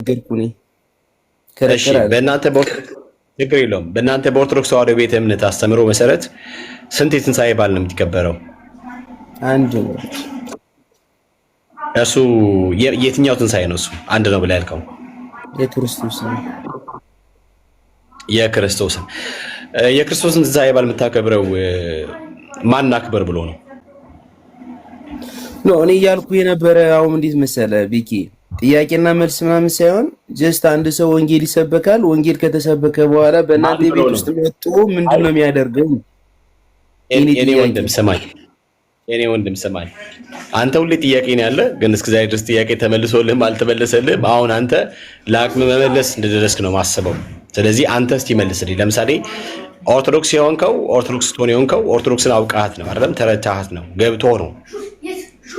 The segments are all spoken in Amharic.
ገርኩኒ እሺ በእናንተ ችግር የለውም። በእናንተ በኦርቶዶክስ ተዋሕዶ ቤተ እምነት አስተምሮ መሰረት ስንት የትንሣኤ በዓል ነው የሚከበረው? አንድ ነው። እሱ የትኛው ትንሣኤ ነው? እሱ አንድ ነው ብለህ ያልከው የክርስቶስ ነው። የክርስቶስን ትንሣኤ በዓል የምታከብረው ማን አክበር ብሎ ነው? እኔ እያልኩ የነበረ አሁን እንዴት መሰለ ቢኪ ጥያቄና መልስ ምናምን ሳይሆን ጀስት አንድ ሰው ወንጌል ይሰበካል። ወንጌል ከተሰበከ በኋላ በእናንተ ቤት ውስጥ መጥቶ ምንድነው የሚያደርገው? የኔ ወንድም ስማኝ፣ አንተ ሁሌ ጥያቄ ነው ያለ፣ ግን እስከዛሬ ድረስ ጥያቄ ተመልሶልህም አልተመለሰልህም። አሁን አንተ ለአቅም መመለስ እንደደረስክ ነው ማስበው። ስለዚህ አንተ እስቲ መልስልኝ። ለምሳሌ ኦርቶዶክስ የሆንከው ኦርቶዶክስን አውቃት ነው አይደለም? ተረታሃት ነው ገብቶ ነው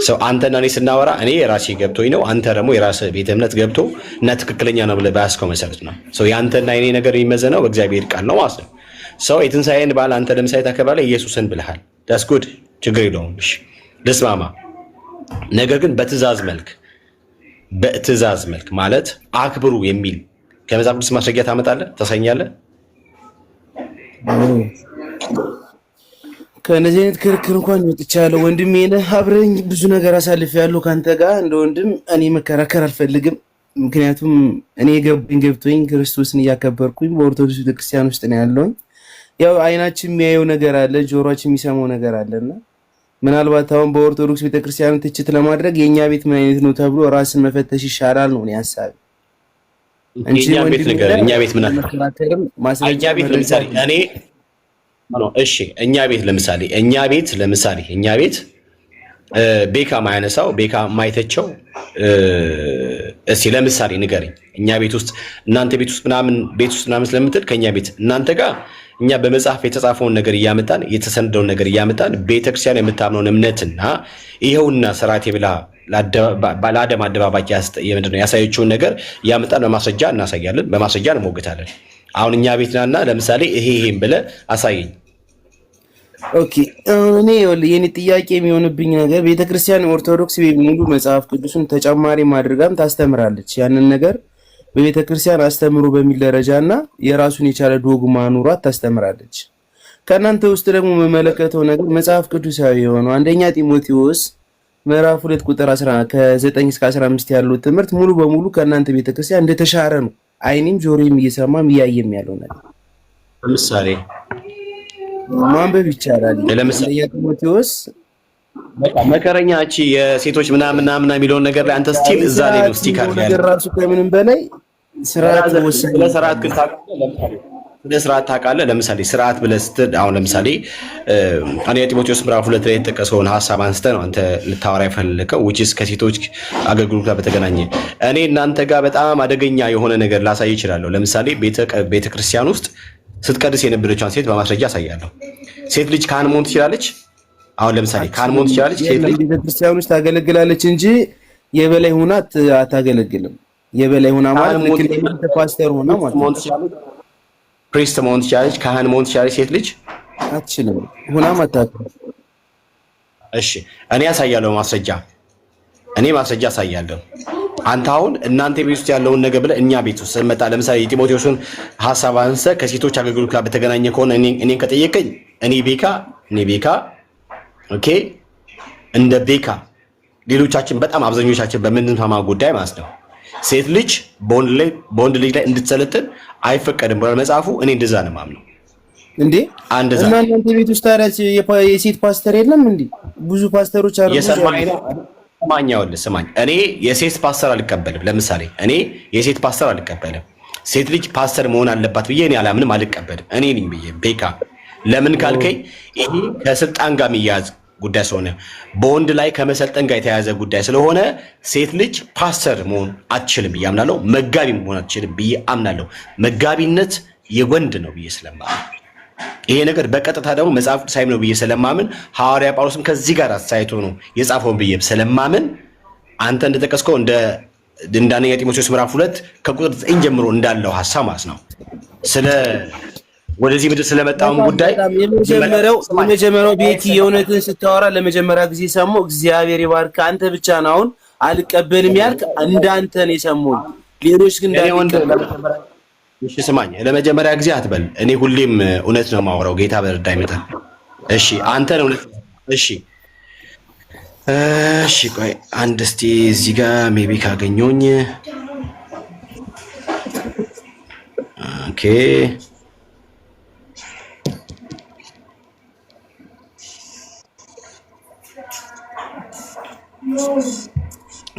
ሰው አንተና እኔ ስናወራ እኔ የራሴ ገብቶኝ ነው፣ አንተ ደግሞ የራስህ ቤተ እምነት ገብቶ እና ትክክለኛ ነው ብለህ ባያስከው መሰረት ነው ሰው ያንተና የኔ ነገር የሚመዘነው በእግዚአብሔር ቃል ነው ማለት ነው። ሰው የትንሣኤን በዓል አንተ ለምሳሌ ታከብራለህ፣ ኢየሱስን ብለሃል። ዳስ ጉድ ችግር የለውም። እሺ ልስማማ። ነገር ግን በትእዛዝ መልክ ማለት አክብሩ የሚል ከመጽሐፍ ቅዱስ ማስረጃ ታመጣለህ፣ ታሳኛለህ? ከነዚህ አይነት ክርክር እንኳን ወጥቻለሁ። ወንድሜ ነህ፣ አብረኝ ብዙ ነገር አሳልፌያለሁ ካንተ ጋር እንደ ወንድም። እኔ መከራከር አልፈልግም፣ ምክንያቱም እኔ ገብቶኝ ክርስቶስን እያከበርኩኝ በኦርቶዶክስ ቤተክርስቲያን ውስጥ ነው ያለውኝ። ያው አይናችን የሚያየው ነገር አለ፣ ጆሮአችን የሚሰማው ነገር አለና ምናልባት አሁን በኦርቶዶክስ ቤተክርስቲያን ትችት ለማድረግ የኛ ቤት ምን አይነት ነው ተብሎ ራስን መፈተሽ ይሻላል ነው እኔ ሐሳቤ። እኛ ቤት ነገር እኛ ቤት ምን አለ እኛ ቤት ለምሳሌ እሺ እኛ ቤት ቤካ ማያነሳው ቤካ ማይተቸው እስኪ ለምሳሌ ንገረኝ። እኛ ቤት ውስጥ እናንተ ቤት ውስጥ ምናምን ስለምትል ከኛ ቤት እናንተ ጋር እኛ በመጽሐፍ የተጻፈውን ነገር እያመጣን የተሰነደውን ነገር እያመጣን ቤተክርስቲያን የምታምነውን እምነትና ይኸውና ስርዓቴ ብላ ለዓለም አደባባይ ያሳየችውን ነገር እያመጣን በማስረጃ እናሳያለን፣ በማስረጃ እንሞግታለን። አሁን እኛ ቤት ናና ለምሳሌ ይሄን ብለህ አሳየኝ። ኦኬ እኔ የኔ ጥያቄ የሚሆንብኝ ነገር ቤተክርስቲያን ኦርቶዶክስ ሙሉ መጽሐፍ ቅዱስን ተጨማሪ ማድረጋም ታስተምራለች። ያንን ነገር በቤተክርስቲያን አስተምሮ በሚል ደረጃና የራሱን የቻለ ዶግማ ኑሯት ታስተምራለች። ከእናንተ ውስጥ ደግሞ መመለከተው ነገር መጽሐፍ ቅዱሳዊ የሆነው አንደኛ ጢሞቴዎስ ምዕራፍ 2 ቁጥር 10 ከ9 እስከ 15 ያለው ትምህርት ሙሉ በሙሉ ከእናንተ ቤተክርስቲያን እንደተሻረ ነው አይኔም ጆሮዬም እየሰማም እያየም ያለው ነገር። ለምሳሌ ማንበብ ይቻላል። ለምሳሌ ጢሞቴዎስ መከረኛ እቺ የሴቶች ምናምን የሚለውን ነገር ላይ አንተ ስቲል እዛ ላይ ነው ስቲክ አድርገህ ነገር ራሱ ከምንም በላይ ስርዓት ስርዓት ታውቃለህ። ለምሳሌ ስርዓት ብለህ ስትል አሁን ለምሳሌ አንደኛ ጢሞቴዎስ ምዕራፍ 2 ላይ የተጠቀሰውን ሐሳብ አንስተህ ነው አንተ ልታወራ የፈለከው which is ከሴቶች አገልግሎት ጋር በተገናኘ እኔ እናንተ ጋር በጣም አደገኛ የሆነ ነገር ላሳይ እችላለሁ። ለምሳሌ ቤተክርስቲያን ውስጥ ስትቀድስ የነበረችውን ሴት በማስረጃ አሳያለሁ። ሴት ልጅ ካህን መሆን ትችላለች። አሁን ለምሳሌ ካህን መሆን ትችላለች። ሴት ልጅ ቤተክርስቲያን ውስጥ ታገለግላለች እንጂ የበላይ ሆና አታገለግልም። የበላይ ሆና ማለት ልክ ፓስተር ሆና ማለት ነው። ፕሪስት መሆን ትችላለች። ካህን መሆን ትችላለች። ሴት ልጅ አትችልም። ሆናም አታውቅም። እሺ እኔ አሳያለሁ ማስረጃ አሳያለሁ። አንተ አሁን እናንተ ቤት ውስጥ ያለውን ነገር ብለህ እኛ ቤት ውስጥ መጣ። ለምሳሌ የጢሞቴዎስን ሐሳብ አንስተህ ከሴቶች አገልግሎት ጋር በተገናኘ ከሆነ እኔን ከጠየቀኝ እኔ ቤካ ኦኬ እንደ ቤካ ሌሎቻችን በጣም አብዛኞቻችን በምንሰማ ጉዳይ ማለት ነው ሴት ልጅ በወንድ ልጅ ላይ እንድትሰለጥን አይፈቀድም ብሏል መጽሐፉ። እኔ እንደዛ ነው የማምነው። እንዴ እናንተ ቤት ውስጥ ታዲያ የሴት ፓስተር የለም እንዴ? ብዙ ፓስተሮች አሉ። ስማኝ እኔ የሴት ፓስተር አልቀበልም። ለምሳሌ እኔ የሴት ፓስተር አልቀበልም። ሴት ልጅ ፓስተር መሆን አለባት ብዬ እኔ አላምንም፣ አልቀበልም። እኔ ነኝ ብዬ ቤካ ለምን ካልከኝ ይሄ ከስልጣን ጋር የሚያያዝ ጉዳይ ስለሆነ በወንድ ላይ ከመሰልጠን ጋር የተያያዘ ጉዳይ ስለሆነ ሴት ልጅ ፓስተር መሆን አትችልም ብዬ አምናለሁ። መጋቢ መሆን አትችልም ብዬ አምናለሁ። መጋቢነት የወንድ ነው ብዬ ስለማምን ይሄ ነገር በቀጥታ ደግሞ መጽሐፍ ቅዱሳዊ ነው ብዬ ስለማምን ሐዋርያ ጳውሎስም ከዚህ ጋር አሳይቶ ነው የጻፈውን ብዬ ስለማምን አንተ እንደጠቀስከው እንደ አንደኛ ጢሞቴዎስ ምዕራፍ 2 ከቁጥር 9 ጀምሮ እንዳለው ሐሳብ ማለት ነው ስለ ወደዚህ ምድር ስለመጣው ጉዳይ የመጀመሪያው ቤቲ የእውነትን ስታወራ ለመጀመሪያ ጊዜ ሰማሁ። እግዚአብሔር ይባርክ። አንተ ብቻ ነው አሁን አልቀበልም ያልክ እንዳንተ ነው የሰማሁኝ። ሌሎች ግን እኔ ወንድ እሺ ስማኝ፣ ለመጀመሪያ ጊዜ አትበል። እኔ ሁሌም እውነት ነው የማወራው ጌታ በረዳኝ መጠን። እሺ አንተ ነው እውነት። እሺ እሺ ቆይ አንድ እስቲ እዚህ ጋር ሜቢ ካገኘሁኝ ኦኬ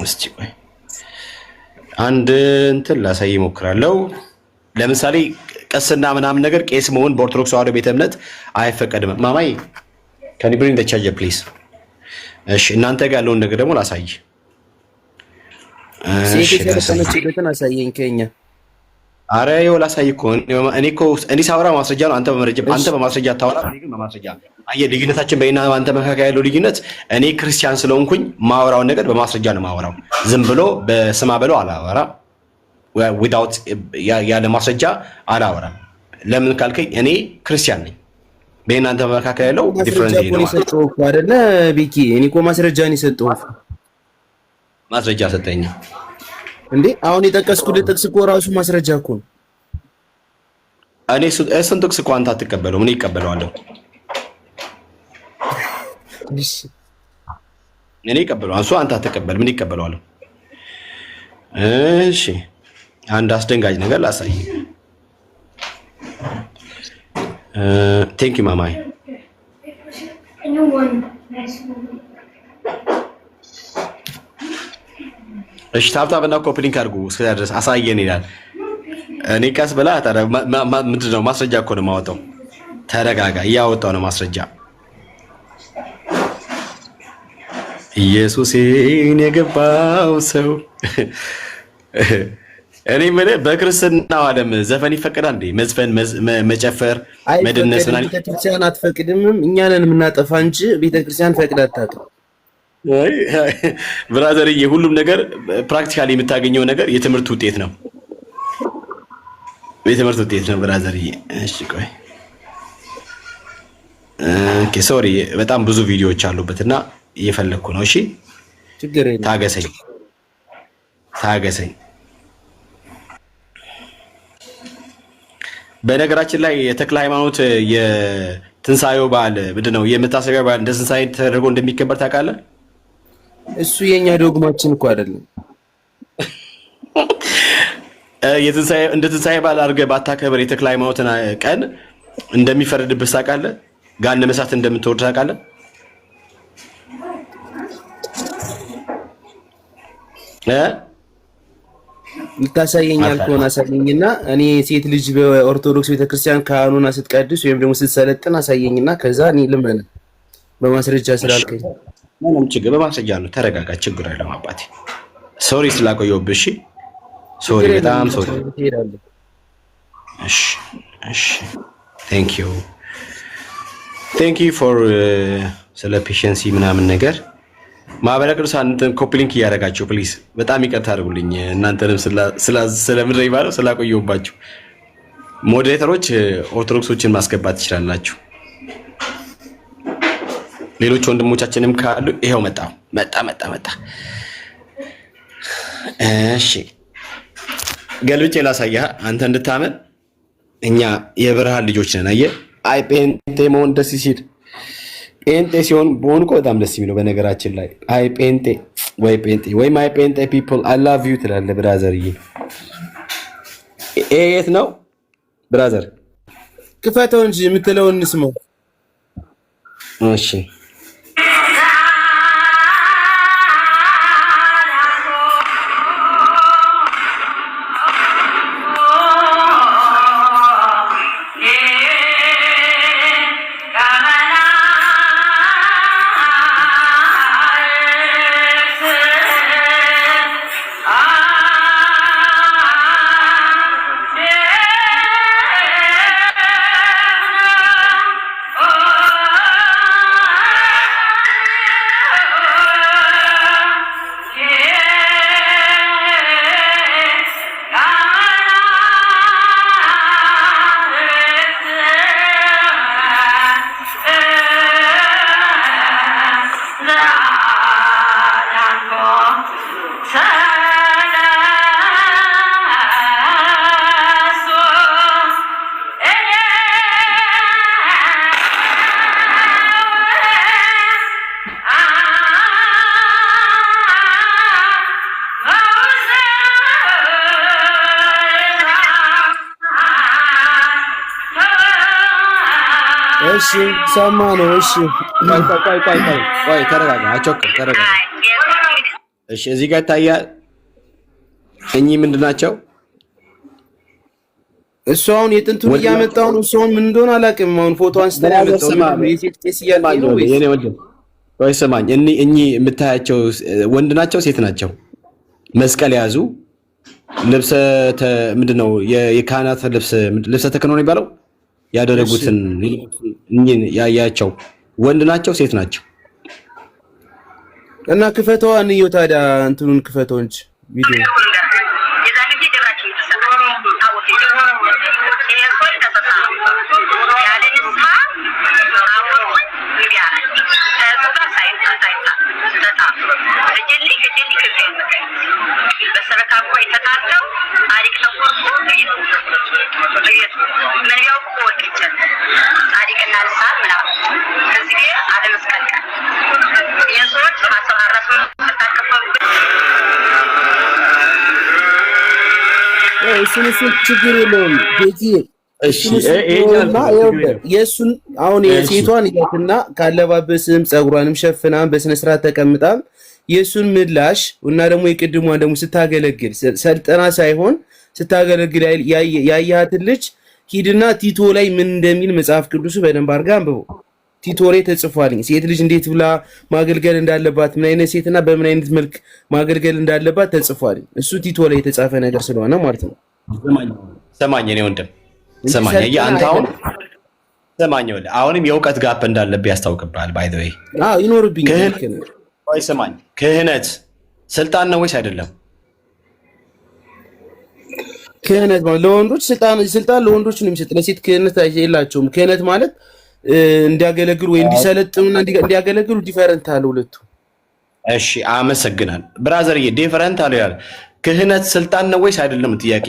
እስቲ ቆይ አንድ እንትን ላሳይ እሞክራለሁ። ለምሳሌ ቀስና ምናምን ነገር ቄስ መሆን በኦርቶዶክስ ተዋሕዶ ቤተ እምነት አይፈቀድም። ማማይ ካን ዩ ብሪንግ ዘ ቻርጀር ፕሊዝ። እሺ እናንተ ጋር ያለውን ነገር ደግሞ ላሳይ። እሺ የተሰለጠነችበትን አሳየኝ ከኛ። አረ ይኸው ላሳይ እኮ እኔ ሳወራ ማስረጃ ነው። አንተ በማስረጃ አታወራ፣ እኔ ግን በማስረጃ። አየህ ልዩነታችን በእኔና በአንተ መካከል ያለው ልዩነት፣ እኔ ክርስቲያን ስለሆንኩኝ ማወራውን ነገር በማስረጃ ነው ማወራው። ዝም ብሎ በስማ በለው አላወራ፣ ዊዳውት ያለ ማስረጃ አላወራም። ለምን ካልከኝ እኔ ክርስቲያን ነኝ። በእናንተ መካከል ያለው ዲፈረንስ ነው አይደለ ቢኪ? እኔ እኮ ማስረጃ ነው የሰጠሁት። ማስረጃ ሰጠኝ እንዴ? አሁን የጠቀስኩልህ ጥቅስ እኮ ራሱ ማስረጃ እኮ ነው። እኔ እሱን ጥቅስ እኮ አንተ አትቀበለውም፣ እኔ እቀበለዋለሁ። እኔ እቀበለዋለሁ፣ እሱ አንተ አትቀበልም፣ እኔ እቀበለዋለሁ። እሺ አንድ አስደንጋጭ ነገር ላሳይ። ቴንክ ዩ ማማይ። እሺ ታብታብና ኮፕሊንክ አድርጉ እስከዛ ድረስ አሳየን ይላል። እኔ ቀስ ብላ ምንድን ነው ማስረጃ እኮ ነው የማወጣው። ተረጋጋ፣ እያወጣው ነው ማስረጃ። ኢየሱስን የገባው ሰው እኔ የምልህ በክርስትናው ዓለም ዘፈን ይፈቀዳል እንዴ? መዝፈን፣ መጨፈር፣ መደነስ ምናምን ቤተክርስቲያን አትፈቅድምም። እኛ ነን የምናጠፋ እንጂ ቤተክርስቲያን ፈቅዳ አታውቅም። ብራዘርዬ ሁሉም ነገር ፕራክቲካሊ የምታገኘው ነገር የትምህርት ውጤት ነው። የትምህርት ውጤት ነው ብራዘርዬ። እሺ ቆይ ኦኬ ሶሪ፣ በጣም ብዙ ቪዲዮዎች አሉበትና እየፈለግኩ ነው። እሺ ችግር የለም፣ ታገሰኝ። በነገራችን ላይ የተክለ ሃይማኖት የትንሳኤው በዓል ምንድን ነው የመታሰቢያ በዓል እንደ ትንሳኤ ተደርጎ እንደሚከበር ታውቃለህ? እሱ የኛ ዶግማችን እኮ አይደለም። እንደ ትንሳኤ በዓል አድርገህ ባታከብር የተክለ ሃይማኖትን ቀን እንደሚፈረድብህ ታውቃለህ? ገሃነመ እሳት እንደምትወርድ ታውቃለህ? ልታሳየኛል ከሆነ አሳየኝና እኔ ሴት ልጅ በኦርቶዶክስ ቤተክርስቲያን ካህኑና ስትቀድስ ወይም ደግሞ ስትሰለጥን አሳየኝና ከዛ እኔ ልመን በማስረጃ ስላልከኝ ምንም ችግር በማስረጃ ነው። ተረጋጋ፣ ችግር አይደለም አባቴ። ሶሪ ስላቆየሁብህ። እሺ ሶሪ፣ በጣም ሶሪ። እሺ ቴንክ ዩ ፎር ስለ ፔሸንሲ ምናምን ነገር። ማህበረ ቅዱሳን እንትን ኮፕሊንክ እያደረጋችሁ ፕሊዝ፣ በጣም ይቅርታ አድርጉልኝ። እናንተንም ስለምድረ ይባለው ስላቆየሁባችሁ። ሞዴሬተሮች ኦርቶዶክሶችን ማስገባት ትችላላችሁ። ሌሎች ወንድሞቻችንም ካሉ ይሄው መጣ። እሺ ገልብጬ ላሳያ አንተ እንድታመን። እኛ የብርሃን ልጆች ነን። አየህ፣ አይ ጴንጤ መሆን ደስ ሲል ጴንጤ ሲሆን በሆኑ እኮ በጣም ደስ የሚለው። በነገራችን ላይ አይ ጴንጤ ወይ ማይ ጴንጤ ፒፕል አይ ላቭ ዩ ትላለህ ብራዘርዬ። የት ነው ብራዘር? ክፈተው እንጂ የምትለውን እንስማው። እሺ እሺ ሰማ ነው። እሺ ቆይ ተረጋጋ፣ አቸኩል ተረጋጋ። እሺ እዚህ ጋር ይታያል። እኚህ ምንድን ናቸው? እሱ አሁን የጥንቱን እያመጣው ነው። እሱ አሁን ምን እንደሆነ አላውቅም። አሁን ፎቶ አንስተን ያመጣው የሴት ቄስ እያልከኝ ነው ወይስ? የኔ ወንድም ወይ ስማኝ፣ እኚህ የምታያቸው ወንድ ናቸው ሴት ናቸው? መስቀል ያዙ፣ ልብሰ ምንድነው የካህናት ልብሰ ተክህኖ ነው የሚባለው ያደረጉትን እኚህን ያያቸው ወንድ ናቸው ሴት ናቸው? እና ክፈተዋ እንየው ታዲያ እንትኑን ክፈተው እንጂ ቪዲዮ እሱን ችግር የለውም ቤቲ። የእሱን አሁን የሴቷን እያትና ካለባበስም ፀጉሯንም ሸፍናም በስነ ስርዓት ተቀምጣም የእሱን ምላሽ እና ደግሞ የቅድሟን ደግሞ ስታገለግል ሰልጠና ሳይሆን ስታገለግል ያያሃትን ልጅ ሂድና ቲቶ ላይ ምን እንደሚል መጽሐፍ ቅዱሱ በደንብ አድርጋ አንብበው። ቲቶ ላይ ተጽፏልኝ ሴት ልጅ እንዴት ብላ ማገልገል እንዳለባት፣ ምን አይነት ሴትና በምን አይነት መልክ ማገልገል እንዳለባት ተጽፏልኝ። እሱ ቲቶ ላይ የተጻፈ ነገር ስለሆነ ማለት ነው። ሰማኝ እኔ ወንድም ሰማኝ። አንተ አሁን ሰማኝ፣ አሁንም የእውቀት ጋፕ እንዳለብህ ያስታውቅብሃል። ባይ ዘ ወይ ይኖርብኛል። ወይ ሰማኝ፣ ክህነት ስልጣን ነው ወይስ አይደለም? ክህነት ማለት ለወንዶች ስልጣን ለወንዶች ነው የሚሰጥ፣ ለሴት ክህነት የላቸውም። ክህነት ማለት እንዲያገለግሉ ወይ እንዲሰለጥኑና እንዲያገለግሉ ዲፈረንት አለ ሁለቱ። እሺ አመሰግናል ብራዘርዬ። ዲፈረንት አለ ያለ ክህነት ስልጣን ነው ወይስ አይደለም? ጥያቄ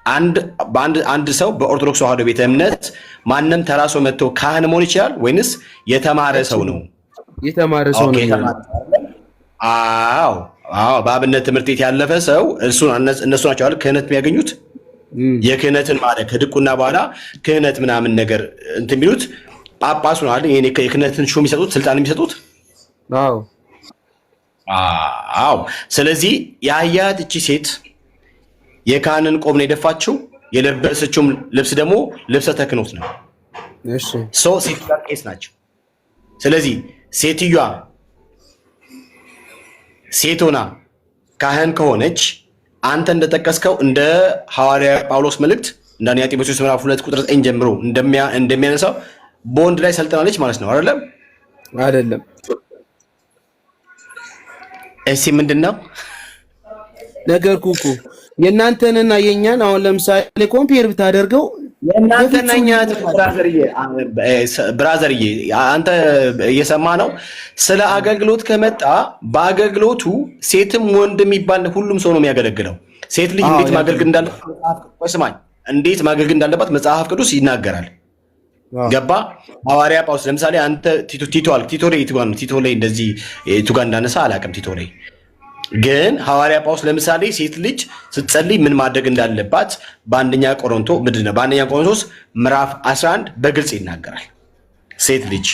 አንድ ሰው በኦርቶዶክስ ተዋህዶ ቤተ እምነት ማንም ተራሶ መጥቶ ካህን መሆን ይችላል ወይንስ የተማረ ሰው ነው? የተማረ ሰው ነው። አዎ በአብነት ትምህርት ቤት ያለፈ ሰው እነሱ ናቸው አይደል ክህነት የሚያገኙት። የክህነትን ማለት ከድቁና በኋላ ክህነት ምናምን ነገር እንትን የሚሉት ጳጳሱ ነው አይደል? የክህነትን ሹም የሚሰጡት ስልጣን የሚሰጡት። አዎ ስለዚህ ያያት እቺ ሴት የካህንን ቆብ ነው የደፋችው። የለበሰችውም ልብስ ደግሞ ልብሰ ተክህኖት ነው። እሺ ሴትዮዋ ቄስ ናቸው። ስለዚህ ሴትዮዋ ሴቶና ካህን ከሆነች አንተ እንደጠቀስከው እንደ ሐዋርያ ጳውሎስ መልእክት እንደ አንደኛ ጢሞቴዎስ ምዕራፍ 2 ቁጥር 9 ጀምሮ እንደሚያነሳው በወንድ ላይ ሰልጥናለች ማለት ነው አይደለም? አይደለም። እሺ ምንድነው ነገርኩህ እኮ የእናንተንና የኛን አሁን ለምሳሌ ኮምፔር ብታደርገው የእናንተና የኛን ብራዘርዬ አንተ እየሰማ ነው። ስለ አገልግሎት ከመጣ በአገልግሎቱ ሴትም ወንድ የሚባል ሁሉም ሰው ነው የሚያገለግለው። ሴት ልጅ እንዴት ማገልገል እንዳለባት መጽሐፍ ቅዱስ ይናገራል። ገባ? ሐዋርያ ጳውሎስ ለምሳሌ አንተ ቲቶ ላይ እንደዚህ ቱጋ እንዳነሳ አላውቅም። ቲቶ ላይ ግን ሐዋርያ ጳውሎስ ለምሳሌ ሴት ልጅ ስትጸልይ ምን ማድረግ እንዳለባት በአንደኛ ቆሮንቶስ ምዕራፍ 11 በግልጽ ይናገራል። ሴት ልጅ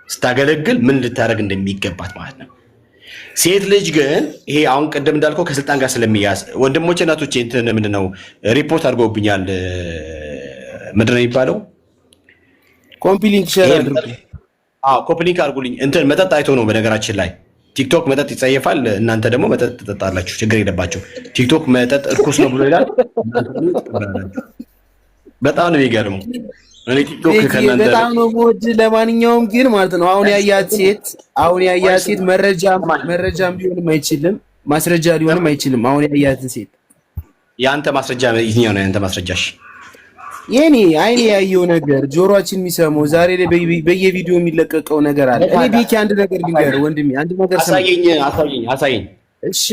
ስታገለግል ምን ልታደርግ እንደሚገባት ማለት ነው። ሴት ልጅ ግን ይሄ አሁን ቅድም እንዳልከው ከስልጣን ጋር ስለሚያዝ ወንድሞቼ እናቶቼ እንትን ምንድነው ሪፖርት አድርገውብኛል። ምንድነው የሚባለው? ኮምፕሊንክ ሼር አድርጉ። ኮምፕሊንክ አድርጉልኝ። እንትን መጠጥ አይቶ ነው በነገራችን ላይ ቲክቶክ መጠጥ ይጸየፋል። እናንተ ደግሞ መጠጥ ትጠጣላችሁ፣ ችግር የለባቸው። ቲክቶክ መጠጥ እርኩስ ነው ብሎ ይላል። በጣም ነው የሚገርመው። እኔ ቲክቶክ ከእናንተ በጣም ነው ሞድ። ለማንኛውም ግን ማለት ነው አሁን ያያት ሴት መረጃም ሊሆንም አይችልም፣ ማስረጃ ሊሆንም አይችልም። አሁን ያያትን ሴት የአንተ ማስረጃ የትኛው ነው? የአንተ ማስረጃሽ? የኔ አይኔ ያየው ነገር ጆሮአችን የሚሰማው ዛሬ ላይ በየቪዲዮ የሚለቀቀው ነገር አለ። እኔ ቤኪ አንድ ነገር ልንገርህ ወንድሜ፣ አንድ ነገር አሳየኝ። እሺ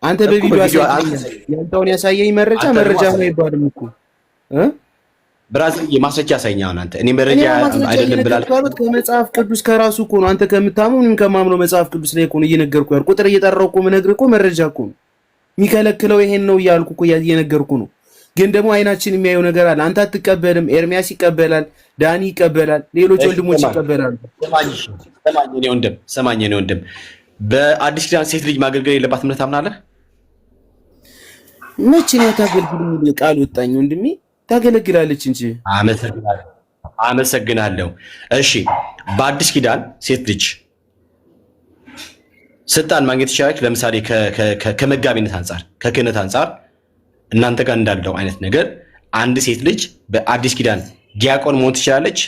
አንተ በቪዲዮ አሳየኝ። ያንተውን ያሳየኝ መረጃ ነው ይባልም እኮ ብራዚል የማስረጃ ያሳየኝ። አሁን አንተ እኔ መረጃ አይደለም ብላል ከመጽሐፍ ቅዱስ ከራሱ እኮ ነው። አንተ ከምታምነው እኔም ከማምነው መጽሐፍ ቅዱስ ላይ እኮ ነው እየነገርኩህ ያልኩህ። ቁጥር እየጠራሁ እኮ የምነግርህ እኮ መረጃ እኮ ነው። የሚከለክለው ይሄን ነው እያልኩ እኮ እየነገርኩህ ነው። ግን ደግሞ አይናችን የሚያየው ነገር አለ። አንተ አትቀበልም፣ ኤርሚያስ ይቀበላል፣ ዳኒ ይቀበላል፣ ሌሎች ወንድሞች ይቀበላሉ። ሰማኝ እኔ ወንድም በአዲስ ኪዳን ሴት ልጅ ማገልገል የለባትም ብለህ ታምናለህ? መቼ ነው ታገልግል ቃል ወጣኝ ወንድሜ? ታገለግላለች እንጂ። አመሰግናለሁ። እሺ በአዲስ ኪዳን ሴት ልጅ ስልጣን ማግኘት ይችላለች? ለምሳሌ ከመጋቢነት አንጻር ከክህነት አንጻር እናንተ ጋር እንዳለው አይነት ነገር አንድ ሴት ልጅ በአዲስ ኪዳን ዲያቆን መሆን ትችላለች?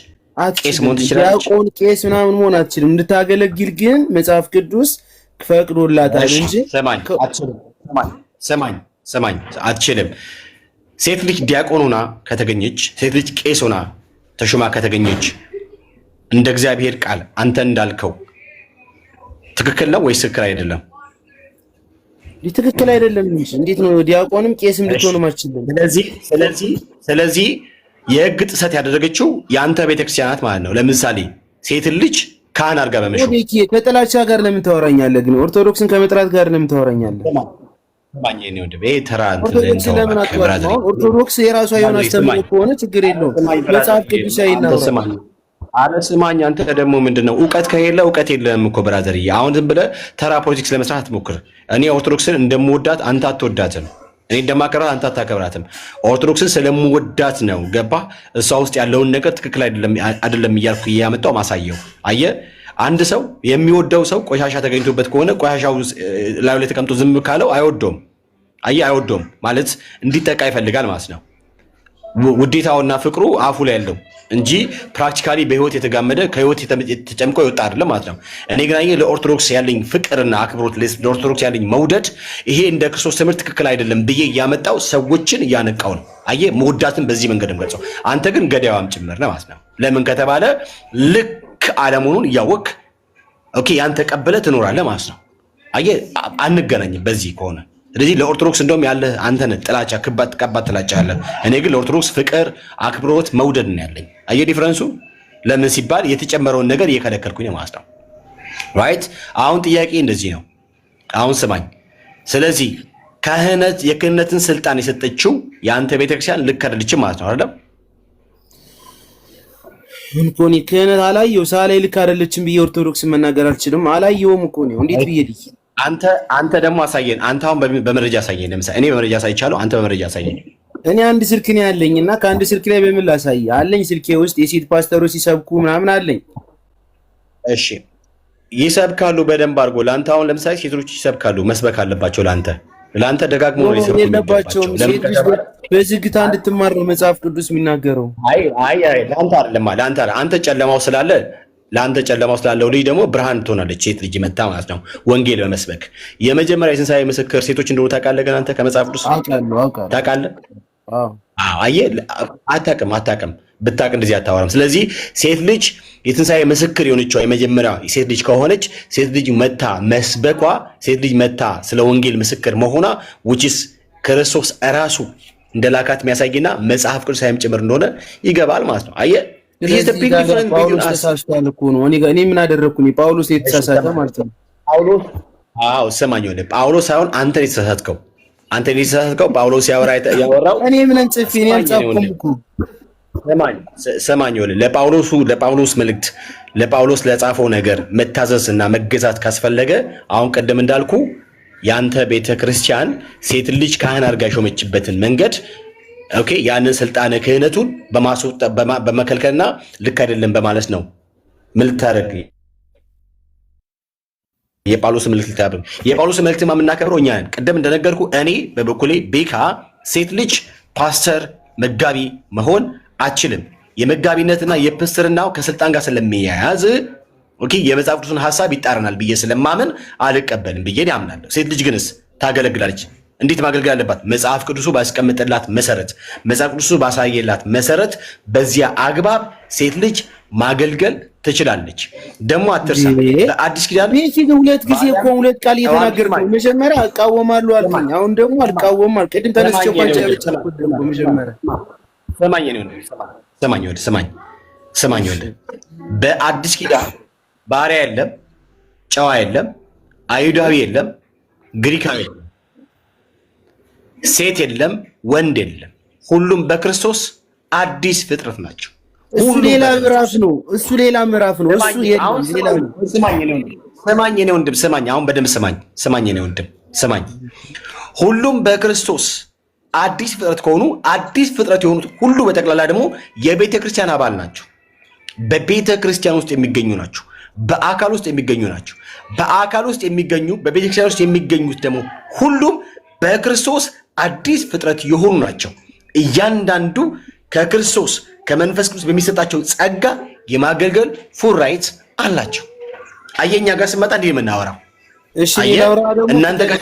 ቄስ መሆን ትችላለች? ዲያቆን ቄስ ምናምን መሆን አትችልም። እንድታገለግል ግን መጽሐፍ ቅዱስ ፈቅዶላታል እንጂ። ሰማኝ አትችልም። ሴት ልጅ ዲያቆን ሆና ከተገኘች፣ ሴት ልጅ ቄስ ሆና ተሹማ ከተገኘች እንደ እግዚአብሔር ቃል አንተ እንዳልከው ትክክል ነው ወይስ ትክክል አይደለም? ትክክል አይደለም እንጂ እንዴት ነው ዲያቆንም ቄስም ልትሆን ማችልም? ስለዚህ የህግ ጥሰት ያደረገችው የአንተ ቤተክርስቲያን ናት ማለት ነው። ለምሳሌ ሴትን ልጅ ካህን አድርጋ በመሾም ከጥላቻ ጋር ለምን ታወራኛለህ? ግን ኦርቶዶክስን ከመጥራት ጋር ለምን ታወራኛለህ? ኦርቶዶክስ የራሷ የሆነ አስተምሮ ከሆነ ችግር የለውም። መጽሐፍ ቅዱሳዊ ነው። አረ ስማኝ፣ አንተ ደግሞ ምንድነው እውቀት ከሌለ እውቀት የለም እኮ ብራዘርዬ። አሁን ዝም ብለህ ተራ ፖለቲክስ ለመስራት አትሞክር። እኔ ኦርቶዶክስን እንደምወዳት አንተ አትወዳትም፣ እኔ እንደማከብራት አንተ አታከብራትም። ኦርቶዶክስን ስለምወዳት ነው ገባ? እሷ ውስጥ ያለውን ነገር ትክክል አይደለም እያልኩ እያመጣው ማሳየው። አየህ፣ አንድ ሰው የሚወደው ሰው ቆሻሻ ተገኝቶበት ከሆነ ቆሻሻው ላዩ ላይ ተቀምጦ ዝም ካለው አይወደውም። አየህ፣ አይወደውም ማለት እንዲጠቃ ይፈልጋል ማለት ነው። ውዴታውና ፍቅሩ አፉ ላይ ያለው እንጂ ፕራክቲካሊ በህይወት የተጋመደ ከህይወት ተጨምቆ ይወጣ አይደለም ማለት ነው። እኔ ግን ለኦርቶዶክስ ያለኝ ፍቅርና አክብሮት፣ ለኦርቶዶክስ ያለኝ መውደድ ይሄ እንደ ክርስቶስ ትምህርት ትክክል አይደለም ብዬ እያመጣው ሰዎችን እያነቃው ነው። አየህ፣ መውዳትን በዚህ መንገድም ገልጸው፣ አንተ ግን ገዳዩም ጭምር ነው ማለት ነው። ለምን ከተባለ ልክ አለመሆኑን እያወቅ ኦኬ ያን ተቀበለ ትኖራለህ ማለት ነው። አየህ፣ አንገናኝም በዚህ ከሆነ። ስለዚህ ለኦርቶዶክስ እንደውም ያለ አንተ ነህ ጥላቻ፣ ከባድ ጥላቻ ያለ። እኔ ግን ለኦርቶዶክስ ፍቅር፣ አክብሮት፣ መውደድ ነው ያለኝ። አየህ ዲፍረንሱ? ለምን ሲባል የተጨመረውን ነገር እየከለከልኩኝ ማለት ነው። ራይት? አሁን ጥያቄ እንደዚህ ነው። አሁን ስማኝ። ስለዚህ የክህነትን ስልጣን የሰጠችው የአንተ ቤተክርስቲያን ልክ አይደለችም ማለት ነው አይደለም? እንኮኒ ክህነት አላየው ሳላይ ልክ አይደለችም ብዬ ኦርቶዶክስን መናገር አልችልም። አላየውም እኮ ነው። እንዴት ብዬ ልይ? አንተ ደግሞ አሳየን። አንተ አሁን በመረጃ አሳየን። ለምሳሌ እኔ በመረጃ አሳይቻለሁ፣ አንተ በመረጃ አሳየን። እኔ አንድ ስልክ ነው ያለኝና ከአንድ ስልክ ላይ በምን ላሳይ? አለኝ ስልኬ ውስጥ የሴት ፓስተሮች ሲሰብኩ ምናምን አለኝ። እሺ ይሰብካሉ በደንብ አድርጎ። ለአንተ አሁን ለምሳሌ ሴቶች ይሰብካሉ፣ መስበክ አለባቸው። ለአንተ ደጋግሞ ነው ሊሰብኩ የለባቸውም። ሴት ልጅ በዝግታ እንድትማር ነው መጽሐፍ ቅዱስ የሚናገረው። አይ ለአንተ አይደለም። አንተ ጨለማው ስላለ ለአንተ ጨለማው ስላለው ልጅ ደግሞ ብርሃን ትሆናለች። ሴት ልጅ መታ ማለት ነው ወንጌል በመስበክ የመጀመሪያ የትንሣኤ ምስክር ሴቶች እንደሆኑ ታውቃለህ። ግን አንተ ከመጽሐፍ ቅዱስ ታውቃለህ? አየህ፣ አታውቅም። ብታውቅ እንደዚህ አታወራም። ስለዚህ ሴት ልጅ የትንሣኤ ምስክር የሆነችው የመጀመሪያ ሴት ልጅ ከሆነች ሴት ልጅ መታ መስበኳ፣ ሴት ልጅ መታ ስለ ወንጌል ምስክር መሆኗ ውጪስ ክርስቶስ እራሱ እንደላካት የሚያሳይና መጽሐፍ ቅዱሳዊም ጭምር እንደሆነ ይገባል ማለት ነው። አየህ፣ እኔ ምን አደረግኩኝ? ጳውሎስ የተሳሳተ ማለት ነው። ሰማኝ። ጳውሎስ ሳይሆን አንተ የተሳሳትከው። ጳውሎስ ያወራው እኔ ምንም ጽፌ እኔ አልጻፍኩም እኮ። ሰማኝ። ለጳውሎስ መልእክት ለጳውሎስ ለጻፈው ነገር መታዘዝ እና መገዛት ካስፈለገ አሁን ቀደም እንዳልኩ የአንተ ቤተክርስቲያን ሴት ልጅ ካህን አድርጋ የሾመችበትን መንገድ ኦኬ፣ ያንን ስልጣነ ክህነቱን በመከልከልና ልክ አይደለም በማለት ነው። ምን ልታደርግ የጳውሎስ መልእክት የምናከብረው እኛ ነን። ቅድም እንደነገርኩ እኔ በበኩሌ ቤካ ሴት ልጅ ፓስተር መጋቢ መሆን አችልም። የመጋቢነትና የፕስትርናው ከስልጣን ጋር ስለሚያያዝ ኦኬ፣ የመጽሐፍ ቅዱስን ሐሳብ ይጣረናል ብዬ ስለማመን አልቀበልም ብዬ ያምናለሁ። ሴት ልጅ ግንስ ታገለግላለች። እንዴት ማገልገል አለባት? መጽሐፍ ቅዱሱ ባስቀምጥላት መሰረት፣ መጽሐፍ ቅዱሱ ባሳየላት መሰረት በዚያ አግባብ ሴት ልጅ ማገልገል ትችላለች። ደግሞ አትርሳ፣ በአዲስ ኪዳን ሁለት ጊዜ እኮ ሁለት ቃል እየተናገርኩ ነው። መጀመሪያ እቃወማለሁ አልኩኝ፣ አሁን ደግሞ አልቃወምም አልኩ። ቅድም ተነስቼ መጀመሪያ ሰማኝ። በአዲስ ኪዳን ባሪያ የለም፣ ጨዋ የለም፣ አይሁዳዊ የለም፣ ግሪካዊ የለም፣ ሴት የለም፣ ወንድ የለም። ሁሉም በክርስቶስ አዲስ ፍጥረት ናቸው። እሱ ሌላ ምዕራፍ ነው። እሱ ሌላ ምዕራፍ ነው። እሱ ሌላ ነው። ስማኝ የኔ ወንድም ስማኝ፣ አሁን በደንብ ስማኝ የኔ ወንድም ስማኝ። ሁሉም በክርስቶስ አዲስ ፍጥረት ከሆኑ አዲስ ፍጥረት የሆኑት ሁሉ በጠቅላላ ደግሞ የቤተ ክርስቲያን አባል ናቸው። በቤተ ክርስቲያን ውስጥ የሚገኙ ናቸው። በአካል ውስጥ የሚገኙ ናቸው። በአካል ውስጥ የሚገኙ በቤተ ክርስቲያን ውስጥ የሚገኙት ደግሞ ሁሉም በክርስቶስ አዲስ ፍጥረት የሆኑ ናቸው። እያንዳንዱ ከክርስቶስ ከመንፈስ ቅዱስ በሚሰጣቸው ጸጋ የማገልገል ፉል ራይት አላቸው። አየኛ ጋር ስመጣ እንዲህ የምናወራው እሺ፣ እናንተ ጋር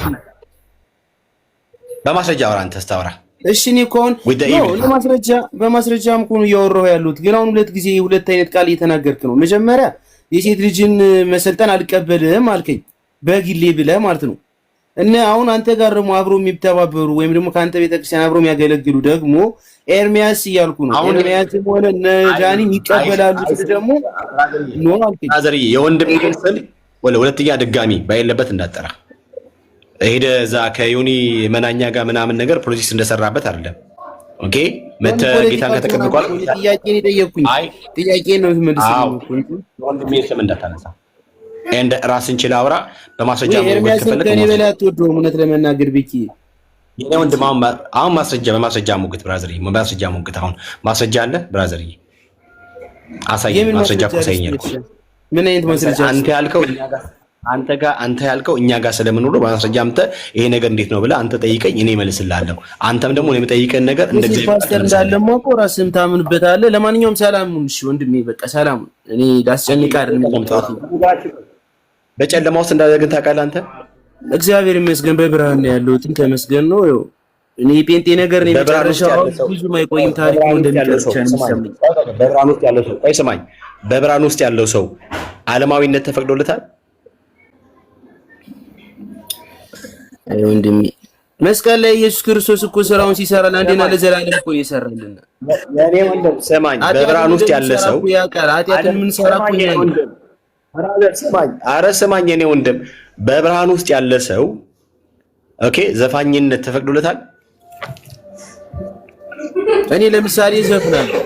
በማስረጃ አውራ። አንተ ስታወራ እሺ፣ እኔ እኮ አሁን በማስረጃም እኮ ነው እያወራሁ ያሉት። ግን አሁን ሁለት አይነት ቃል እየተናገርክ ነው። መጀመሪያ የሴት ልጅን መሰልጠን አልቀበልም አልከኝ በግሌ ብለህ ማለት ነው። እና አሁን አንተ ጋር ደግሞ አብሮ የሚተባበሩ ወይም ደግሞ ከአንተ ቤተክርስቲያን አብሮ የሚያገለግሉ ደግሞ ኤርሚያስ እያልኩ ነው። ኤርሚያስም ሆነ ነጃኒ ይቀበላሉ ደግሞ ነው አልከኝ። አዘርዬ የወንድም ግን ስል ሁለተኛ ድጋሚ ባይለበት እንዳጠራ ሄደ እዛ ከዮኒ መናኛ ጋር ምናምን ነገር ፕሮጀክት እንደሰራበት አይደለም። ኦኬ መተ ጌታን ከተቀበልኳል ጥያቄን የጠየቅኩኝ ጥያቄ ነው መልስልኝ። ወንድሜ ስም እንዳታነሳ እንደ ራስን ችላ አውራ። በማስረጃ ኤርሚያስ ከኔ በላይ አትወደውም እውነት ለመናገር ቢቂ የኔ ወንድም አሁን በማስረጃ ሙግት ብራዘር፣ በማስረጃ ሙግት አሁን ማስረጃ አለ ብራዘር፣ አሳየኝ። ማስረጃ እኮ ሳይኛል። ምን አይነት ማስረጃ? አንተ ያልከው እኛ ጋር ስለምንኖር በማስረጃ አምተ ይሄ ነገር እንዴት ነው ብለህ አንተ ጠይቀኝ፣ እኔ እመልስልሃለሁ። አንተም ደግሞ እኔ የምጠይቀን ነገር እንደዚህ ፓስተር እንዳለማ እኮ ራስህም ታምንበታለህ። ለማንኛውም ሰላሙን እሺ ወንድሜ፣ በቃ ሰላም። እኔ ዳስጨንቅ አይደለም የምትወጣው። በጨለማ ውስጥ እንዳደረግን ታውቃለህ አንተ። እግዚአብሔር ይመስገን በብርሃን ነው ያለሁት። ተመስገን ነው። ያው እኔ ጴንጤ ነገር ነው የመጨረሻው ብዙ ማይቆይም ታሪክ ነው እንደሚጨርስ የሚሰማኝ። በብርሃን ውስጥ ያለው ሰው ቆይ ስማኝ፣ በብርሃን ውስጥ ያለው ሰው ዓለማዊነት ተፈቅዶለታል? ወንድሜ መስቀል ላይ ኢየሱስ ክርስቶስ እኮ ስራውን ሲሰራ አንዴና ለዘላለም እኮ ይሰራልና። የኔ ወንድም ስማኝ፣ በብርሃን ውስጥ ያለ ሰው ኃጢአትን ምን ሰራ እኮ ነው። ኧረ ስማኝ የኔ ወንድም፣ በብርሃን ውስጥ ያለ ሰው ኦኬ ዘፋኝነት ተፈቅዶለታል? እኔ ለምሳሌ ዘፍናለሁ።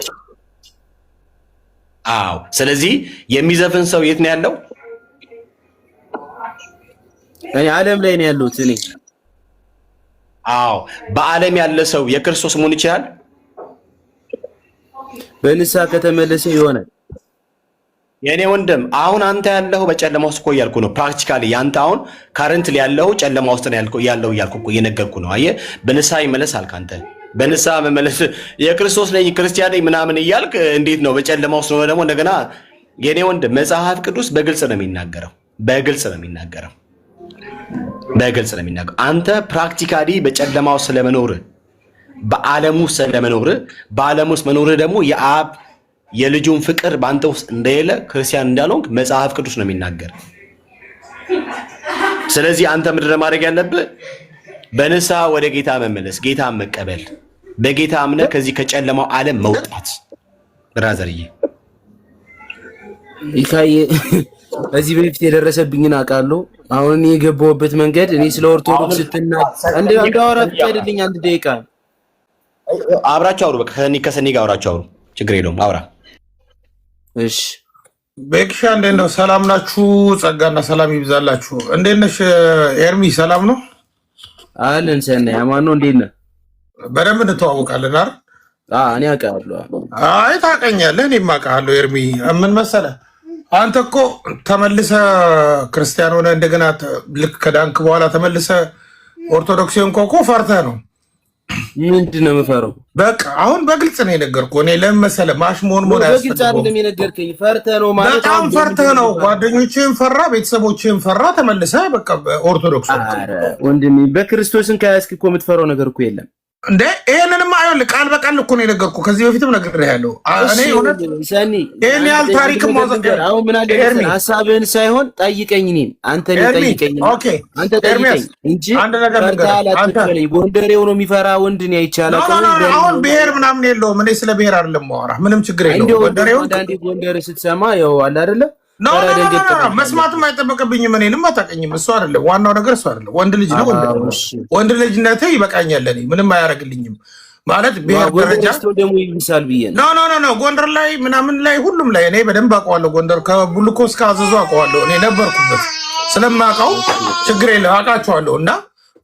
አዎ። ስለዚህ የሚዘፍን ሰው የት ነው ያለው? እኔ ዓለም ላይ ነው ያለሁት እኔ። አዎ። በዓለም ያለ ሰው የክርስቶስ መሆን ይችላል? በንስሐ ከተመለሰ ይሆናል። የኔ ወንድም አሁን አንተ ያለው በጨለማ ውስጥ እኮ እያልኩ ነው። ፕራክቲካሊ ያንተ አሁን ካረንትሊ ያለው ጨለማ ውስጥ ነው ያለው እያልኩ እኮ እየነገርኩ ነው። አየህ፣ በንስሐ ይመለስ አልክ አንተ። በንስሐ መመለስ የክርስቶስ ነኝ ክርስቲያን ነኝ ምናምን እያልክ እንዴት ነው በጨለማ ውስጥ ነው ደግሞ እንደገና? የኔ ወንድም መጽሐፍ ቅዱስ በግልጽ ነው የሚናገረው። በግልጽ ነው የሚናገረው። አንተ ፕራክቲካሊ በጨለማው ስለመኖር በዓለም ውስጥ ስለመኖር በዓለም ውስጥ መኖር ደግሞ የአብ የልጁን ፍቅር በአንተ ውስጥ እንደሌለ ክርስቲያን እንዳልሆንክ መጽሐፍ ቅዱስ ነው የሚናገር። ስለዚህ አንተ ምንድን ነው ማድረግ ያለብህ? በንስሐ ወደ ጌታ መመለስ፣ ጌታን መቀበል፣ በጌታ እምነት ከዚህ ከጨለማው ዓለም መውጣት። ብራዘርዬ ይካዬ ከዚህ በፊት የደረሰብኝን አውቃለሁ። አሁን የገባሁበት መንገድ እኔ ስለ ኦርቶዶክስ እንዳወራ ፍቀድልኝ። አንድ ደቂቃ አብራችሁ አውሩ። በቃ ከሰኒ ጋር አውራችሁ አውሩ። ችግር የለውም አውራ። እሺ ቤክሻ እንዴት ነው? ሰላም ናችሁ? ጸጋና ሰላም ይብዛላችሁ። እንዴት ነሽ ኤርሚ? ሰላም ነው አለን። ሰናይ አማን ነው። እንዴት ነህ? በደንብ እንተዋወቃለን አይደል? እኔ አውቃለሁ። አይ ታውቀኛለህ፣ እኔም አውቃለሁ። ኤርሚ ምን መሰለህ፣ አንተ እኮ ተመልሰ ክርስቲያን ሆነ እንደገና ልክ ከዳንክ በኋላ ተመልሰ ኦርቶዶክስ ሆንክ እኮ ፈርተህ ነው። ምንድን ነው የምፈራው? በቃ አሁን በግልጽ ነው የነገርኩህ። እኔ ለምን መሰለህ ማሽሞን ሞን በግልጽ አይደለም የነገርከኝ። ፈርተህ ነው ማለት በጣም ፈርተህ ነው። ጓደኞችህን ፈራ፣ ቤተሰቦችህን ፈራ፣ ተመልሰህ በቃ ኦርቶዶክስ ሆንክ። ኧረ ወንድሜ በክርስቶስን ከያዝክ እኮ የምትፈራው ነገር እኮ የለም እንዴ። ይሄንንም አይሆንልህ ቃል በቃል እኮ ነው የነገርኩህ። ከዚህ በፊትም ነግሬሃለሁ። እኔ እውነት ይሄን ያህል ታሪክም ማዘገር አሁን ምን አለ ሐሳብህን ሳይሆን ጠይቀኝ። እኔን አንተ ጠይቀኝ። ኦኬ አንተ ጠይቀኝ እንጂ አንድ ነገር ንገረኝ። አንተ ጎንደሬው ነው የሚፈራ ወንድ ነው አይቻልም። አሁን ብሔር ምናምን የለውም። እኔ ስለ ብሔር አይደለም ማወራ። ምንም ችግር የለውም። ጎንደሬው አንዳንዴ ጎንደር ስትሰማ ያው አለ አይደለ ኖ መስማትም አይጠበቅብኝም። እኔንም አታውቅኝም። እሱ አይደለም ዋናው ነገር፣ እሱ አይደለም። ወንድ ልጅ ነው። ወንድ ልጅነትህ ይበቃኛል። እኔ ምንም አያደርግልኝም። ማለት ብሔር ደረጃ ደግሞ ይብሳል ብዬ ነው። ኖ ጎንደር ላይ ምናምን ላይ ሁሉም ላይ እኔ በደንብ አውቀዋለሁ። ጎንደር ከቡልኮ እስከ አዘዞ አውቀዋለሁ። እኔ ነበርኩበት ስለማውቀው ችግር የለም አውቃቸዋለሁ። እና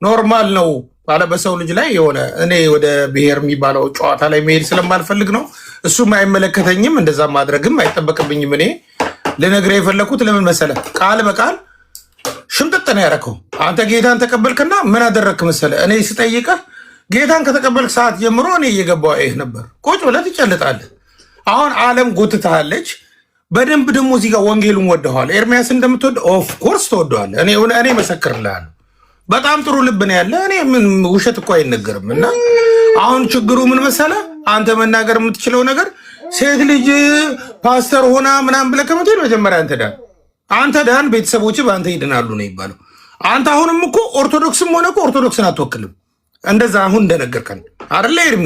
ኖርማል ነው ባለ በሰው ልጅ ላይ የሆነ እኔ ወደ ብሔር የሚባለው ጨዋታ ላይ መሄድ ስለማልፈልግ ነው። እሱም አይመለከተኝም፣ እንደዛ ማድረግም አይጠበቅብኝም። እኔ ልነግርህ የፈለኩት ለምን መሰለህ፣ ቃል በቃል ሽምጥጥ ነው ያደረከው። አንተ ጌታን ተቀበልክና ምን አደረግክ መሰለህ፣ እኔ ስጠይቅህ ጌታን ከተቀበልክ ሰዓት ጀምሮ እኔ እየገባው ይህ ነበር። ቁጭ ብለህ ትጨልጣለህ። አሁን ዓለም ጎትታለች በደንብ። ደግሞ እዚህ ጋር ወንጌሉን ወደኋል። ኤርሚያስ እንደምትወድ ኦፍኮርስ ተወደዋለህ። እኔ መሰክርልሃለሁ። በጣም ጥሩ ልብ ነው ያለ። እኔ ምን ውሸት እኮ አይነገርም። እና አሁን ችግሩ ምን መሰለህ፣ አንተ መናገር የምትችለው ነገር ሴት ልጅ ፓስተር ሆና ምናምን ብለህ ከመትሄድ መጀመሪያ አንተ ዳን፣ ቤተሰቦች በአንተ ይድናሉ ነው ይባለው። አንተ አሁንም እኮ ኦርቶዶክስም ሆነ እኮ ኦርቶዶክስን አትወክልም። እንደዛ አሁን እንደነገርከን አይደለ ኤርሚ?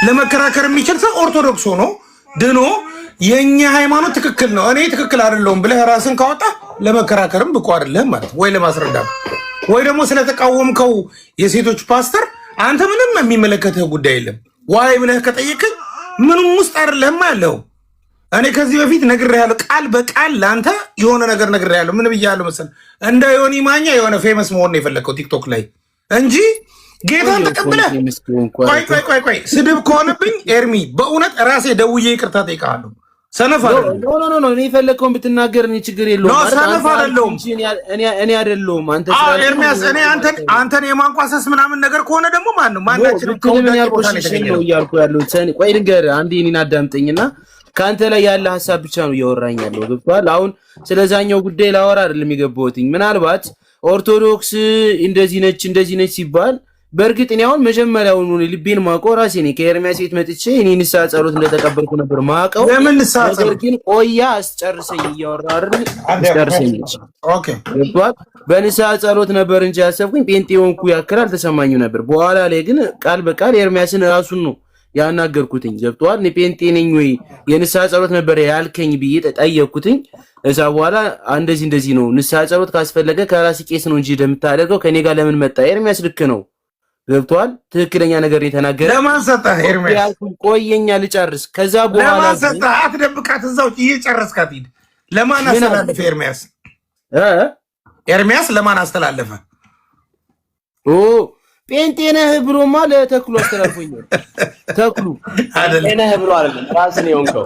ለመከራከር የሚችል ሰው ኦርቶዶክስ ሆኖ ድኖ የኛ ሃይማኖት ትክክል ነው እኔ ትክክል አይደለሁም ብለህ ራስን ካወጣ ለመከራከርም ብቁ አይደለህም ማለት ወይ ለማስረዳት ወይ ደግሞ ስለተቃወምከው የሴቶች ፓስተር አንተ ምንም የሚመለከትህ ጉዳይ የለም። ዋይ ብለህ ከጠየቅኝ ምንም ውስጥ አይደለህም ያለው። እኔ ከዚህ በፊት ነግሬሃለሁ፣ ቃል በቃል ለአንተ የሆነ ነገር ነግሬሃለሁ። ምን ብያለሁ መሰለህ? እንደ ዮኒ ማኛ የሆነ ፌመስ መሆን ነው የፈለግከው ቲክቶክ ላይ እንጂ ጌታን ተቀብለህ ቆይ ስድብ ከሆነብኝ ኤርሚ በእውነት ራሴ ደውዬ ይቅርታ ጠይቃለሁ። ሰነፍ አይደለም። ኖ እኔ የፈለግከውን ብትናገር እኔ ችግር የለውም። ኖ ሰነፍ አይደለሁም። እኔ አይደለሁም። አንተ ኤርሚያስ እኔ አንተን የማንቋሰስ ምናምን ነገር ከሆነ ደግሞ ማናችንም ነው እያልኩ ያለሁት። ቆይ ንገር አንዴ እኔን አዳምጠኝና ከአንተ ላይ ያለ ሀሳብ ብቻ ነው እያወራኝ ያለው። ገብቶሃል? አሁን ስለዛኛው ጉዳይ ላወራ አይደለም የገባሁትኝ። ምናልባት ኦርቶዶክስ እንደዚህ ነች ሲባል በእርግጥ እኔ አሁን መጀመሪያውን ልቤን ማውቀው ራሴ ነኝ። ከኤርሚያስ ቤት መጥቼ እኔ ንስሐ ጸሎት እንደተቀበልኩ ነበር ማውቀው። ነገር ግን ቆያ አስጨርሰኝ እያወራሁ አይደል? አስጨርሰኝ። ኦኬ ገብቶሃል? በንስሐ ጸሎት ነበር እንጂ ያሰብኩኝ ጴንጤ ሆንኩ ያክል አልተሰማኝም ነበር። በኋላ ላይ ግን ቃል በቃል ኤርሚያስን ራሱን ነው ያናገርኩትኝ። ገብቶሃል? እኔ ጴንጤ ነኝ ወይ የንስሐ ጸሎት ነበር ያልከኝ ብዬ ጠየቅኩትኝ። እዛ በኋላ እንደዚህ ነው ንስሐ ጸሎት ካስፈለገ ከራስ ቄስ ነው እንጂ እንደምታደርገው ከኔ ጋር ለምን መጣ? ኤርሚያስ ልክ ነው። ገብቷል? ትክክለኛ ነገር የተናገረ ለማን ሰጠህ ኤርሚያስ? ቆየኛ ልጨርስ። ከዛ በኋላ ለማን ሰጠህ? አትደብቃት፣ እዛው እየጨረስካት ሂድ። ለማን አስተላለፈ ኤርሚያስ? ኤርሚያስ ለማን አስተላለፈ? ጴንጤ ነህ ብሎማ ለተክሉ አስተላልፎኛል። ተክሉ ጴንጤ ነህ ብሎ አይደለም ራስህ ነው የሆንከው።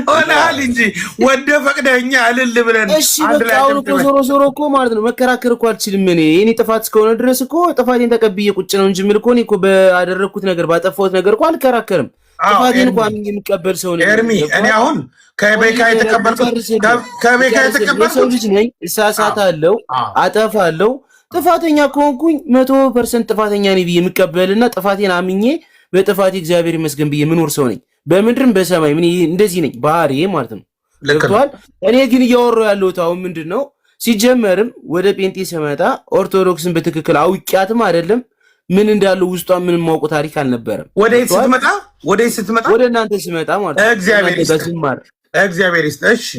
ሆነሃል እንጂ ወደ ፈቅደኛ እልል ብለን እሺ በቃ አሁን እኮ ዞሮ እኮ ማለት ነው መከራከር እኮ አልችልም። እኔ የኔ ጥፋት እስከሆነ ድረስ እኮ ጥፋቴን ተቀብዬ ቁጭ ነው እንጂ ምን እኮ እኔ እኮ ባደረኩት ነገር ባጠፋሁት ነገር እኮ አልከራከርም። ጥፋቴን እኮ አምኜ የምቀበል ሰው ነኝ። ኤርሚ እኔ አሁን ከቤካ የተቀበልኩት ሰው ልጅ ነኝ። እሳሳታለሁ፣ አጠፋለሁ። ጥፋተኛ ከሆንኩኝ 100% ጥፋተኛ ነኝ ብዬ የምቀበልና ጥፋቴን አምኜ በጥፋቴ እግዚአብሔር ይመስገን ብዬ ምኖር ሰው ነኝ። በምድርም በሰማይ ምን እንደዚህ ነኝ ባህሪ ማለት ነው። ገብቶሃል? እኔ ግን እያወራሁ ያለሁት አሁን ምንድን ነው ሲጀመርም ወደ ጴንጤ ስመጣ ኦርቶዶክስን በትክክል አውቂያትም አይደለም ምን እንዳለው ውስጧ ምንም ማውቁ ታሪክ አልነበረም። ወደ ስትመጣ ወደ እናንተ ስመጣ ማለት ነው እግዚአብሔር ይስጥ። እሺ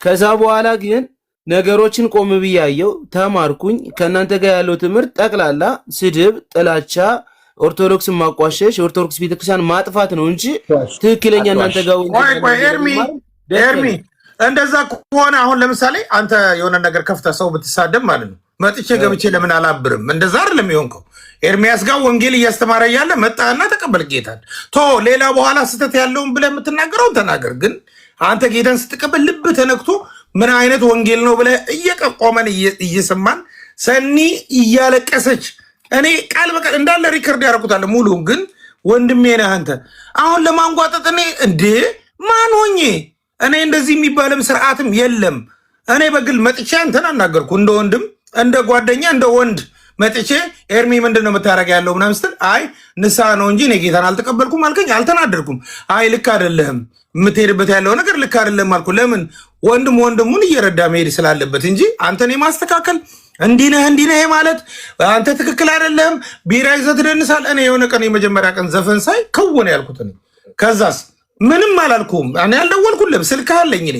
ከዛ በኋላ ግን ነገሮችን ቆም ብያየው ተማርኩኝ። ከእናንተ ጋር ያለው ትምህርት ጠቅላላ ስድብ፣ ጥላቻ፣ ኦርቶዶክስን ማቋሸሽ፣ ኦርቶዶክስ ቤተክርስቲያን ማጥፋት ነው እንጂ ትክክለኛ እናንተ ጋር ኤርሚ እንደዛ ከሆነ አሁን ለምሳሌ አንተ የሆነ ነገር ከፍተህ ሰው ብትሳደብ ማለት ነው መጥቼ ገብቼ ለምን አላብርም? እንደዛ አይደለም የሆንከው። ኤርሚያስ ጋር ወንጌል እያስተማረ እያለ መጣና ተቀበል ጌታን ሌላ በኋላ ስህተት ያለውን ብለህ የምትናገረውን ተናገር። ግን አንተ ጌታን ስትቀበል ልብ ተነክቶ ምን አይነት ወንጌል ነው ብለህ እየቆመን እየሰማን ሰኒ እያለቀሰች እኔ ቃል በቃል እንዳለ ሪከርድ ያደርጉታል ሙሉ። ግን ወንድሜ ነህ አንተ አሁን ለማንጓጠጥ እኔ እንዴ ማን ሆኜ እኔ እንደዚህ የሚባልም ስርዓትም የለም። እኔ በግል መጥቼ አንተን አናገርኩ እንደ ወንድም እንደ ጓደኛ እንደ ወንድ መጥቼ ኤርሚ ምንድን ነው የምታደርግ ያለው ምናምን ስትል አይ ንስሐ ነው እንጂ እኔ ጌታን አልተቀበልኩም አልከኝ። አልተናደድኩም። አይ ልክ አይደለህም የምትሄድበት ያለው ነገር ልክ አይደለም አልኩ። ለምን ወንድም ወንድሙን እየረዳ መሄድ ስላለበት እንጂ አንተን የማስተካከል እንዲህ ነህ ማለት አንተ ትክክል አይደለም ቢራ ይዘህ ትደንሳል። እኔ የሆነ ቀን የመጀመሪያ ቀን ዘፈን ሳይ ከወነ ያልኩት እኔ ከዛስ ምንም አላልኩም። እኔ አልደወልኩልህም፣ ስልክህ አለኝ። እኔ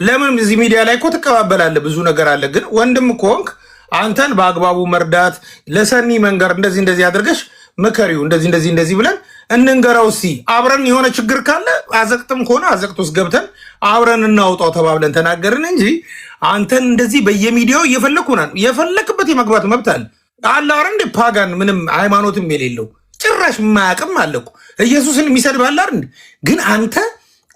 ለምን እዚህ ሚዲያ ላይ እኮ ትቀባበላለህ፣ ብዙ ነገር አለ። ግን ወንድም ከሆንክ አንተን በአግባቡ መርዳት ለሰኒ መንገር እንደዚህ አድርገሽ ምከሪው እንደዚህ ብለን እንንገረው። እስኪ አብረን የሆነ ችግር ካለ አዘቅጥም ከሆነ አዘቅት ውስጥ ገብተን አብረን እናውጣው ተባብለን ተናገርን እንጂ አንተን እንደዚህ በየሚዲያው እየፈለኩናል። የፈለክበት የመግባት መብት አለ አረ እንደ ፓጋን ምንም ሃይማኖትም የሌለው ጭራሽ የማያውቅም አለ እኮ ኢየሱስን የሚሰድብ አለ አይደል? ግን አንተ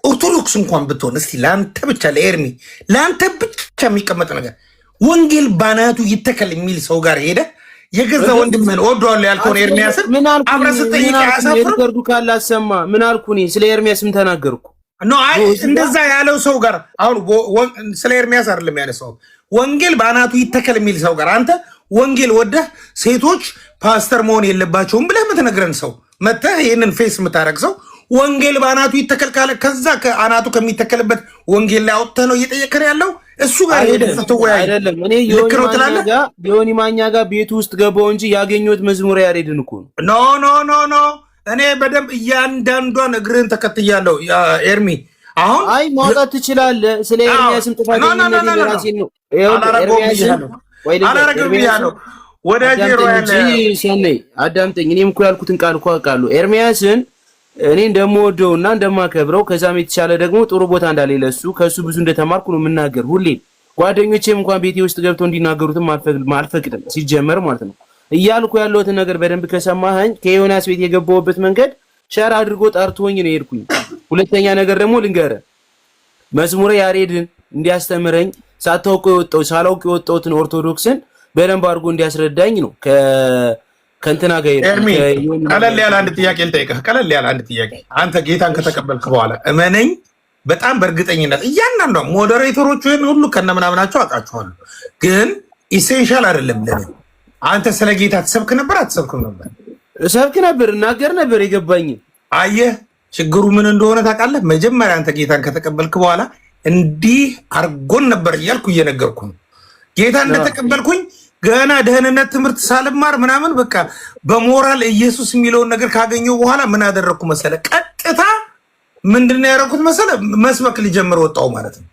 ኦርቶዶክስ እንኳን ብትሆን እስቲ ለአንተ ብቻ ለኤርሚ ለአንተ ብቻ የሚቀመጥ ነገር ወንጌል ባናቱ ይተከል የሚል ሰው ጋር ሄደ የገዛ ወንድምህን ወደዋለሁ ያልከውን ኤርሚያስን አብረህ ስትጠይቅ አያሳፍርም? ገርዱ ካላሰማ ምን አልኩ እኔ ስለ ኤርሚያስ ምን ተናገርኩ? ኖ አይ እንደዛ ያለው ሰው ጋር አሁን ስለ ኤርሚያስ አይደለም ያነሳው ወንጌል ባናቱ ይተከል የሚል ሰው ጋር አንተ ወንጌል ወደህ ሴቶች ፓስተር መሆን የለባቸውም ብለህ የምትነግረን ሰው መተህ ይህንን ፌስ የምታደርግ ሰው ወንጌል ባናቱ ይተከል ካለ ከዛ ከአናቱ ከሚተከልበት ወንጌል ላይ አውጥተህ ነው እየጠየቅን ያለው እሱ ጋር አይደለም። እኔ ዮኒ ማኛ ጋር ቤቱ ውስጥ ገባው እንጂ ያገኘሁት መዝሙር ያሬድን እኮ ነው። ኖ እኔ በደንብ እያንዳንዷን እግርህን ተከትያለሁ ኤርሚ። አሁን አይ ማውጣት ትችላለህ። ስለ ኤርሚያስም ጥፋተኝነት የራሴን ነው አላረገው ወዳጄ ሰነይ አዳምጠኝ። እኔም እኮ ያልኩትን ቃል እኮ አውቃለሁ። ኤርሚያስን እኔ እንደምወደውና እንደማከብረው ከዛም የተቻለ ደግሞ ጥሩ ቦታ እንዳሌለ እሱ ከሱ ብዙ እንደተማርኩ ነው የምናገር ሁሌ። ጓደኞቼም እንኳን ቤቴ ውስጥ ገብተው እንዲናገሩትም አልፈቅድም ሲጀመር ማለት ነው። እያልኩ ያለሁትን ነገር በደንብ ከሰማኸኝ ከዮናስ ቤት የገባሁበት መንገድ ሸር አድርጎ ጠርቶኝ ነው የሄድኩኝ። ሁለተኛ ነገር ደግሞ ልንገርህ መዝሙረ ያሬድን እንዲያስተምረኝ ሳላውቅ የወጣሁትን ኦርቶዶክስን በደንብ አድርጎ እንዲያስረዳኝ ነው ከእንትና ጋር ቀለል ያለ አንድ ጥያቄ ልጠይቅህ። ቀለል ያለ አንድ ጥያቄ አንተ ጌታን ከተቀበልክ በኋላ እመነኝ በጣም በእርግጠኝነት እያንዳንዷ ሞዴሬተሮቹ ይህን ሁሉ ከነምናምናቸው አውቃቸዋለሁ፣ ግን ኢሴንሻል አይደለም ለኔ። አንተ ስለ ጌታ ትሰብክ ነበር አትሰብክም ነበር? እሰብክ ነበር፣ እናገር ነበር። የገባኝ አየህ ችግሩ ምን እንደሆነ ታውቃለህ? መጀመሪያ አንተ ጌታን ከተቀበልክ በኋላ እንዲህ አርጎን ነበር እያልኩ እየነገርኩ ነው። ጌታ እንደተቀበልኩኝ ገና ደህንነት ትምህርት ሳልማር ምናምን በቃ በሞራል ኢየሱስ የሚለውን ነገር ካገኘው በኋላ ምን አደረግኩ መሰለ? ቀጥታ ምንድነው ያደረኩት መሰለ? መስበክ ሊጀምር ወጣው ማለት ነው።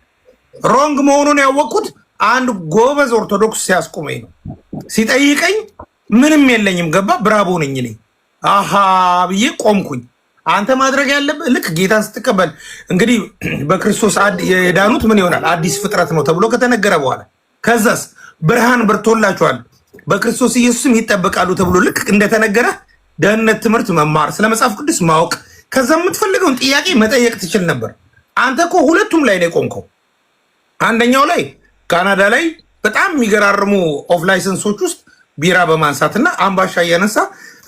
ሮንግ መሆኑን ያወቅኩት አንድ ጎበዝ ኦርቶዶክስ ሲያስቆመኝ ነው። ሲጠይቀኝ ምንም የለኝም ገባ ብራቦ ነኝ እኔ አሃ ብዬ ቆምኩኝ። አንተ ማድረግ ያለብህ ልክ ጌታን ስትቀበል እንግዲህ በክርስቶስ የዳኑት ምን ይሆናል አዲስ ፍጥረት ነው ተብሎ ከተነገረ በኋላ ከዛስ ብርሃን በርቶላቸዋል በክርስቶስ ኢየሱስም ይጠበቃሉ ተብሎ ልክ እንደተነገረ ደህንነት ትምህርት መማር ስለ መጽሐፍ ቅዱስ ማወቅ ከዛ የምትፈልገውን ጥያቄ መጠየቅ ትችል ነበር። አንተ እኮ ሁለቱም ላይ ነው የቆምከው። አንደኛው ላይ ካናዳ ላይ በጣም የሚገራርሙ ኦፍ ላይሰንሶች ውስጥ ቢራ በማንሳትና አምባሻ እያነሳ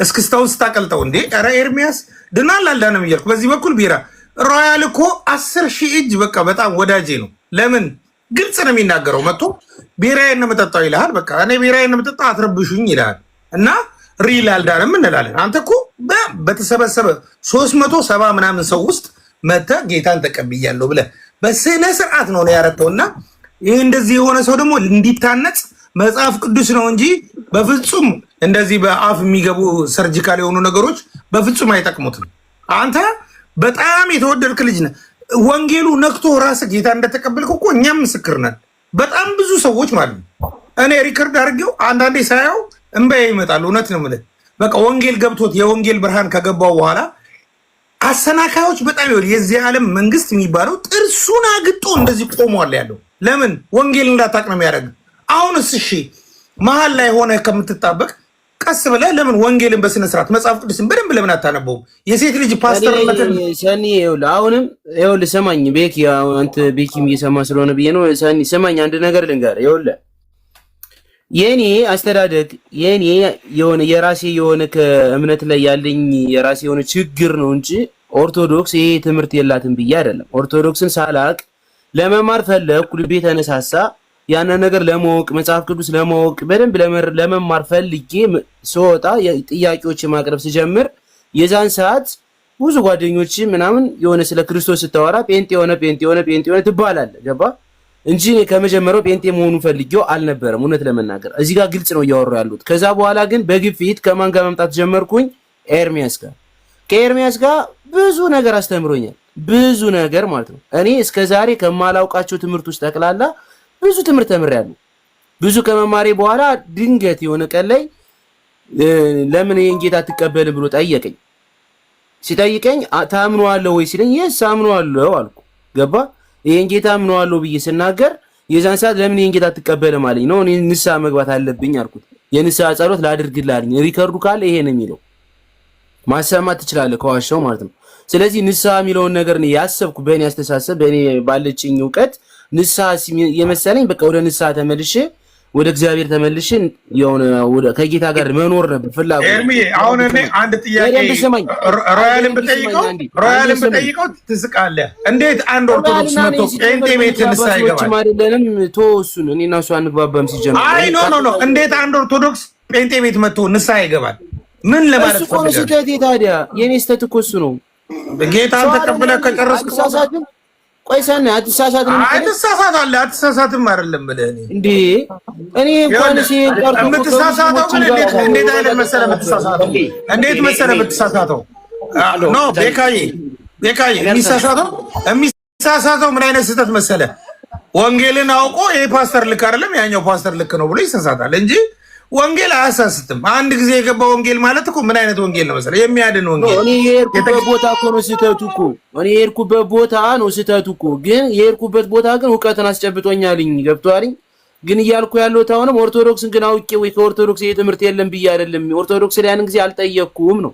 እስክስታውን ስታቀልጠው እንዴ ኧረ ኤርሚያስ ድናል አልዳንም እያልኩ በዚህ በኩል ቢራ ሮያል እኮ 10,000 እጅ በቃ በጣም ወዳጄ ነው። ለምን ግልጽ ነው የሚናገረው። መጥቶ ቢራዬን ነው የምጠጣው ይልሃል። በቃ እኔ ቢራዬን ነው የምጠጣው አትረብሹኝ ይልሃል። እና ሪል አልዳንም እንላለን። አንተ እኮ በተሰበሰበ 370 ምናምን ሰው ውስጥ መተህ ጌታን ተቀብያለሁ ብለህ በስነ ስርዓት ነው ያረከው። እና ይህ እንደዚህ የሆነ ሰው ደግሞ እንዲታነጽ መጽሐፍ ቅዱስ ነው እንጂ በፍጹም እንደዚህ በአፍ የሚገቡ ሰርጂካል የሆኑ ነገሮች በፍጹም አይጠቅሙትም። አንተ በጣም የተወደድክ ልጅ ነህ። ወንጌሉ ነክቶ ራስህ ጌታ እንደተቀበልክ እኮ እኛም ምስክር ነን። በጣም ብዙ ሰዎች ማለት ነው። እኔ ሪከርድ አድርጌው አንዳንዴ ሳያው እንባዬ ይመጣል። እውነት ነው የምልህ። በቃ ወንጌል ገብቶት የወንጌል ብርሃን ከገባው በኋላ አሰናካዮች በጣም ይወል የዚህ ዓለም መንግስት የሚባለው ጥርሱን አግጦ እንደዚህ ቆሟል ያለው ለምን ወንጌል እንዳታቅ ነው የሚያደርግ። አሁንስ እሺ መሀል ላይ ሆነ ከምትጣበቅ ቀስ ብለህ ለምን ወንጌልን በስነ ስርዓት መጽሐፍ ቅዱስን በደንብ ለምን አታነበውም? የሴት ልጅ ፓስተርነትን ሰኒ አሁንም ይኸውልህ ስማኝ ቤኪ አንተ ቤኪም እየሰማ ስለሆነ ብዬ ነው። ሰኒ ስማኝ አንድ ነገር ልንገርህ። ይኸውልህ የኔ አስተዳደግ የኔ የሆነ የራሴ የሆነ ከእምነት ላይ ያለኝ የራሴ የሆነ ችግር ነው እንጂ ኦርቶዶክስ ይሄ ትምህርት የላትም ብዬ አይደለም። ኦርቶዶክስን ሳላቅ ለመማር ፈለኩ፣ ልቤ ተነሳሳ። ያንን ነገር ለማወቅ መጽሐፍ ቅዱስ ለማወቅ በደንብ ለመማር ፈልጌ ስወጣ ጥያቄዎች ማቅረብ ስጀምር የዛን ሰዓት ብዙ ጓደኞች ምናምን የሆነ ስለ ክርስቶስ ስታወራ ጴንጤ የሆነ ትባላለህ ገባ እንጂ እኔ ከመጀመሪያው ጴንጤ መሆኑን ፈልጌው አልነበረም። እውነት ለመናገር እዚህ ጋር ግልጽ ነው እያወራሁ ያሉት። ከዛ በኋላ ግን በግፊት ከማን ጋር መምጣት ጀመርኩኝ? ኤርሚያስ ጋር። ከኤርሚያስ ጋር ብዙ ነገር አስተምሮኛል። ብዙ ነገር ማለት ነው። እኔ እስከዛሬ ከማላውቃቸው ትምህርት ውስጥ ጠቅላላ ብዙ ትምህርት ተምሬያለሁ። ብዙ ከመማሬ በኋላ ድንገት የሆነ ቀን ላይ ለምን ይሄን ጌታ አትቀበልም ብሎ ጠየቀኝ። ሲጠይቀኝ ታምነዋለህ ወይ ሲለኝ የስ አምነዋለሁ አልኩ። ገባ ይሄን ጌታ አምነዋለሁ ብዬ ስናገር የዛን ሰዓት ለምን ይሄን ጌታ አትቀበልም አለኝ። ነው እኔ ንስሐ መግባት አለብኝ አልኩት። የንስሐ ጸሎት ላድርግልህ አለኝ። ሪከርዱ ካለ ይሄ ነው የሚለው ማሰማት ትችላለህ ከዋሻው ማለት ነው። ስለዚህ ንስሐ የሚለውን ነገር ነው ያሰብኩ በእኔ አስተሳሰብ በእኔ ባለችኝ እውቀት ንስሐ የመሰለኝ በቃ ወደ ንስሐ ተመልሼ ወደ እግዚአብሔር ተመልሼ የሆነ ከጌታ ጋር መኖር ነበር ፍላጎት። ኤርሚ አሁን እኔ አንድ ጥያቄ ሮያልን ብጠይቀው ትስቃለህ። እንዴት አንድ ኦርቶዶክስ መጥቶ ጴንጤ ቤት ንስሐ ይገባል? አይደለንም ተወሱን እኔ እና እሱ አንግባባም ሲጀምር። አይ ኖ እንዴት አንድ ኦርቶዶክስ ጴንጤ ቤት መጥቶ ንስሐ ይገባል? ምን ለማለት ነው? እሱ ስህተቴ ታዲያ የኔ ስህተት እኮ እሱ ነው። ጌታን ተቀብለህ ከጨረስክ ቆይ ሰነ አትሳሳትም። አትሳሳታለህ። አትሳሳትም አይደለም ብለህ እንዴ እኔ እንኳን የምትሳሳተው ግን እንዴት አይነት መሰለህ የምትሳሳተው? እንዴት መሰለህ የምትሳሳተው? ኖ ቤካዬ የሚሳሳተው ምን አይነት ስህተት መሰለህ? ወንጌልን አውቆ ይሄ ፓስተር ልክ አይደለም ያኛው ፓስተር ልክ ነው ብሎ ይሳሳታል እንጂ ወንጌል አያሳስትም። አንድ ጊዜ የገባ ወንጌል ማለት እኮ ምን አይነት ወንጌል ነው መሰለህ? የሚያድን ወንጌል። እኔ የሄድኩበት ቦታ እኮ ነው ስህተቱ እኮ። እኔ የሄድኩበት ቦታ ነው ስህተቱ እኮ። ግን የሄድኩበት ቦታ ግን እውቀትን አስጨብጦኛልኝ። ገብቶሃል? ግን እያልኩ ያለሁት አሁንም ኦርቶዶክስን ግን አውቄ ወይ ከኦርቶዶክስ ይሄ ትምህርት የለም ብዬ አይደለም። ኦርቶዶክስ ላይ ያን ጊዜ አልጠየቅኩም ነው።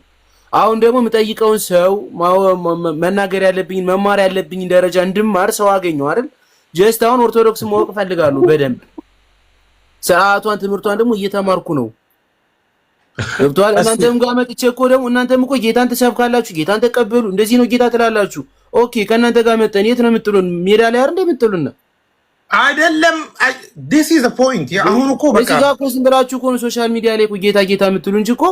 አሁን ደግሞ የምጠይቀውን ሰው መናገር ያለብኝ መማር ያለብኝ ደረጃ እንድማር ሰው አገኘው አይደል? ጀስት አሁን ኦርቶዶክስን ማወቅ ፈልጋለሁ በደንብ ሰዓቷን ትምህርቷን ደግሞ እየተማርኩ ነው። ገብቶሃል? እናንተም ጋር መጥቼ እኮ ደግሞ እናንተም እኮ ጌታን ትሰብካላችሁ፣ ጌታን ተቀበሉ፣ እንደዚህ ነው ጌታ ትላላችሁ። ኦኬ ከእናንተ ጋር መጠን የት ነው የምጥሉን? ሜዳ ላይ አይደል የምጥሉን? አይደለም this is the point። አሁን እኮ በቃ እዚህ ጋር እኮ ዝም ብላችሁ እኮ ነው ሶሻል ሚዲያ ላይ እኮ ጌታ ጌታ የምትሉ እንጂ እኮ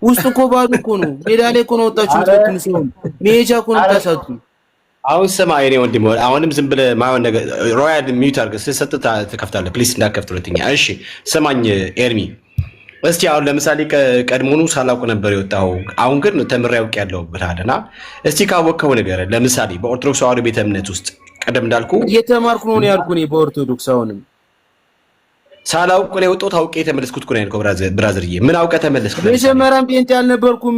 ውስጥ እኮ ባዶ እኮ ነው። ሜዳ ላይ እኮ ነው ወጣችሁ የምትበትኑ ሲሆን ሜጃ እኮ ነው ታሳቱ። አሁን ስማ የኔ ወንድም አሁንም ዝም ብለህ ማይሆን ነገር ሮያል ሚዩት አድርገህ ስትሰጥ ትከፍታለህ። ፕሊስ እንዳትከፍት ሁለተኛ። እሺ ስማኝ ኤርሚ፣ እስቲ አሁን ለምሳሌ ቀድሞኑ ሳላውቅ ነበር የወጣው አሁን ግን ተምሬ አውቄያለሁ ብለሃልና እስቲ ካወቅከው ነገር ለምሳሌ በኦርቶዶክስ ተዋሕዶ ቤተ እምነት ውስጥ ቀደም እንዳልኩ እየተማርኩ ነው ያልኩ እኔ በኦርቶዶክስ አሁንም ሳላውቅ ነው የወጣሁት አውቄ የተመለስኩት እኮ ነው ያልከው ብራዘርዬ። ምን አውቀህ ተመለስክ? መጀመሪያም ጴንጤ አልነበርኩም።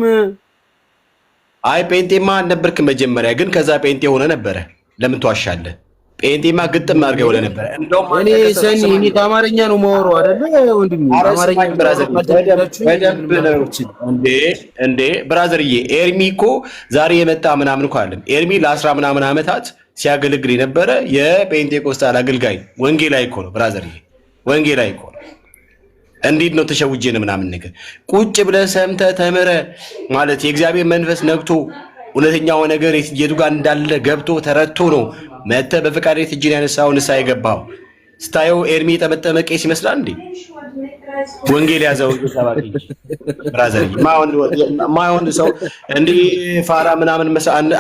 አይ ጴንጤማ አልነበርክም መጀመሪያ፣ ግን ከዛ ጴንጤ ሆነ ነበረ። ለምን ትዋሻለህ? ጴንጤማ ግጥም አድርገህ ሆነ ነበረ። እንደውም እኔ ሰኒ እኔ ከአማርኛ ነው የማወራው አይደለ ወንድሜ? አማርኛ እንዴ ብራዘርዬ፣ ኤርሚ እኮ ዛሬ የመጣ ምናምን እኮ አይደለም። ኤርሚ ለ10 ምናምን ዓመታት ሲያገለግል የነበረ የጴንጤቆስታል አገልጋይ ወንጌላዊ እኮ ነው ብራዘርዬ፣ ወንጌላዊ እኮ ነው። እንዴት ነው ተሸውጄ ነው ምናምን ነገር ቁጭ ብለህ ሰምተህ ተምረህ ማለት የእግዚአብሔር መንፈስ ነግቶ እውነተኛው ነገር የቱ ጋር እንዳለ ገብቶ ተረድቶ ነው መተህ በፈቃድ እጅን ያነሳው ንስሐ የገባው። ስታየው ኤርሚ የጠመጠመ ቄስ ይመስላል እንዴ? ወንጌል ያዘው ሰባኪ ብራዘር፣ ማይሆን ሰው እንዴ ፋራ ምናምን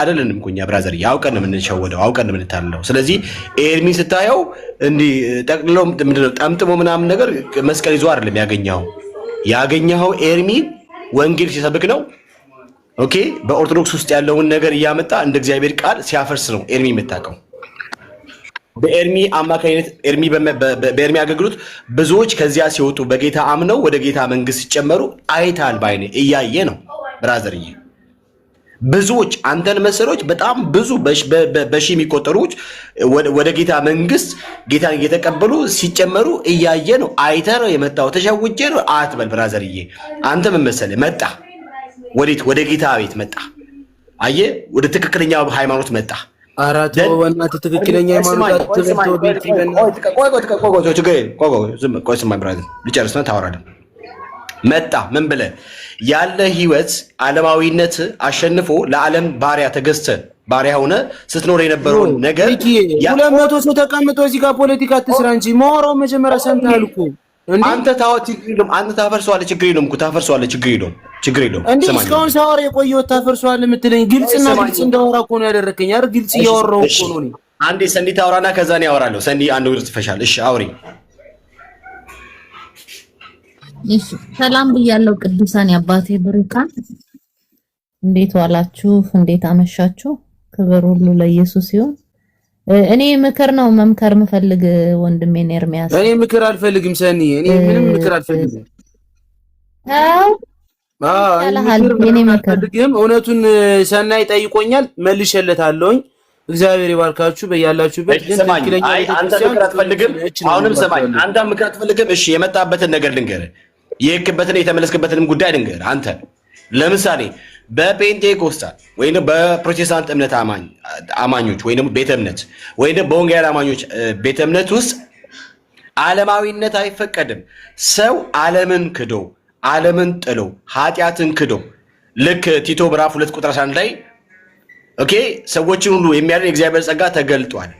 አይደለንም እኮ እኛ ብራዘር፣ አውቀን ነው የምንሸወደው፣ አውቀን ነው የምንታለለው። ስለዚህ ኤርሚ ስታየው እንዴ ጠቅልሎ ምንድነው ጠምጥሞ ምናምን ነገር መስቀል ይዞ አይደለም ያገኘኸው ኤርሚ ወንጌል ሲሰብክ ነው። ኦኬ በኦርቶዶክስ ውስጥ ያለውን ነገር እያመጣ እንደ እግዚአብሔር ቃል ሲያፈርስ ነው ኤርሚ የምታውቀው። በኤርሚ አማካኝነት በኤርሚ አገልግሎት ብዙዎች ከዚያ ሲወጡ በጌታ አምነው ወደ ጌታ መንግስት ሲጨመሩ አይታል ባይኔ እያየ ነው ብራዘርዬ። ብዙዎች አንተን መሰሎች በጣም ብዙ በሺ የሚቆጠሩት ወደ ጌታ መንግስት ጌታን እየተቀበሉ ሲጨመሩ እያየ ነው። አይተ ነው የመጣው። ተሸውጄ ነው አትበል ብራዘርዬ። አንተ ምን መሰለህ መጣ ወዴት? ወደ ጌታ ቤት መጣ። አየ ወደ ትክክለኛው ሃይማኖት መጣ። አራት ወናት ትክክለኛ ሃይማኖት ትምህርት ቤት ይበል። መጣ ምን ብለህ ያለ ህይወት ዓለማዊነት አሸንፎ ለዓለም ባሪያ ተገዝተ ባሪያ ሆነ ስትኖር የነበረውን ነገር 200 ሰው ተቀምጦ እዚህ ጋር ፖለቲካ አትስራ እንጂ ማወራው መጀመሪያ ሰምተሃል እኮ አንተ አንተ ታፈርሰዋለህ። ችግር የለውም እኮ ታፈርሰዋለህ። ችግር የለውም። እንዴ እስካሁን ሳወራ የቆየው ታፈርሰዋለህ የምትለኝ ግልጽና ግልጽ እንዳወራ እኮ ነው ያደረከኝ አይደል? ግልጽ እያወራው እኮ ነው። እኔ አንዴ ሰንዲ ታወራና ከዛ ነው ያወራለሁ። ሰንዲ አንድ ወር ትፈሻል። እሺ አውሪ። እሺ ሰላም ብያለሁ። ቅዱሳን የአባቴ ብሩካን እንዴት ዋላችሁ? እንዴት አመሻችሁ? ክብር ሁሉ ለኢየሱስ ይሁን። እኔ ምክር ነው መምከር የምፈልግ ወንድሜ ኤርሚያስ። እኔ ምክር አልፈልግም ሰኒ፣ እኔ ምንም ምክር አልፈልግም። አልፈልግም። እውነቱን ሰናይ ጠይቆኛል፣ መልሼለታለሁኝ። እግዚአብሔር ይባርካችሁ በያላችሁበት። ግን ትክክለኛ አንተ ምክር አትፈልግም። አሁንም ሰማኝ፣ አንተ ምክር አትፈልግም። እሺ የመጣበትን ነገር ልንገርህ፣ የሄድክበትን የተመለስክበትንም ጉዳይ ልንገርህ። አንተ ለምሳሌ በፔንቴኮስታል ወይም በፕሮቴስታንት እምነት አማኞች ወይም ቤተ እምነት ወይም በወንጌል አማኞች ቤተ እምነት ውስጥ ዓለማዊነት አይፈቀድም። ሰው ዓለምን ክዶ ዓለምን ጥሎ ኃጢአትን ክዶ ልክ ቲቶ ምዕራፍ 2 ቁጥር 11 ላይ ኦኬ ሰዎችን ሁሉ የሚያድን የእግዚአብሔር ጸጋ ተገልጧል።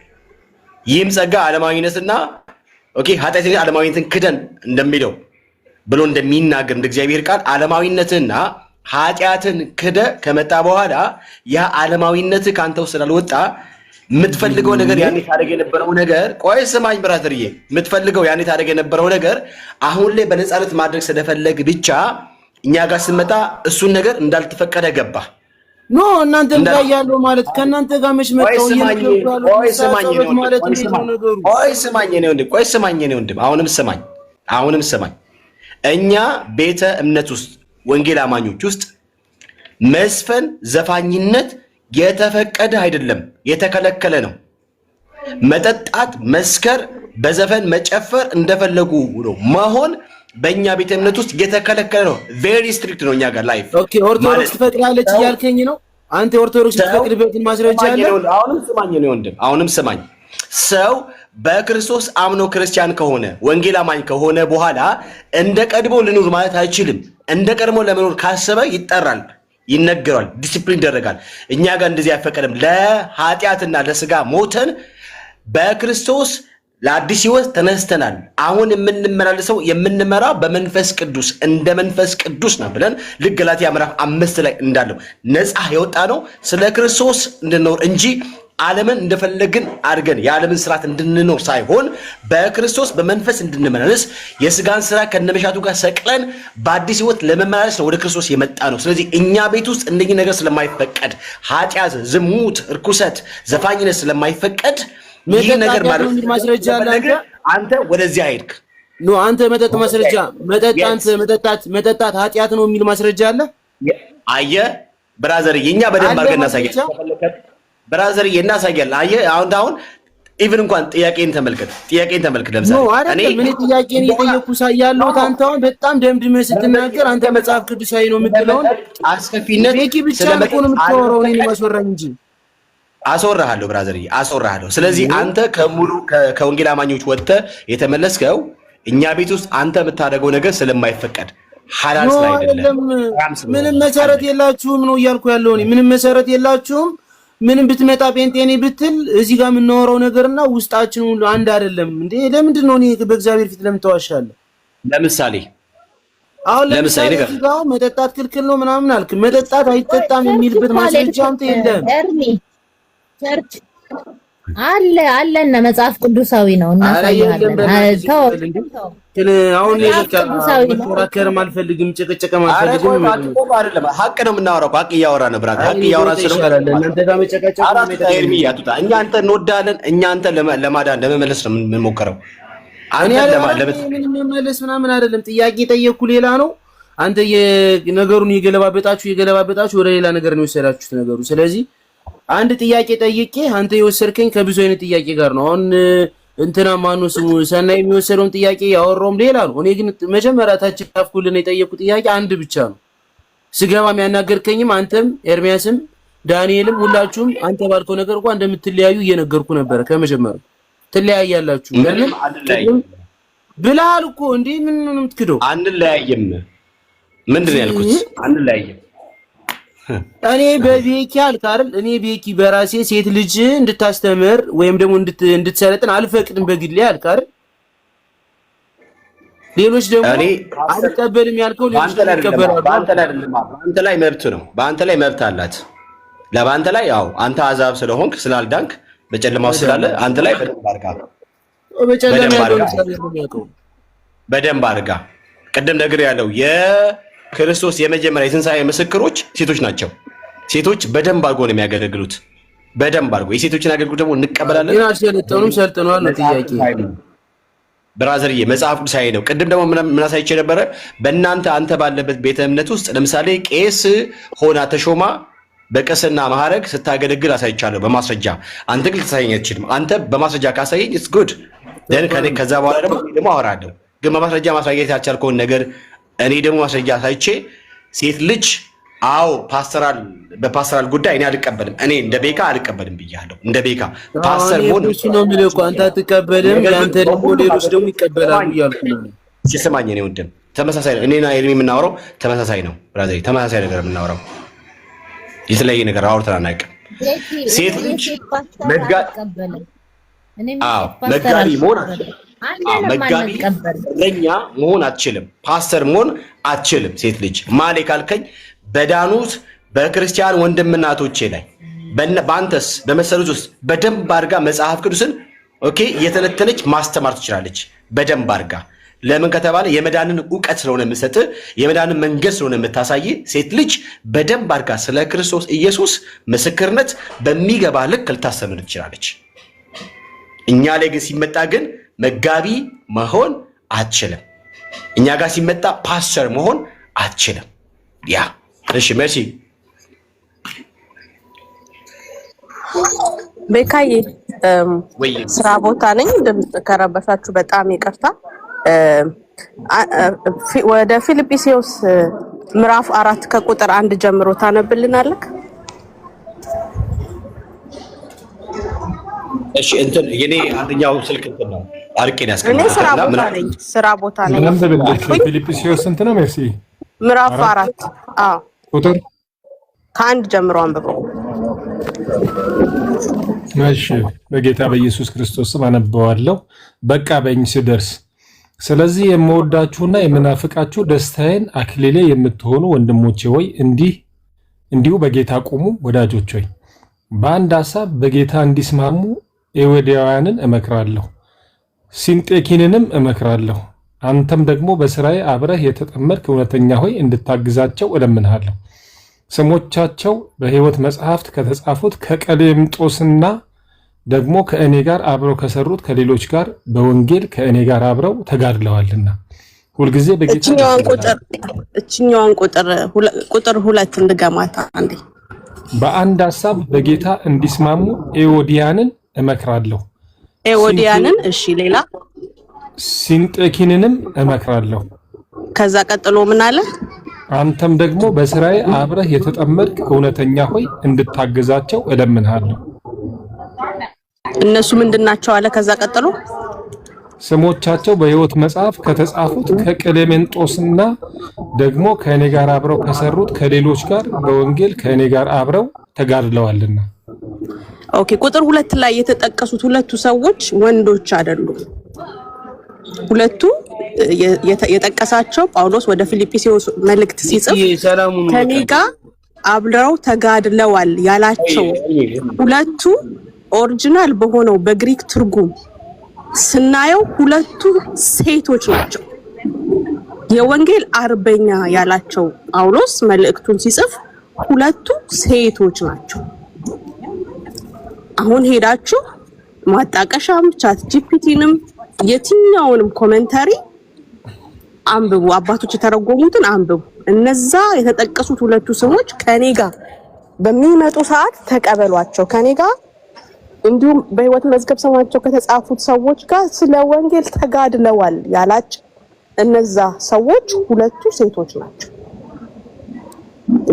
ይህም ጸጋ ዓለማዊነትና ኦኬ ኃጢአትን ዓለማዊነትን ክደን እንደሚለው ብሎ እንደሚናገር እንደ እግዚአብሔር ቃል ዓለማዊነትና ኃጢአትን ክደ ከመጣ በኋላ ያ ዓለማዊነት ካንተ ውስጥ ስላልወጣ የምትፈልገው ነገር ያኔ ታደርግ የነበረው ነገር ቆይ ስማኝ ብራዘርዬ፣ የምትፈልገው ያኔ ታደርግ የነበረው ነገር አሁን ላይ በነፃነት ማድረግ ስለፈለግ ብቻ እኛ ጋር ስመጣ እሱን ነገር እንዳልተፈቀደ ገባ። ኖ እናንተ ጋር ያለው ማለት ከእናንተ ጋር መች መጣው ይልከው ቆይ ስማኝ ነው ወንድም፣ አሁንም ስማኝ። እኛ ቤተ እምነት ውስጥ ወንጌል አማኞች ውስጥ መስፈን ዘፋኝነት የተፈቀደ አይደለም፣ የተከለከለ ነው። መጠጣት፣ መስከር፣ በዘፈን መጨፈር እንደፈለጉ ነው መሆን በእኛ ቤተ እምነት ውስጥ የተከለከለ ነው። ቬሪ ስትሪክት ነው እኛ ጋር ላይፍ። ኦኬ ኦርቶዶክስ ትፈቅዳለች እያልከኝ ነው አንተ? ኦርቶዶክስ ትፈቅድበትን ማስረጃ አለ? አሁንም ስማኝ። ሰው በክርስቶስ አምኖ ክርስቲያን ከሆነ ወንጌል አማኝ ከሆነ በኋላ እንደ ቀድሞ ልኑር ማለት አይችልም። እንደ ቀድሞ ለመኖር ካሰበ ይጠራል፣ ይነገራል፣ ዲሲፕሊን ይደረጋል። እኛ ጋር እንደዚህ አይፈቀድም። ለኃጢአትና ለስጋ ሞተን በክርስቶስ ለአዲስ ህይወት ተነስተናል። አሁን የምንመላለሰው የምንመራ በመንፈስ ቅዱስ እንደ መንፈስ ቅዱስ ነው ብለን ልክ ገላትያ ምዕራፍ 5 ላይ እንዳለው ነፃ የወጣ ነው ስለ ክርስቶስ እንድንኖር እንጂ ዓለምን እንደፈለግን አድርገን የዓለምን ስርዓት እንድንኖር ሳይሆን በክርስቶስ በመንፈስ እንድንመላለስ የስጋን ስራ ከነመሻቱ ጋር ሰቅለን በአዲስ ህይወት ለመመላለስ ነው ወደ ክርስቶስ የመጣ ነው። ስለዚህ እኛ ቤት ውስጥ እንደዚህ ነገር ስለማይፈቀድ ኃጢአት፣ ዝሙት፣ እርኩሰት፣ ዘፋኝነት ስለማይፈቀድ ይህ ነገር ማለት ማስረጃ አለ። አንተ ወደዚህ አይድክ ኖ አንተ መጠጥ ማስረጃ መጠጣት ኃጢአት ነው የሚል ማስረጃ አለ። አየህ ብራዘር፣ የኛ በደንብ አድርገን እናሳያለን። ብራዘር እናሳያለን። አየህ አሁን ኢቭን እንኳን ጥያቄን ተመልከት። ለምሳሌ እኔ ምን ጥያቄን እየጠየኩ ሳያለሁ አንተ አሁን በጣም ደምድመህ ስትናገር አንተ መጽሐፍ ቅዱሳዊ ነው የምትለውን አስከፊነት ቤኪ ብቻ ነው የምታወራው። እኔን ማስወራኝ እንጂ አስወራሃለሁ ብራዘርዬ፣ አስወራሃለሁ። ስለዚህ አንተ ከወንጌል አማኞች ወጥተህ የተመለስከው እኛ ቤት ውስጥ አንተ የምታደርገው ነገር ስለማይፈቀድ ሐላል ስላይደለም ምንም መሰረት የላችሁም ነው እያልኩ ያለው እኔ። ምንም መሰረት የላችሁም። ምንም ብትመጣ ጴንጤኔ ብትል እዚህ ጋር የምናወራው ነገርና ውስጣችን ሁሉ አንድ አይደለም እንዴ? ለምንድን ነው እኔ በእግዚአብሔር ፊት ለምን ተዋሻለህ? ለምሳሌ ጋር መጠጣት ክልክል ነው ምናምን አልክ። መጠጣት አይጠጣም የሚልበት ማስረጃ አንተ የለም። ቸርች አለና መጽሐፍ ቅዱሳዊ ነው እናሳያለን። አሁን መከራከርም አልፈልግም፣ ጭቅጭቅም አልፈልግም። አይደለም ሀቅ ነው የምናወራው። ሀቅ እያወራ ነው ብራዘር፣ ሀቅ እያወራ ስለሆነ እናንተ ጋር መጨቃጨቅ እኛ አንተ እንወዳለን። እኛ አንተ ለማዳን ለመመለስ ነው የምንሞክረው። መመለስ ምናምን አይደለም። ጥያቄ ጠየቅኩ ሌላ ነው። አንተ የነገሩን የገለባበጣችሁ ወደ ሌላ ነገር ነው የወሰዳችሁት ነገሩ። ስለዚህ አንድ ጥያቄ ጠይቄ አንተ የወሰድከኝ ከብዙ አይነት ጥያቄ ጋር ነው። አሁን እንትና ማነው ስሙ ሰናይ የሚወሰደውን ጥያቄ ያወራውም ሌላ ነው። እኔ ግን መጀመሪያ ታች ካፍኩልን የጠየቁ ጥያቄ አንድ ብቻ ነው። ስገባም ያናገርከኝም አንተም ኤርሚያስም ዳንኤልም ሁላችሁም አንተ ባልከው ነገር እንኳን እንደምትለያዩ እየነገርኩ ነበረ። ከመጀመሪያው ትለያያላችሁ ብለሃል እኮ እንዴ? ምን ነው የምትክደው? አንለያይም። ምንድን ነው ያልኩት? አንለያይም። እኔ በቤኪ አልክ አይደል? እኔ ቤኪ በራሴ ሴት ልጅ እንድታስተምር ወይም ደግሞ እንድትሰለጥን አልፈቅድም በግሌ አልክ አይደል? ሌሎች ደግሞ አልቀበልም ያልከው ሌሎች ይቀበላሉ። በአንተ ላይ መብት ነው። በአንተ ላይ መብት አላት። ለባንተ ላይ ያው አንተ አዛብ ስለሆንክ ስላልዳንክ በጨለማው ስላለ አንተ ላይ በደንብ አድርጋ ቅድም ነገር ያለው የክርስቶስ የመጀመሪያ የትንሣኤ ምስክሮች ሴቶች ናቸው። ሴቶች በደንብ አድርጎ ነው የሚያገለግሉት። በደንብ አድርጎ የሴቶችን አገልግሎት ደግሞ እንቀበላለን። ግን አልሰለጠኑም። ሰልጥነዋል ነው ጥያቄ። ብራዘርዬ መጽሐፍ ቅዱሳዊ ነው። ቅድም ደግሞ ምን አሳይቼ ነበረ? በእናንተ አንተ ባለበት ቤተ እምነት ውስጥ ለምሳሌ ቄስ ሆና ተሾማ በቅስና ማዕረግ ስታገለግል አሳይቻለሁ በማስረጃ። አንተ ግን ልታሳየኝ አትችልም። አንተ በማስረጃ ካሳየኝ ኢትስ ጉድ ደን ከዛ በኋላ ደግሞ አወራለሁ። ግን በማስረጃ ማሳየት ያልቻልከውን ነገር እኔ ደግሞ ማስረጃ አሳይቼ ሴት ልጅ አዎ በፓስተራል ጉዳይ እኔ አልቀበልም፣ እኔ እንደ ቤካ አልቀበልም ብያለሁ። እንደ ቤካ ፓስተር ሆነ እሱ ነው የሚለው እኮ አንተ አትቀበልም፣ ያንተ ደግሞ ሌሎች ደግሞ ይቀበላሉ እያልኩ ነው። ሲሰማኝ እኔ ወንድም ተመሳሳይ ነው። እኔና ኤርሚ የምናወራው ተመሳሳይ ነው ብራዘር፣ ተመሳሳይ ነገር የምናወራው የተለያየ ነገር አውርተን አናውቅም። ሴት ልጅ መጋቢ መሆን ለኛ መሆን አትችልም፣ ፓስተር መሆን አትችልም። ሴት ልጅ ማሌ ካልከኝ በዳኑት በክርስቲያን ወንድምናቶቼ ላይ በአንተስ በመሰሉት ውስጥ በደንብ አድርጋ መጽሐፍ ቅዱስን ኦኬ እየተነተነች ማስተማር ትችላለች በደንብ አድርጋ። ለምን ከተባለ የመዳንን ዕውቀት ስለሆነ የምሰጥ የመዳንን መንገድ ስለሆነ የምታሳይ ሴት ልጅ በደንብ አድርጋ ስለ ክርስቶስ ኢየሱስ ምስክርነት በሚገባ ልክ ልታስተምር ትችላለች። እኛ ላይ ግን ሲመጣ ግን መጋቢ መሆን አትችልም። እኛ ጋር ሲመጣ ፓስተር መሆን አትችልም። ያ እሺ፣ መርሲ ቤካዬ ስራ ቦታ ነኝ። ከረበሻችሁ በጣም ይቅርታ። ወደ ፊልጵስዩስ ምዕራፍ 4 ከቁጥር 1 ጀምሮ ታነብልናለህ? እሺ እንትን የኔ አንደኛው ስልክ እንትን ነው አርቄን ያስቀምጣል። እኔ ስራ ቦታ ነኝ። ፊልጵስዩስ እንትን ነው ሜርሲ ምዕራፍ 4 ቁጥር ከ1 ጀምሮ አንብበው። እሺ በጌታ በኢየሱስ ክርስቶስ ስም አነበዋለሁ። በቃ በኝ ስደርስ ስለዚህ የምወዳችሁና የምናፍቃችሁ ደስታዬን አክሊሌ የምትሆኑ ወንድሞቼ ሆይ እንዲሁ በጌታ ቁሙ። ወዳጆች ሆይ በአንድ ሐሳብ በጌታ እንዲስማሙ ኤዎድያውያንን እመክራለሁ፣ ሲንጤኪንንም እመክራለሁ። አንተም ደግሞ በስራዬ አብረህ የተጠመድክ እውነተኛ ሆይ እንድታግዛቸው እለምንሃለሁ። ስሞቻቸው በሕይወት መጽሐፍት ከተጻፉት ከቀሌምጦስና ደግሞ ከእኔ ጋር አብረው ከሰሩት ከሌሎች ጋር በወንጌል ከእኔ ጋር አብረው ተጋድለዋልና ሁልጊዜ በጌታ እችኛዋን ቁጥር 2 እንድገማታ አንዴ። በአንድ ሐሳብ በጌታ እንዲስማሙ ኤዎድያንን እመክራለሁ። ኤዎድያንን እሺ፣ ሌላ ሲንጤኪንንም እመክራለሁ። ከዛ ቀጥሎ ምን አለ? አንተም ደግሞ በስራዬ አብረህ የተጠመድክ እውነተኛ ሆይ እንድታገዛቸው እለምንሃለሁ። እነሱ ምንድናቸው አለ? ከዛ ቀጥሎ ስሞቻቸው በሕይወት መጽሐፍ ከተጻፉት ከቀሌምንጦስና ደግሞ ከእኔ ጋር አብረው ከሰሩት ከሌሎች ጋር በወንጌል ከእኔ ጋር አብረው ተጋድለዋልና። ኦኬ፣ ቁጥር 2 ላይ የተጠቀሱት ሁለቱ ሰዎች ወንዶች አይደሉም። ሁለቱ የጠቀሳቸው ጳውሎስ ወደ ፊልጵስዩስ መልእክት ሲጽፍ ከኔ ጋር አብረው ተጋድለዋል ያላቸው ሁለቱ ኦሪጂናል በሆነው በግሪክ ትርጉም ስናየው ሁለቱ ሴቶች ናቸው። የወንጌል አርበኛ ያላቸው ጳውሎስ መልእክቱን ሲጽፍ ሁለቱ ሴቶች ናቸው። አሁን ሄዳችሁ ማጣቀሻም ቻት ጂፒቲንም የትኛውንም ኮሜንታሪ አንብቡ፣ አባቶች የተረጎሙትን አንብቡ። እነዛ የተጠቀሱት ሁለቱ ሰዎች ከኔ ጋር በሚመጡ ሰዓት ተቀበሏቸው፣ ከኔ ጋር እንዲሁም በሕይወት መዝገብ ስማቸው ከተጻፉት ሰዎች ጋር ስለ ወንጌል ተጋድለዋል ያላቸው እነዛ ሰዎች ሁለቱ ሴቶች ናቸው።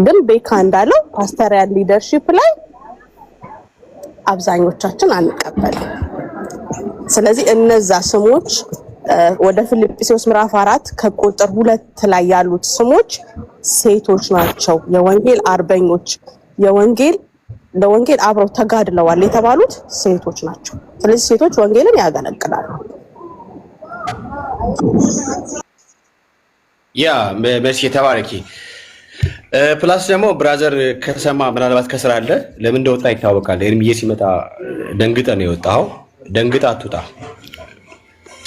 ግን ቤካ እንዳለው ፓስተሪያል ሊደርሺፕ ላይ አብዛኞቻችን አንቀበልም። ስለዚህ እነዛ ስሞች ወደ ፊልጵስዩስ ምዕራፍ 4 ከቁጥር 2 ላይ ያሉት ስሞች ሴቶች ናቸው። የወንጌል አርበኞች ለወንጌል አብረው ተጋድለዋል የተባሉት ሴቶች ናቸው። ስለዚህ ሴቶች ወንጌልን ያገለግላሉ። ያ መርሲ ተባረኪ። ፕላስ ደግሞ ብራዘር ከሰማ ምናልባት ከስራ አለ ለምን እንደወጣ ይታወቃል። ኤርሚዬ ሲመጣ ደንግጠ ነው የወጣው። ደንግጣ አትውጣ።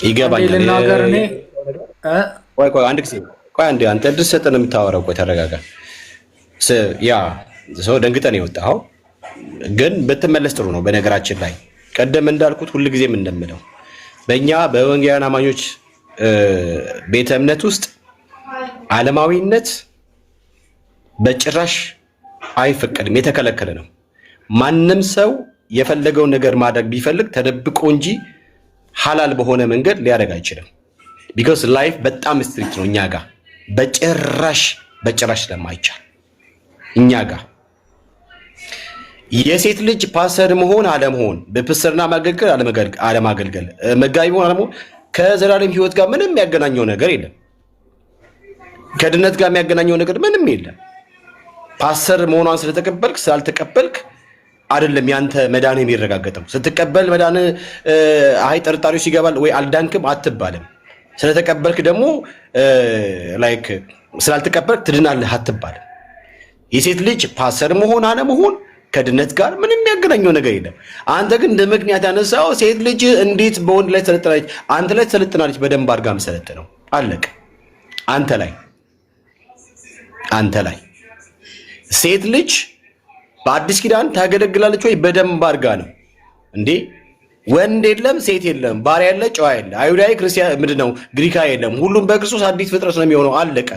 ይገባኛል። ቆይ አንድ ጊዜ አንድ አንተ ድረስ ሰጠን የምታወራው። ቆይ ተረጋጋ። ያ ሰው ደንግጠ ነው የወጣው፣ ግን ብትመለስ ጥሩ ነው። በነገራችን ላይ ቀደም እንዳልኩት ሁልጊዜም እንደምለው በእኛ በወንጌላውያን አማኞች ቤተ እምነት ውስጥ ዓለማዊነት በጭራሽ አይፈቀድም፣ የተከለከለ ነው። ማንም ሰው የፈለገውን ነገር ማድረግ ቢፈልግ ተደብቆ እንጂ ሐላል በሆነ መንገድ ሊያደርግ አይችልም። ቢኮዝ ላይፍ በጣም ስትሪክት ነው እኛ ጋር በጭራሽ ስለማይቻል እኛ ጋር የሴት ልጅ ፓስተር መሆን አለመሆን፣ በፕስተርና ማገልገል አለማገልገል፣ መጋቢ መሆን አለመሆን ከዘላለም ሕይወት ጋር ምንም የሚያገናኘው ነገር የለም። ከድነት ጋር የሚያገናኘው ነገር ምንም የለም። ፓስተር መሆኗን ስለተቀበልክ ስላልተቀበልክ አይደለም ያንተ መዳን የሚረጋገጠው። ስትቀበል መዳን አይ ጥርጣሬው ሲገባል ወይ አልዳንክም አትባልም። ስለተቀበልክ ደግሞ ላይክ ስላልተቀበልክ ትድናለህ አትባልም። የሴት ልጅ ፓስተር መሆን አለመሆን ከድነት ጋር ምንም የሚያገናኘው ነገር የለም። አንተ ግን እንደ ምክንያት ያነሳው ሴት ልጅ እንዴት በወንድ ላይ ተሰለጥናለች? አንተ ላይ ተሰለጥናለች። በደንብ አድርጋ መሰለጥነው አለቀ። አንተ ላይ ሴት ልጅ በአዲስ ኪዳን ታገለግላለች ወይ? በደንብ አድርጋ ነው እንዴ። ወንድ የለም ሴት የለም፣ ባሪያ ያለ ጨዋ የለ፣ አይሁዳዊ ክርስቲያን ምንድነው ግሪካዊ የለም። ሁሉም በክርስቶስ አዲስ ፍጥረት ነው የሚሆነው። አለቀ።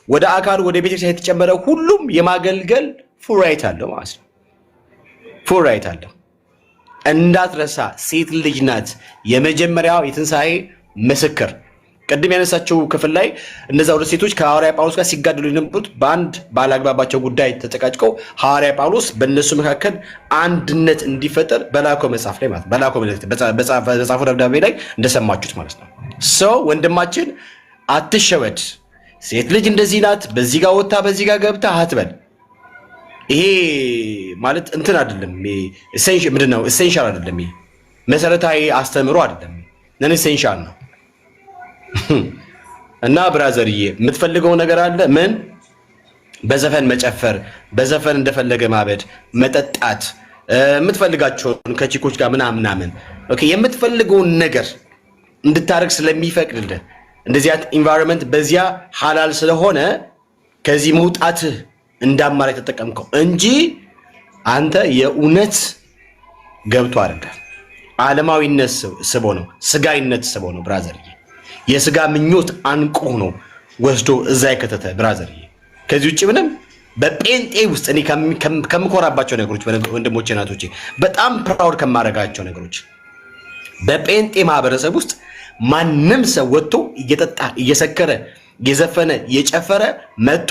ወደ አካል ወደ ቤተክርስቲያን የተጨመረ ሁሉም የማገልገል ፉል ራይት አለው ማለት ነው። ፉል ራይት አለው። እንዳትረሳ፣ ሴት ልጅ ናት የመጀመሪያው የትንሣኤ ምስክር። ቅድም ያነሳቸው ክፍል ላይ እነዛ ሁለት ሴቶች ከሐዋርያ ጳውሎስ ጋር ሲጋደሉ የነበሩት በአንድ ባላግባባቸው ጉዳይ ተጨቃጭቀው ሐዋርያ ጳውሎስ በእነሱ መካከል አንድነት እንዲፈጠር በላከው መጽሐፍ ላይ ማለት በላከው በጻፈው ደብዳቤ ላይ እንደሰማችሁት ማለት ነው። ሰው ወንድማችን አትሸወድ። ሴት ልጅ እንደዚህ ናት፣ በዚህ ጋር ወጣ በዚህ ጋር ገብታ አትበል። ይሄ ማለት እንትን አይደለም። ምንድነው ኤሴንሻል አይደለም። ይሄ መሰረታዊ አስተምሮ አይደለም። ነን ኤሴንሻል ነው። እና ብራዘርዬ የምትፈልገው ነገር አለ። ምን በዘፈን መጨፈር፣ በዘፈን እንደፈለገ ማበድ፣ መጠጣት፣ የምትፈልጋቸውን ከቺኮች ጋር ምናምን ኦኬ፣ የምትፈልገውን ነገር እንድታረግ ስለሚፈቅድልህ እንደዚህ አይነት ኢንቫይሮንመንት በዚያ ሐላል ስለሆነ ከዚህ መውጣትህ እንዳማራጭ ተጠቀምከው እንጂ አንተ የእውነት ገብቶ አይደለም። ዓለማዊነት ስቦ ነው፣ ስጋይነት ስቦ ነው ብራዘርዬ። የስጋ ምኞት አንቆ ነው ወስዶ እዛ የከተተ ብራዘርዬ። ከዚህ ውጭ ምንም በጴንጤ ውስጥ እኔ ከምኮራባቸው ነገሮች ወንድሞቼ ናቶቼ በጣም ፕራውድ ከማደርጋቸው ነገሮች በጴንጤ ማህበረሰብ ውስጥ ማንም ሰው ወጥቶ እየጠጣ እየሰከረ እየዘፈነ እየጨፈረ መጥቶ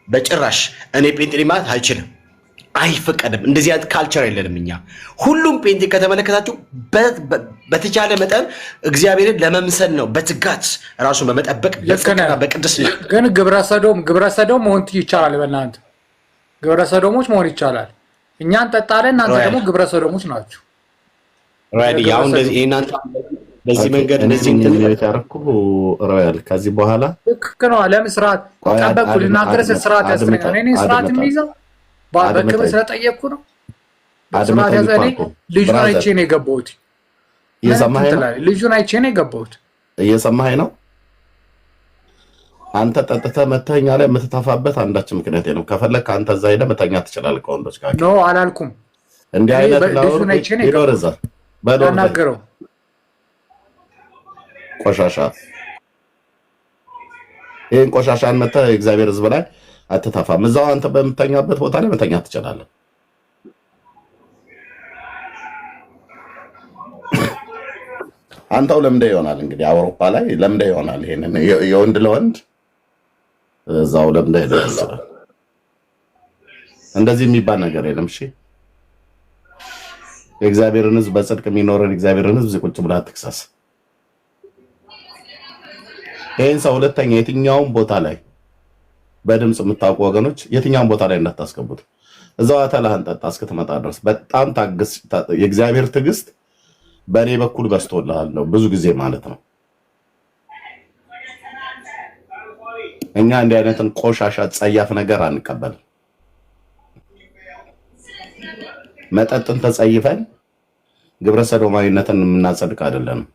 በጭራሽ እኔ ጴንጤ ማለት አይችልም፣ አይፈቀድም። እንደዚህ አይነት ካልቸር የለንም እኛ። ሁሉም ጴንጤ ከተመለከታችሁ በተቻለ መጠን እግዚአብሔርን ለመምሰል ነው፣ በትጋት ራሱን በመጠበቅ በቅድስና። ግን ግብረሰዶም መሆን ይቻላል። በእናንተ ግብረሰዶሞች መሆን ይቻላል። እኛ እንጠጣለን፣ እናንተ ደግሞ ግብረሰዶሞች ናችሁ። ራይት ያው እንደዚህ እናንተ በዚህ መንገድ እንደዚህ እንትን ያረኩ ሮያል ከዚህ በኋላ ልክ ነው። ለምስራት ጠበቁ ልናገር ስርዓት ያስፈልጋል። እኔ ስርዓት የሚይዘው በክብር ስለጠየቅኩ ነው። ስርዓት ያዘ። እኔ ልጁን አይቼ ነው የገባሁት። ልጁን አይቼ ነው የገባሁት። እየሰማኸኝ ነው? አንተ ጠጥተህ መተኛ ላይ የምትተፋበት አንዳች ምክንያት የለም። ከፈለክ አንተ እዛ ሄደህ መተኛ ትችላለህ ከወንዶች ጋር። ኖ አላልኩም። እንዲህ አይነት ልጁን አይቼ ነው የገባሁት። በዶር ቆሻሻ ይሄን ቆሻሻን መተህ እግዚአብሔር ሕዝብ ላይ አትተፋም። እዛው አንተ በምተኛበት ቦታ ላይ መተኛ ትችላለህ። አንተው ለምደ ይሆናል እንግዲህ አውሮፓ ላይ ለምደ ይሆናል። ይሄንን የወንድ ለወንድ እዛው ለምደ ይደርሳል። እንደዚህ የሚባል ነገር የለም። እሺ የእግዚአብሔርን ሕዝብ በጽድቅ የሚኖርን እግዚአብሔርን ሕዝብ ቁጭ ብለህ አትክሰስ። ይሄን ሰው ሁለተኛ የትኛውም ቦታ ላይ በድምጽ የምታውቁ ወገኖች የትኛውም ቦታ ላይ እንዳታስገቡት። እዛው አተላህን ጠጣ እስክትመጣ ድረስ በጣም ታግስ። የእግዚአብሔር ትዕግስት በእኔ በኩል በስቶልሃል ብዙ ጊዜ ማለት ነው። እኛ እንዲህ አይነትን ቆሻሻ ጸያፍ ነገር አንቀበልም። መጠጥን ተጸይፈን ግብረ ሰዶማዊነትን የምናጸድቅ አይደለንም።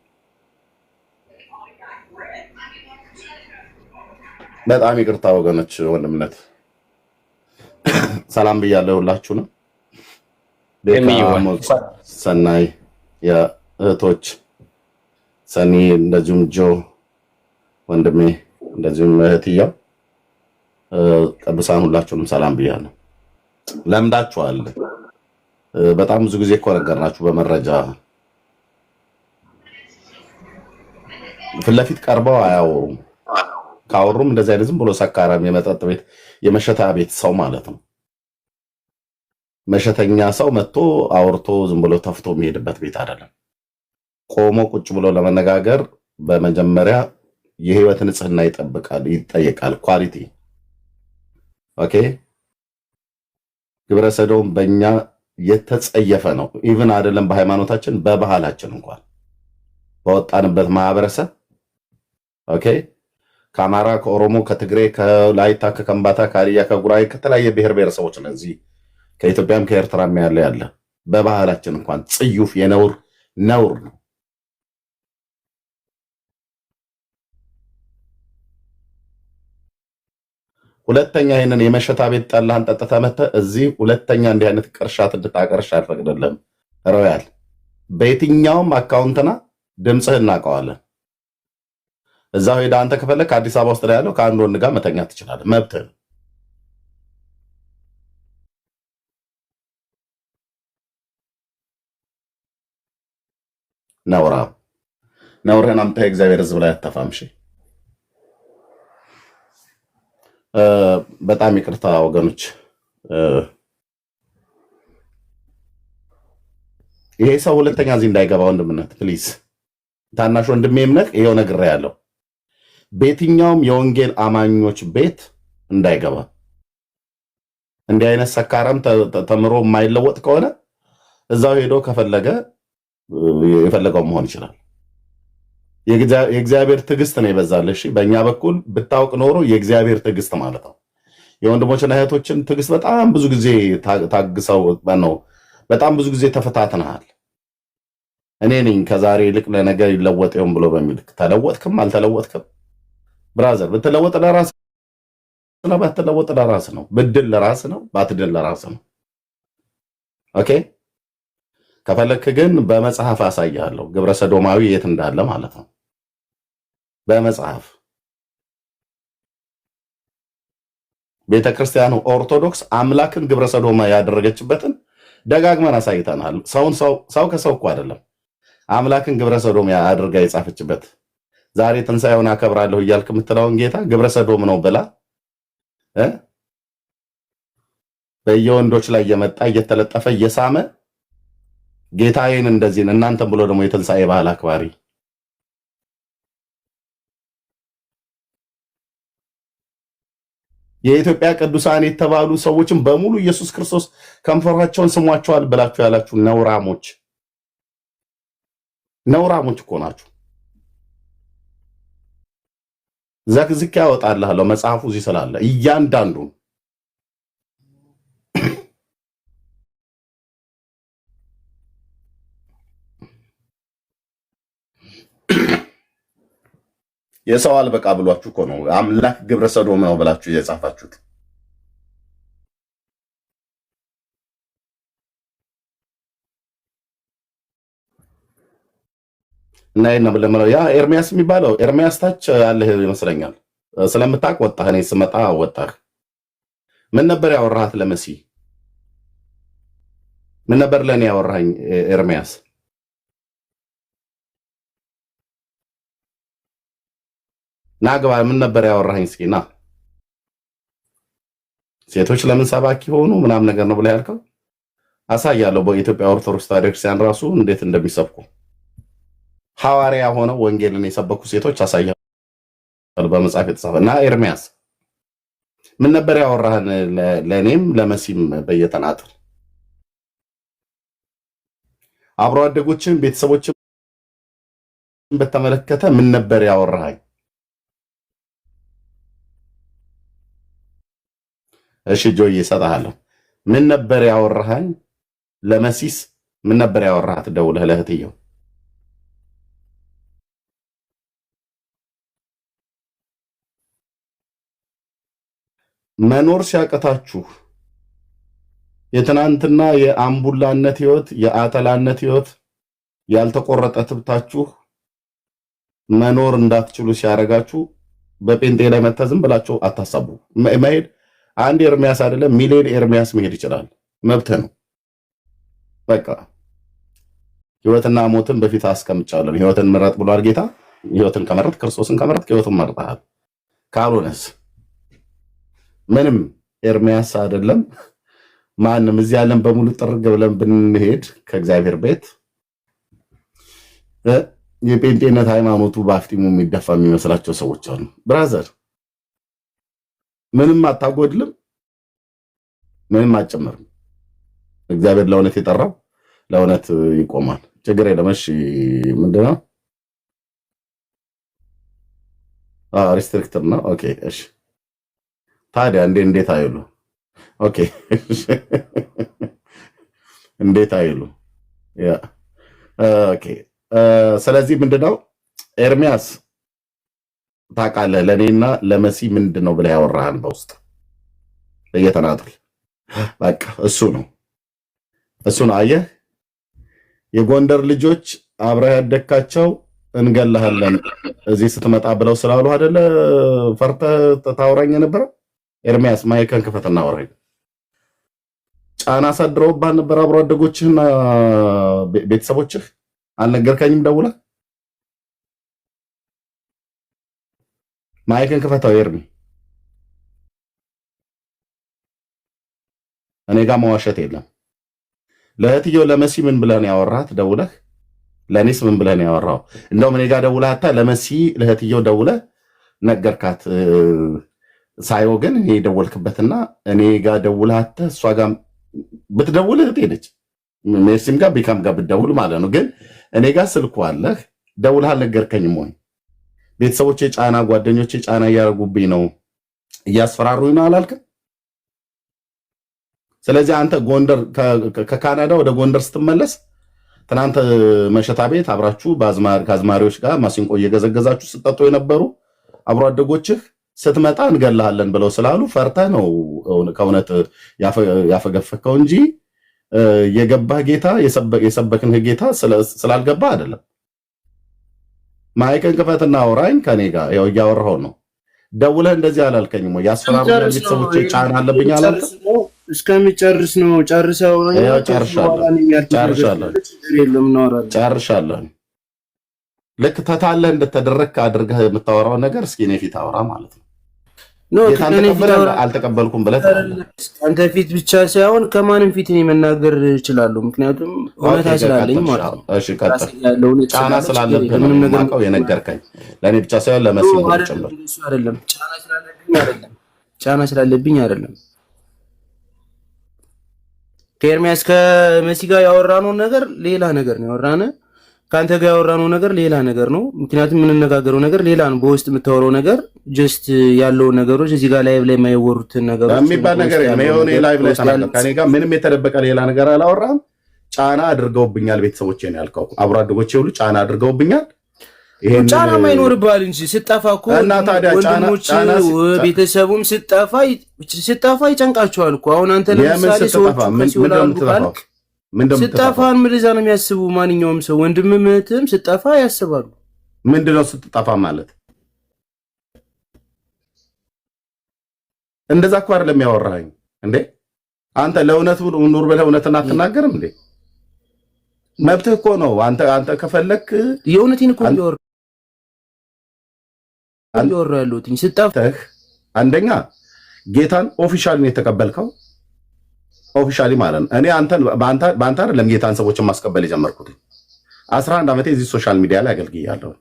በጣም ይቅርታ ወገኖች፣ ወንድምነት ሰላም ብያለሁ ሁላችሁንም። ሰናይ የእህቶች ሰኒ እንደዚሁም ጆ ወንድሜ እንደዚሁም እህትየው ቅዱሳን ሁላችሁንም ሰላም ብያለሁ። ለምዳችኋል። በጣም ብዙ ጊዜ እኮ ነገርናችሁ በመረጃ ፊት ለፊት ቀርበው አያወሩም። ካወሩም እንደዚህ አይነት ዝም ብሎ ሰካራም የመጠጥ ቤት የመሸታ ቤት ሰው ማለት ነው። መሸተኛ ሰው መጥቶ አውርቶ ዝም ብሎ ተፍቶ የሚሄድበት ቤት አይደለም። ቆሞ ቁጭ ብሎ ለመነጋገር በመጀመሪያ የህይወት ንጽህና ይጠየቃል። ኳሊቲ ኦኬ። ግብረ ሰዶም በእኛ የተጸየፈ ነው። ኢቭን አይደለም በሃይማኖታችን በባህላችን እንኳን በወጣንበት ማህበረሰብ ኦኬ። ከአማራ፣ ከኦሮሞ፣ ከትግሬ፣ ከላይታ፣ ከከምባታ፣ ከሀዲያ፣ ከጉራጌ ከተለያየ ብሔር ብሔረሰቦች እነዚህ ከኢትዮጵያም ከኤርትራም ያለ በባህላችን እንኳን ጽዩፍ የነውር ነውር ነው። ሁለተኛ ይሄንን የመሸታ ቤት ጠላህን ጠጥተህ መተህ እዚህ ሁለተኛ እንዲህ አይነት ቅርሻት እንድታቀርሽ አልፈቅድልህም። ሮያል በየትኛውም አካውንትና ድምፅህ እናውቀዋለን። እዛው ሄደህ አንተ ከፈለክ አዲስ አበባ ውስጥ ላይ ያለው ከአንድ ወንድ ጋር መተኛት ትችላለህ፣ መብትህ ነው። ነውርህን አምጥተህ እግዚአብሔር ሕዝብ ላይ አታፋምሽ። በጣም ይቅርታ ወገኖች፣ ይሄ ሰው ሁለተኛ እዚህ እንዳይገባ ወንድምነት ፕሊዝ፣ ታናሽ ወንድሜም ነህ፣ ይሄው ነግሬሃለሁ። በየትኛውም የወንጌል አማኞች ቤት እንዳይገባ። እንዲህ አይነት ሰካራም ተምሮ የማይለወጥ ከሆነ እዛው ሄዶ ከፈለገ የፈለገው መሆን ይችላል። የእግዚአብሔር ትዕግስት ነው የበዛልህ። በእኛ በኩል ብታውቅ ኖሮ የእግዚአብሔር ትዕግስት ማለት ነው። የወንድሞችና እህቶችን ትዕግስት በጣም ብዙ ጊዜ ታግሰው ነው። በጣም ብዙ ጊዜ ተፈታትነሃል። እኔ ነኝ ከዛሬ ይልቅ ለነገ ይለወጥ ይሆን ብሎ በሚል ተለወጥክም አልተለወጥክም ብራዘር፣ ብትለወጥ ለራስ ነው፣ ባትለወጥ ለራስ ነው። ብድል ለራስ ነው፣ ባትድል ለራስ ነው። ኦኬ። ከፈለክ ግን በመጽሐፍ አሳያለሁ ግብረ ሰዶማዊ የት እንዳለ ማለት ነው። በመጽሐፍ ቤተክርስቲያኑ ኦርቶዶክስ አምላክን ግብረ ሰዶማ ያደረገችበትን ደጋግመን አሳይተናል። ሰው ከሰው እኮ አይደለም፣ አምላክን ግብረ ሰዶም አድርጋ የጻፈችበት። ዛሬ ትንሣኤውን አከብራለሁ እያልክ የምትለውን ጌታ ግብረ ሰዶም ነው ብላ በየወንዶች ላይ እየመጣ እየተለጠፈ እየሳመ ጌታዬን እንደዚህ እናንተም ብሎ ደግሞ የትንሣኤ ባህል አክባሪ የኢትዮጵያ ቅዱሳን የተባሉ ሰዎችን በሙሉ ኢየሱስ ክርስቶስ ከንፈራቸውን ስሟቸዋል ብላችሁ ያላችሁ ነውራሞች እኮ ናችሁ። ዘክዝክ ያወጣልሃለሁ መጽሐፉ እዚህ ስላለ እያንዳንዱ የሰው አልበቃ ብሏችሁ እኮ ነው አምላክ ግብረ ሰዶም ነው ብላችሁ የጻፋችሁት። እና ይሄን ነው ለምለው ያ ኤርሚያስ የሚባለው ኤርሚያስ ታች ያለህ ይመስለኛል። ስለምታውቅ ወጣህ። እኔ ስመጣ ወጣህ። ምን ነበር ያወራሃት ለመሲ? ምን ነበር ለኔ ያወራኝ ኤርሚያስ? ናግባ ምን ነበር ያወራኝ? እስኪ ና ሴቶች ለምን ሰባኪ ሆኑ ምናምን ነገር ነው ብለህ ያልከው አሳያለሁ። በኢትዮጵያ ኦርቶዶክስ ተዋሕዶ ክርስቲያን ራሱ እንዴት እንደሚሰብኩ ሐዋርያ ሆነው ወንጌልን የሰበኩ ሴቶች አሳያለሁ በመጽሐፍ የተጻፈ። እና ኤርሚያስ ምን ነበር ያወራህን ለኔም ለመሲም በየተናጠል አብሮ አደጎችን ቤተሰቦችን በተመለከተ ምን ነበር ያወራኸኝ? እሺ ጆይ እሰጥሃለሁ። ምን ነበር ያወራኸኝ? ለመሲስ ምን ነበር ያወራሃት ደውለህ ለእህትየው? መኖር ሲያቀታችሁ የትናንትና የአምቡላነት ህይወት፣ የአተላነት ህይወት፣ ያልተቆረጠ ትብታችሁ መኖር እንዳትችሉ ሲያደርጋችሁ በጴንጤ ላይ መተህ ዝም ብላችሁ አታሳቡ። መሄድ አንድ ኤርሚያስ አይደለም ሚሊዮን ኤርሚያስ መሄድ ይችላል። መብትህ ነው። በቃ ህይወትና ሞትን በፊት አስቀምጫለሁ። ህይወትን ምረጥ ብሏል ጌታ። ህይወትን ከመረጥ ክርስቶስን ከመረጥ ህይወትን መርጠሃል። ካልሆነስ ምንም ኤርሚያስ አይደለም ማንም እዚህ ያለን በሙሉ ጥርግ ብለን ብንሄድ ከእግዚአብሔር ቤት የጴንጤነት ሃይማኖቱ በአፍጢሙ የሚደፋ የሚመስላቸው ሰዎች አሉ። ብራዘር ምንም አታጎድልም፣ ምንም አትጨምርም። እግዚአብሔር ለእውነት የጠራው ለእውነት ይቆማል። ችግር የለም። እሺ ምንድነው? ሪስትሪክትር ነው። ኦኬ እሺ። ታዲያ እንዴት አይሉ? ኦኬ እንዴት አይሉ? ያ ኦኬ። ስለዚህ ምንድነው ኤርሚያስ ታውቃለህ፣ ለእኔና ለመሲ ምንድነው ብለህ ያወራህን በውስጥ እየተናጥል በቃ እሱ ነው። አየህ፣ የጎንደር ልጆች አብረህ ያደካቸው እንገላሃለን እዚህ ስትመጣ ብለው ስላሉ አይደለ ፈርተህ ታወራኝ ነበር። ኤርሚያስ ማይከን ክፈትና አውራኝ። ጫና አሳድረውብህ ነበር አብሮ አደጎችህና ቤተሰቦችህ? አልነገርከኝም ደውለህ? ማይከን ክፈታው ኤርሚ። እኔ ጋር መዋሸት የለም። ለእህትየው ለመሲ ምን ብለህ ነው ያወራሃት ደውለህ? ለእኔስ ምን ብለህ ነው ያወራኸው? እንደውም እኔ ጋር ደውለህ ለመሲ ለእህትየው ደውለህ ነገርካት ሳይሆን ግን እኔ ደወልክበትና እኔ ጋር ደውለህ እሷ ጋር ብትደውል እህቴ ነች። ሜርሲም ጋር ቢካም ጋር ብትደውል ማለት ነው። ግን እኔ ጋር ስልኩ አለህ ደውለህ አልነገርከኝም ወይ? ቤተሰቦቼ ጫና፣ ጓደኞቼ ጫና እያደረጉብኝ ነው እያስፈራሩኝ ነው አላልክም? ስለዚህ አንተ ጎንደር ከካናዳ ወደ ጎንደር ስትመለስ ትናንት መሸታ ቤት አብራችሁ ከአዝማሪዎች ጋር ማሲንቆ እየገዘገዛችሁ ስጠጡ የነበሩ አብሮ አደጎችህ ስትመጣ እንገላሃለን ብለው ስላሉ ፈርተህ ነው ከእውነት ያፈገፈከው እንጂ የገባህ ጌታ የሰበክንህ ጌታ ስላልገባህ አይደለም። ማይክን ክፈትና አውራኝ። ከኔ ጋር ያው እያወራሁ ነው። ደውለህ እንደዚህ አላልከኝም ወይ? ያስፈራሩኛል ቤተሰቦቼ ጫና አለብኝ አላልክም? እስከሚጨርስ ነው። ጨርሰው ጨርሻለሁ። ልክ ተታለህ እንደተደረግክ አድርገህ የምታወራው ነገር እስኪ እኔ ፊት አውራ ማለት ነው። አልተቀበልኩም ብለህ አንተ ፊት ብቻ ሳይሆን ከማንም ፊት እኔ መናገር እችላለሁ። ምክንያቱም እውነታ ስላለኝ ማለት ነው። እሺ ቀጥል። ጫና ስላለብህ ነው የማውቀው የነገርከኝ። ለእኔ ብቻ ሳይሆን ለመሲ ጭምር አይደለም። ጫና ስላለብኝ አይደለም። ከኤርሚያስ ከመሲ ጋር ያወራነው ነገር ሌላ ነገር ነው ያወራነ። ከአንተ ጋር ያወራነው ነገር ሌላ ነገር ነው። ምክንያቱም የምንነጋገረው ነገር ሌላ ነው። በውስጥ የምታወራው ነገር ጀስት ያለውን ነገሮች እዚህ ጋር ላይቭ ላይ የማይወሩትን ነገሮች የሚባል ነገር የሆነ ላይቭ ላይ ተናገር። ከኔ ጋር ምንም የተደበቀ ሌላ ነገር አላወራም። ጫና አድርገውብኛል ቤተሰቦቼ ነው ያልከው። አብሮ አደጎቼ ሁሉ ጫና አድርገውብኛል። ጫና ማይኖርብሃል እንጂ ስጠፋ እኮ ወንድሞች ቤተሰቡም ስጠፋ ይጨንቃቸዋል እኮ። አሁን አንተ ለምሳሌ ሰዎች ስጠፋን ምልዛ ነው የሚያስቡ። ማንኛውም ሰው ወንድምም እህትም ስጠፋ ያስባሉ። ምንድነው ስትጠፋ ማለት? እንደዛ እኮ አይደለም ያወራኸኝ እንዴ? አንተ ለእውነት ኑር ብለህ እውነትን አትናገርም እንዴ? መብትህ እኮ ነው። አንተ ከፈለክ የእውነቴን እኮ እያወራ ያለሁት ስጠፋህ፣ አንደኛ ጌታን ኦፊሻሊ ነው የተቀበልከው። ኦፊሻሊ ማለት ነው። እኔ በአንተ አይደለም ጌታን ሰዎችን ማስቀበል የጀመርኩት። 11 ዓመቴ እዚህ ሶሻል ሚዲያ ላይ አገልግያለሁ።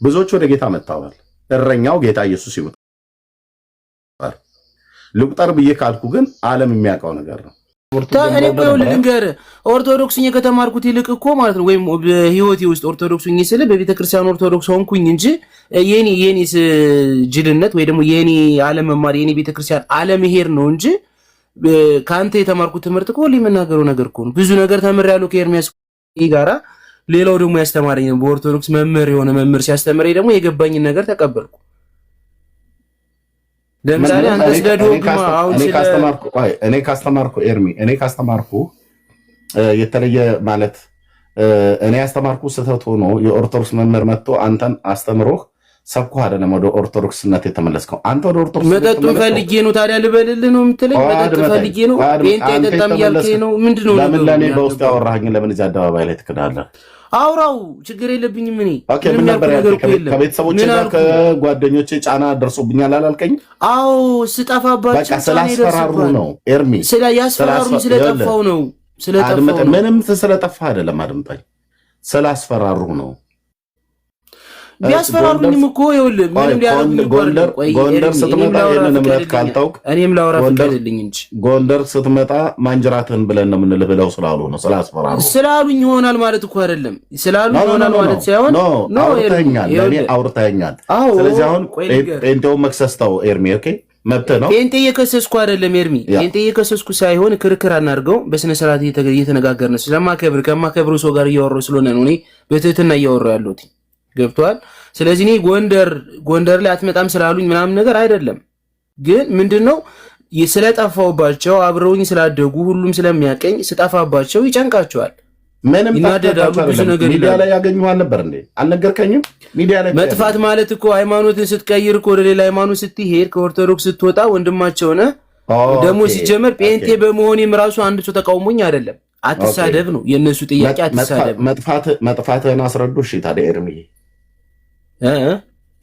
ብዙዎች ወደ ጌታ መጥተዋል። እረኛው ጌታ ኢየሱስ ይወጣ ልቁጠር ብዬ ካልኩ ግን ዓለም የሚያውቀው ነገር ነው። እኔ ልንገርህ ኦርቶዶክስኝ ከተማርኩት ይልቅ እኮ ማለት ነው ወይም በህይወቴ ውስጥ ኦርቶዶክስኝ ስለ በቤተክርስቲያን ኦርቶዶክስ ሆንኩኝ እንጂ የኔ ጅልነት ወይ ደግሞ የኔ አለመማር የኔ ቤተክርስቲያን አለመሄድ ነው እንጂ ከአንተ የተማርኩት ትምህርት እኮ የምናገረው ነገር እኮ ነው። ብዙ ነገር ተምሬያለሁ ከኤርሚያስ ጋራ። ሌላው ደግሞ ያስተማረኝ በኦርቶዶክስ መምህር የሆነ መምህር ሲያስተምረኝ ደግሞ የገባኝን ነገር ተቀበልኩ። ለምሳሌ አንተ ስለ ዶግማ አሁን እኔ ካስተማርኩ ኤርሚ እኔ ካስተማርኩ የተለየ ማለት እኔ ያስተማርኩ ስህተት ሆኖ የኦርቶዶክስ መምህር መጥቶ አንተን አስተምሮህ ሰብኮ አይደለም ወደ ኦርቶዶክስነት የተመለስከው። አንተ ወደ ኦርቶዶክስ መጠጡን ፈልጌ ነው ታዲያ ልበልልህ ነው የምትለኝ? መጠጥ ፈልጌ ነው ጴንጤ አይጠጣም እያልከኝ ነው? ምንድነው? ለምን ለእኔ በውስጥ ያወራኸኝ ለምን እዚህ አደባባይ ላይ ትክዳለህ? አውራው ችግር የለብኝም። እኔ ምን ነበር ከቤተሰቦቼ ጋር ከጓደኞቼ ጫና ደርሶብኛል አላልከኝ? አዎ ስጠፋባቸው በቃ ስላስፈራሩ ነው ኤርሚ፣ ያስፈራሩ ስለጠፋው ነው። ምንም ስለጠፋህ አይደለም፣ አድምጠኝ። ስላስፈራሩ ነው። ቢያስፈራሩኝም እኮ ይኸውልህ ምንም ሊያደርጉኝ ጎንደር ስትመጣ ይሄንን እምነት ካልታውቅ እኔም ላውራ ፈቀድልኝ እንጂ ጎንደር ስትመጣ ማንጅራትህን ብለን ነው የምንልህ ብለው ስላሉ ነው። ስላሉኝ ይሆናል ማለት እኮ አይደለም። ስላሉኝ ይሆናል ማለት ሳይሆን አውርተኸኛል። ስለዚህ አሁን ጴንጤውን መክሰስ ተው ኤርሚ። ኦኬ መብትህ ነው። ጴንጤ እየከሰስኩ አይደለም ኤርሚ፣ ጴንጤ እየከሰስኩ ሳይሆን ክርክር አናድርገው። በስነ ስርዓት እየተነጋገርን ስለማከብር ከማከብሩ ሰው ጋር እያወራሁ ስለሆነ ነው እኔ በትህትና እያወራሁ ያለሁት። ገብቷል። ስለዚህ እኔ ጎንደር ላይ አትመጣም ስላሉኝ ምናምን ነገር አይደለም። ግን ምንድነው ስለጠፋውባቸው አብረውኝ ስላደጉ ሁሉም ስለሚያቀኝ ስጠፋባቸው ይጨንቃቸዋል፣ ምንም ይናደዳሉ። ብዙ ነገር ሚዲያ ላይ ያገኙሃል ነበር እንዴ? አልነገርከኝም? ሚዲያ ላይ መጥፋት ማለት እኮ ሃይማኖትን ስትቀይር እኮ ወደ ሌላ ሃይማኖት ስትሄድ ከኦርቶዶክስ ስትወጣ ወንድማቸው ነህ። ደግሞ ሲጀመር ጴንጤ በመሆኔም ራሱ አንድ ሰው ተቃውሞኝ አይደለም። አትሳደብ ነው የእነሱ ጥያቄ። አትሳደብ መጥፋትህን አስረዱ። እሺ ታዲያ ኤርሚ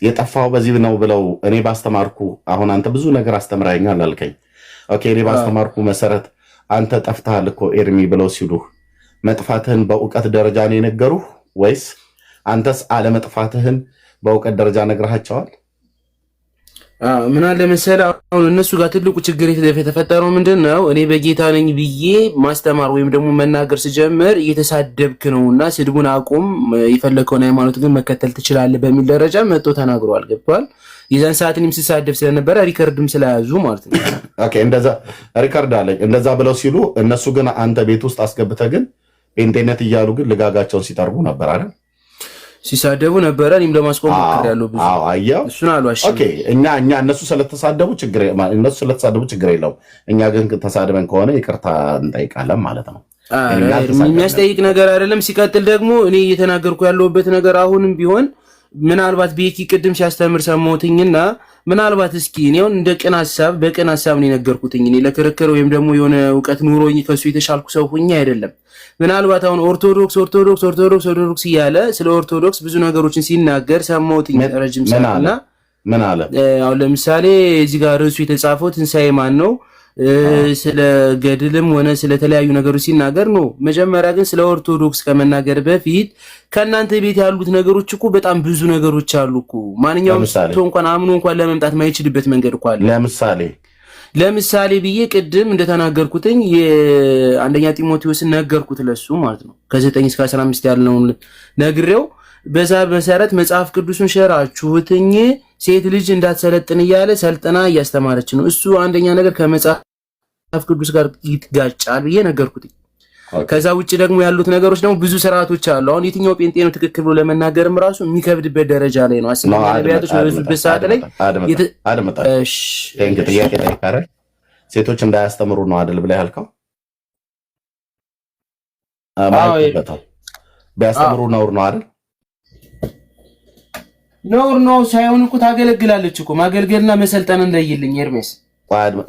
የጠፋው በዚህ ነው ብለው እኔ ባስተማርኩ አሁን አንተ ብዙ ነገር አስተምራኛል አልከኝ። ኦኬ እኔ ባስተማርኩ መሰረት አንተ ጠፍተሃል እኮ ኤርሚ ብለው ሲሉህ መጥፋትህን በእውቀት ደረጃ ነው የነገሩህ ወይስ አንተስ አለመጥፋትህን በእውቀት ደረጃ ነግረሃቸዋል? ምን አለ መሰለህ አሁን እነሱ ጋር ትልቁ ችግር የተፈጠረው ምንድነው? እኔ በጌታ ነኝ ብዬ ማስተማር ወይም ደግሞ መናገር ስጀምር እየተሳደብክ ነውና ስድቡን አቁም፣ የፈለከውን ሃይማኖት ግን መከተል ትችላለህ በሚል ደረጃ መጥቶ ተናግሯል። ገብቷል። የዛን ሰዓት እኔም ስሳደብ ስለነበረ ሪከርድም ስለያዙ ማለት ነው። ኦኬ እንደዛ ሪከርድ አለኝ። እንደዛ ብለው ሲሉ እነሱ ግን አንተ ቤት ውስጥ አስገብተህ ግን ጴንጤነት እያሉ ግን ልጋጋቸውን ሲጠርጉ ነበር አይደል? ሲሳደቡ ነበረ። እኔም ለማስቆም ሞክሬያለሁ ብዙ። እሱን አሏሽ። ኦኬ እኛ እነሱ ስለተሳደቡ ችግር የለውም። እኛ ግን ተሳድበን ከሆነ ይቅርታ እንጠይቃለን ማለት ነው። የሚያስጠይቅ ነገር አይደለም። ሲቀጥል ደግሞ እኔ እየተናገርኩ ያለሁበት ነገር አሁንም ቢሆን ምናልባት ቤኪ ቅድም ሲያስተምር ሰማሁትኝና ምናልባት እስኪ እኔውን እንደ በቅን ሀሳብ ነው የነገርኩትኝ። እኔ ለክርክር ወይም ደግሞ የሆነ እውቀት ኑሮኝ ከሱ የተሻልኩ ሰው ሁኜ አይደለም። ምናልባት አሁን ኦርቶዶክስ እያለ ስለ ኦርቶዶክስ ብዙ ነገሮችን ሲናገር ሰማሁትኝ ረጅም ሰዓትና ምን አለ? አሁን ለምሳሌ እዚህ ጋር ርዕሱ የተጻፈው ትንሣኤ ማን ነው ስለ ገድልም ሆነ ስለተለያዩ ነገሮች ሲናገር ነው። መጀመሪያ ግን ስለ ኦርቶዶክስ ከመናገር በፊት ከእናንተ ቤት ያሉት ነገሮች እኮ በጣም ብዙ ነገሮች አሉ እኮ። ማንኛውም ሰው እንኳን አምኖ እንኳን ለመምጣት ማይችልበት መንገድ እኮ አለ። ለምሳሌ ብዬ ቅድም እንደተናገርኩትኝ የአንደኛ ጢሞቴዎስን ነገርኩት ለሱ ማለት ነው። ከ9 እስከ 15 ያለውን ነግሬው በዛ መሰረት መጽሐፍ ቅዱስን ሸራችሁትኝ ሴት ልጅ እንዳትሰለጥን እያለ ሰልጥና እያስተማረች ነው። እሱ አንደኛ ነገር ከመጽሐፍ ቅዱስ ጋር ይጋጫል ብዬ ነገርኩትኝ። ከዛ ውጭ ደግሞ ያሉት ነገሮች ደግሞ ብዙ ስርዓቶች አሉ። አሁን የትኛው ጴንጤ ነው ትክክል ብሎ ለመናገርም ራሱ የሚከብድበት ደረጃ ላይ ነው። አስቀኛ ነቢያቶች በዙበት ሰዓት ላይ ሴቶች እንዳያስተምሩ ነው አይደል ብለህ ያልከው? ቢያስተምሩ ነውር ነው አይደል? ነውር ነው ሳይሆን እኮ ታገለግላለች እኮ። ማገልገልና መሰልጠን እንደይልኝ ኤርሜስ።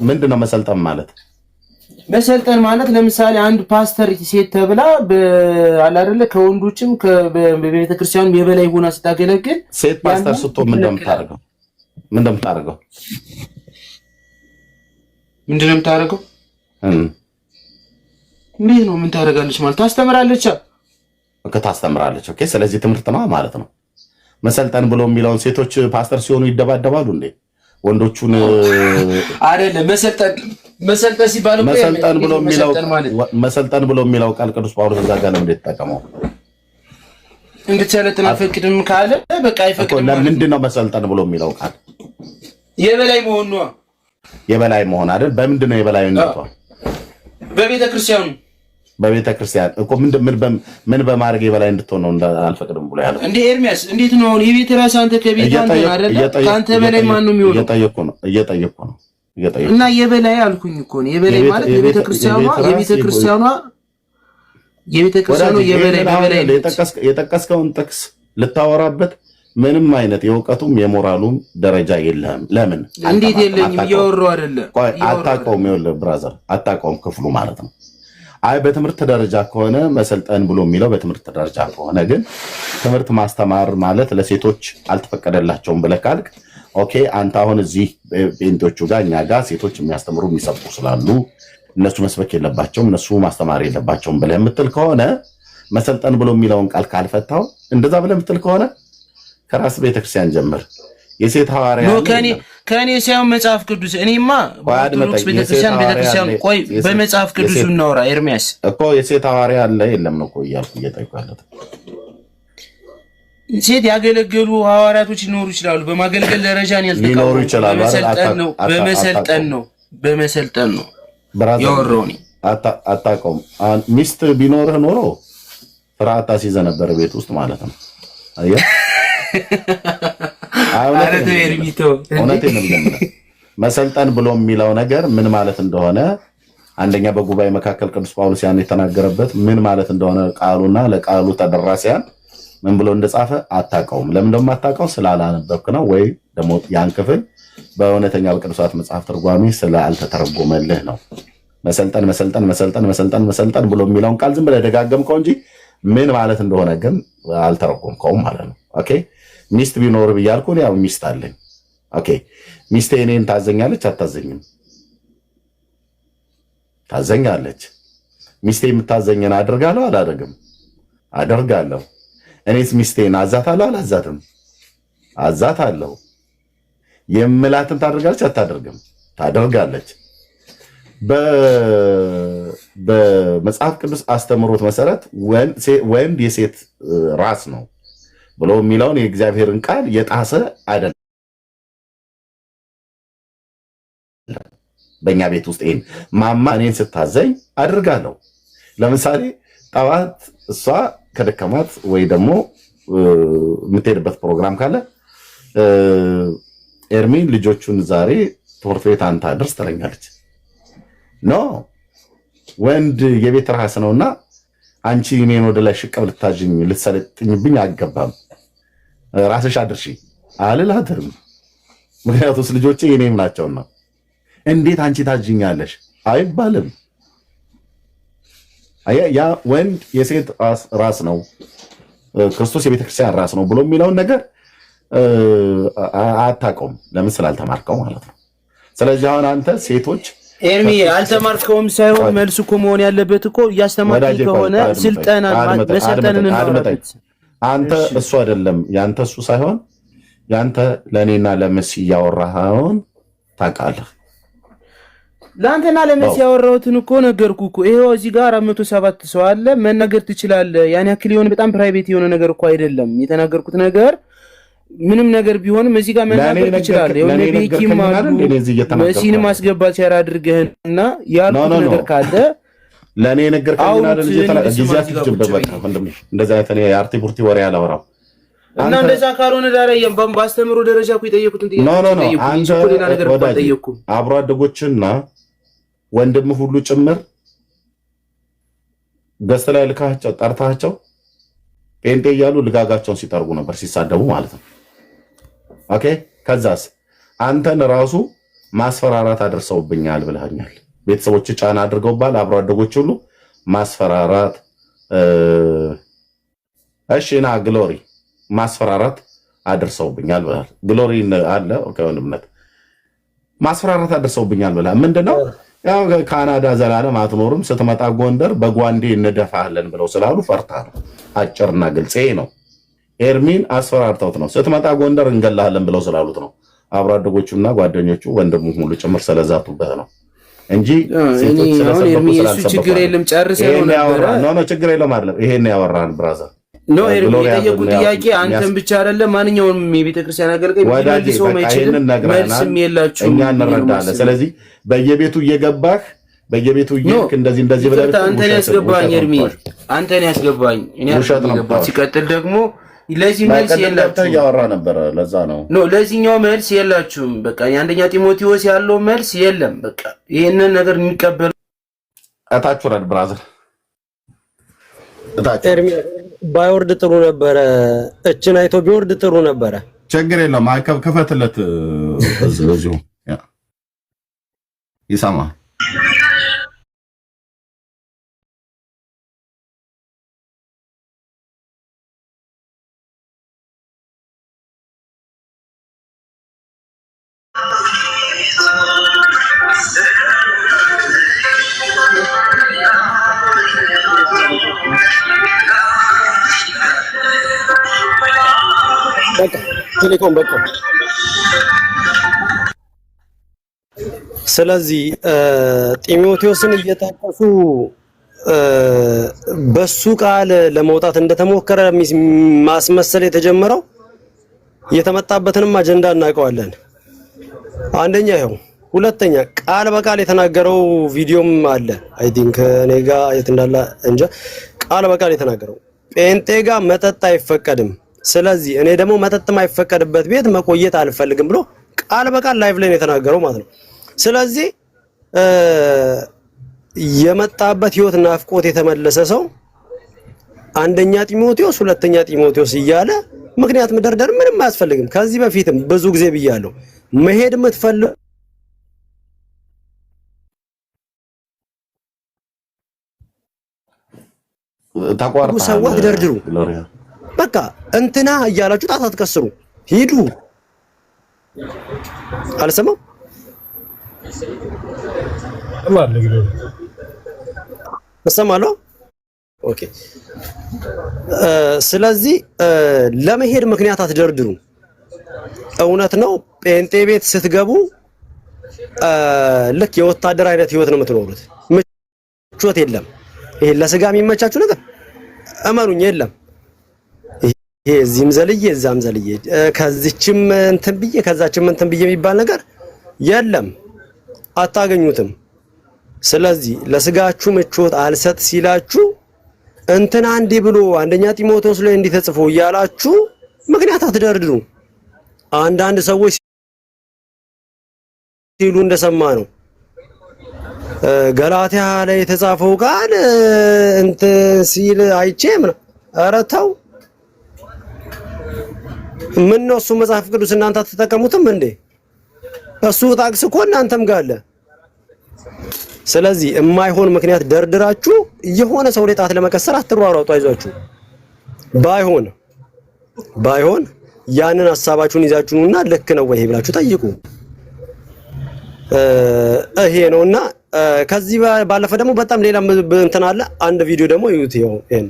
ምንድነው መሰልጠን ማለት? መሰልጠን ማለት ለምሳሌ አንድ ፓስተር ሴት ተብላ አለ አይደለ ከወንዶችም በቤተክርስቲያኑ የበላይ ሆና ስታገለግል ሴት ፓስተር ስትሆን ምንድነው የምታደርገው? ምንድነው የምታደርገው? እንዴት ነው ምን ታደርጋለች ማለት? ታስተምራለች። ታስተምራለች። ኦኬ ስለዚህ ትምህርት ነው ማለት ነው። መሰልጠን ብሎ የሚለውን ሴቶች ፓስተር ሲሆኑ ይደባደባሉ እንዴ? ወንዶቹን አይደለም መሰልጠን ሲባል መሰልጠን ብሎ የሚለው ቃል ቅዱስ ጳውሎስ እዛ ጋር ለምን ተጠቀመው? እንድትሰለጥን አልፈቅድም ካለ በቃ አይፈቅድም። ለምንድን ነው መሰልጠን ብሎ የሚለው ቃል? የበላይ መሆን ነው። የበላይ መሆን አይደል? በምንድን ነው የበላይነቷ? በቤተ ክርስቲያን እኮ ምን በማድረግ የበላይ እንድትሆን ነው አልፈቅድም ብሎ ያለው? እንዴ ኤርሚያስ እንዴት ነው አሁን የቤት ራስ አንተ ከቤት አንተ አይደል? ካንተ በላይ ማን ነው የሚሆነው? እየጠየኩ ነው እና የበላይ አልኩኝ እኮ ነው። የበላይ ማለት የቤተ ክርስቲያኗ የቤተክርስቲያኑ የበላይ የጠቀስከውን ጥቅስ ልታወራበት ምንም አይነት የእውቀቱም የሞራሉም ደረጃ የለህም። ለምን? እንዴት የለኝም? እያወራሁ አይደለ? አታውቀውም። ይኸውልህ ብራዘር አታውቀውም ክፍሉ ማለት ነው። አይ በትምህርት ደረጃ ከሆነ መሰልጠን ብሎ የሚለው በትምህርት ደረጃ ከሆነ ግን ትምህርት ማስተማር ማለት ለሴቶች አልተፈቀደላቸውም ብለህ ካልክ ኦኬ፣ አንተ አሁን እዚህ ጴንጤዎቹ ጋር እኛ ጋር ሴቶች የሚያስተምሩ የሚሰብኩ ስላሉ እነሱ መስበክ የለባቸውም እነሱ ማስተማር የለባቸውም ብለህ የምትል ከሆነ መሰልጠን ብሎ የሚለውን ቃል ካልፈታው እንደዛ ብለህ የምትል ከሆነ ከራስ ቤተክርስቲያን ጀምር። የሴት ሐዋርያ ነው ከኔ ሳይሆን መጽሐፍ ቅዱስ። እኔማ በኦርቶዶክስ ቤተክርስቲያን ቆይ በመጽሐፍ ቅዱስ እናወራ። ኤርሚያስ እኮ የሴት ሐዋርያ አለ የለም ነው እኮ እያልኩ እየጠየኩ ያለሁት። ሴት ያገለገሉ ሐዋርያቶች ሊኖሩ ይችላሉ። በማገልገል ደረጃ ነው ያልተቀበሉ። በመሰልጠን ነው ያወራሁኝ። አታውቀውም። ሚስት ቢኖርህ ኖሮ ፍርሃት አስይዘህ ነበር ቤት ውስጥ ማለት ነው። አየህ መሰልጠን ብሎ የሚለው ነገር ምን ማለት እንደሆነ አንደኛ በጉባኤ መካከል ቅዱስ ጳውሎስ ያን የተናገረበት ምን ማለት እንደሆነ ቃሉና ለቃሉ ተደራሲያን ምን ብሎ እንደጻፈ አታውቀውም። ለምን ደግሞ አታውቀው? ስላላነበብክ ነው፣ ወይ ደግሞ ያን ክፍል በእውነተኛ በቅዱሳት መጽሐፍ ትርጓሜ ስላልተተረጎመልህ ነው። መሰልጠን ብሎ የሚለውን ቃል ዝም ብለህ ደጋገምከው እንጂ ምን ማለት እንደሆነ ግን አልተረጎምከውም ማለት ነው። ኦኬ ሚስት ቢኖር ብያልኩ ያው ሚስት አለኝ። ኦኬ ሚስቴ እኔን ታዘኛለች አታዘኝም? ታዘኛለች። ሚስቴ የምታዘኝን አድርጋለሁ አላደርግም? አደርጋለሁ። እኔስ ሚስቴን አዛታለሁ አላዛትም? አዛታለሁ። የምላትን ታደርጋለች አታደርግም? ታደርጋለች። በመጽሐፍ ቅዱስ አስተምሮት መሰረት ወንድ የሴት ራስ ነው ብሎ የሚለውን የእግዚአብሔርን ቃል የጣሰ አይደለም። በእኛ ቤት ውስጥ ይሄን ማማ እኔን ስታዘኝ አድርጋለሁ። ለምሳሌ ጠዋት እሷ ከደከማት ወይ ደግሞ የምትሄድበት ፕሮግራም ካለ ኤርሚን ልጆቹን ዛሬ ትምህርት ቤት አንተ አድርስ ትለኛለች። ኖ ወንድ የቤት ራስ ነውና አንቺ እኔን ወደ ላይ ሽቀብ ልታጅኝ ልትሰለጥኝብኝ አይገባም። ራስሽ አድርሺ አልላትም። ምክንያቱም ልጆቼ የኔም ናቸውና እንዴት አንቺ ታጅኛለሽ አይባልም። ያ ወንድ የሴት ራስ ነው፣ ክርስቶስ የቤተክርስቲያን ራስ ነው ብሎ የሚለውን ነገር አታውቀውም። ለምን? ስላልተማርከው ማለት ነው። ስለዚህ አሁን አንተ ሴቶች ኤርሚ አልተማርከውም ሳይሆን መልሱ እኮ መሆን ያለበት እኮ እያስተማርከኝ ከሆነ ስልጠና መሰልጠንን እናወራበት። አንተ እሱ አይደለም ያንተ እሱ ሳይሆን ያንተ ለኔና ለመሲ ያወራኸውን ታውቃለህ። ለአንተና ለመሲ ያወራሁትን እኮ ነገርኩ እኮ። ይሄው እዚህ ጋር 407 ሰው አለ፣ መናገር ትችላለህ። ያን ያክል የሆነ በጣም ፕራይቬት የሆነ ነገር እኮ አይደለም የተናገርኩት ነገር። ምንም ነገር ቢሆንም እዚህ ጋር መናገር ትችላለህ። የሆነ ቤኪም አሉ መሲንም አስገባት ሸራ አድርገህና ያልኩት ነገር ካለ ለኔ ነገር ካለ ጊዜያት ይጀምር። በቃ ወንድም እንደዛ አይተኔ የአርቲ ቡርቲ ወሬ አላወራም። እና እንደዛ ካልሆነ ዳራዬ ባስተምሮ ደረጃ እኮ የጠየቁትን ጥያቄ አንተ ሌላ ነገር አልጠየኩም። አብሮ አደጎችና ወንድም ሁሉ ጭምር ገስት ላይ ልካቸው ጠርታቸው ጴንጤ እያሉ ልጋጋቸውን ሲጠርጉ ነበር፣ ሲሳደቡ ማለት ነው። ኦኬ ከዛስ አንተን ራሱ ማስፈራራት አድርሰውብኛል ብለኛል። ቤተሰቦች ጫና አድርገውባል። አብሮ አደጎች ሁሉ ማስፈራራት እሺና ግሎሪ ማስፈራራት አድርሰውብኛል ብለሃል። ግሎሪ አለ ወንድምነት ማስፈራራት አድርሰውብኛል ብለሃል። ምንድነው? ያው ካናዳ ዘላለም አትኖርም፣ ስትመጣ ጎንደር በጓንዴ እንደፋለን ብለው ስላሉ ፈርታ ነው። አጭርና ግልጽ ነው። ኤርሚን አስፈራርተውት ነው። ስትመጣ ጎንደር እንገላለን ብለው ስላሉት ነው። አብሮ አደጎቹና ጓደኞቹ ወንድሙ ሁሉ ጭምር ስለዛቱበት ነው እንጂ ሴቶች ስለሰበኩ ስላልሰበኩ ችግር የለም። ጨርሰው ነው ችግር የለም አይደለም። ይሄን ያወራን ብራዘር ኖ ኤርሚ የጠየቁት ጥያቄ አንተም ብቻ አይደለም፣ ማንኛውም የቤተክርስቲያን አገልጋይ ቢመልሰው ማይችል መልስም የላችሁም። እኛ እንረዳለን። ስለዚህ በየቤቱ እየገባህ በየቤቱ እየልክ እንደዚህ ብለህ አንተን ያስገባኝ ኤርሚ አንተን ያስገባኝ እኔ ያስገባኝ። ሲቀጥል ደግሞ ለዚህ መልስ የላችሁም። ያወራ ነበር። ለዛ ነው ኖ ለዚህኛው መልስ የላችሁም። በቃ የአንደኛ ጢሞቴዎስ ያለው መልስ የለም። በቃ ይሄንን ነገር የሚቀበል አታችሁራል ብራዘር ኤርሚ ባይወርድ ጥሩ ነበረ። እችን አይቶ ቢወርድ ጥሩ ነበረ። ችግር የለም። ክፈትለት እዚሁ ይሰማል። ቴሌኮም በቃ ስለዚህ ጢሞቴዎስን እየጠቀሱ በሱ ቃል ለመውጣት እንደተሞከረ ማስመሰል የተጀመረው የተመጣበትንም አጀንዳ እናውቀዋለን። አንደኛ ይኸው፣ ሁለተኛ ቃል በቃል የተናገረው ቪዲዮም አለ። አይ ቲንክ እኔ ጋር የት እንዳለ እንጃ። ቃል በቃል የተናገረው ጴንጤ ጋር መጠጥ አይፈቀድም፣ ስለዚህ እኔ ደግሞ መጠጥ የማይፈቀድበት ቤት መቆየት አልፈልግም ብሎ ቃል በቃል ላይቭ ላይ ነው የተናገረው ማለት ነው። ስለዚህ የመጣበት ህይወት ናፍቆት የተመለሰ ሰው አንደኛ ጢሞቴዎስ ሁለተኛ ጢሞቴዎስ እያለ ምክንያት መደርደር ምንም አያስፈልግም። ከዚህ በፊትም ብዙ ጊዜ ብያለሁ። መሄድ የምትፈልጉ ሰዎች ደርድሩ። በቃ እንትና እያላችሁ ጣት አትቀስሩ። ሂዱ። አልሰማም እሰማለሁ። ኦኬ። ስለዚህ ለመሄድ ምክንያት አትደርድሩ። እውነት ነው። ጴንጤ ቤት ስትገቡ ልክ የወታደር አይነት ህይወት ነው የምትኖሩት። ምቾት የለም። ይሄ ለስጋ የሚመቻችሁ ነገር እመኑኝ የለም። ይሄ እዚህም ዘልዬ እዛም ዘልዬ ከዚችም እንትን ብዬ ከዛችም እንትን ብዬ የሚባል ነገር የለም፣ አታገኙትም። ስለዚህ ለስጋችሁ ምቾት አልሰጥ ሲላችሁ እንትና እንዲህ ብሎ አንደኛ ጢሞቴዎስ ላይ እንዲህ ተጽፎ እያላችሁ ምክንያት አትደርድሩ። አንዳንድ ሰዎች ሲሉ እንደሰማ ነው ገላትያ ላይ የተጻፈው ቃል እንትን ሲል አይቼ ኧረ ተው። ምን ነው እሱ መጽሐፍ ቅዱስ እናንተ አትጠቀሙትም እንዴ? እሱ ታክስ እኮ እናንተም ጋር አለ። ስለዚህ የማይሆን ምክንያት ደርድራችሁ የሆነ ሰው ላይ ጣት ለመቀሰር አትሯሯጡ። አይዟችሁ። ባይሆን ያንን ሐሳባችሁን ይዛችሁና ልክ ነው ወይ ብላችሁ ጠይቁ። ይሄ ነውና ከዚህ ባለፈ ደግሞ በጣም ሌላ እንትን አለ። አንድ ቪዲዮ ደግሞ ይዩት። ይሄን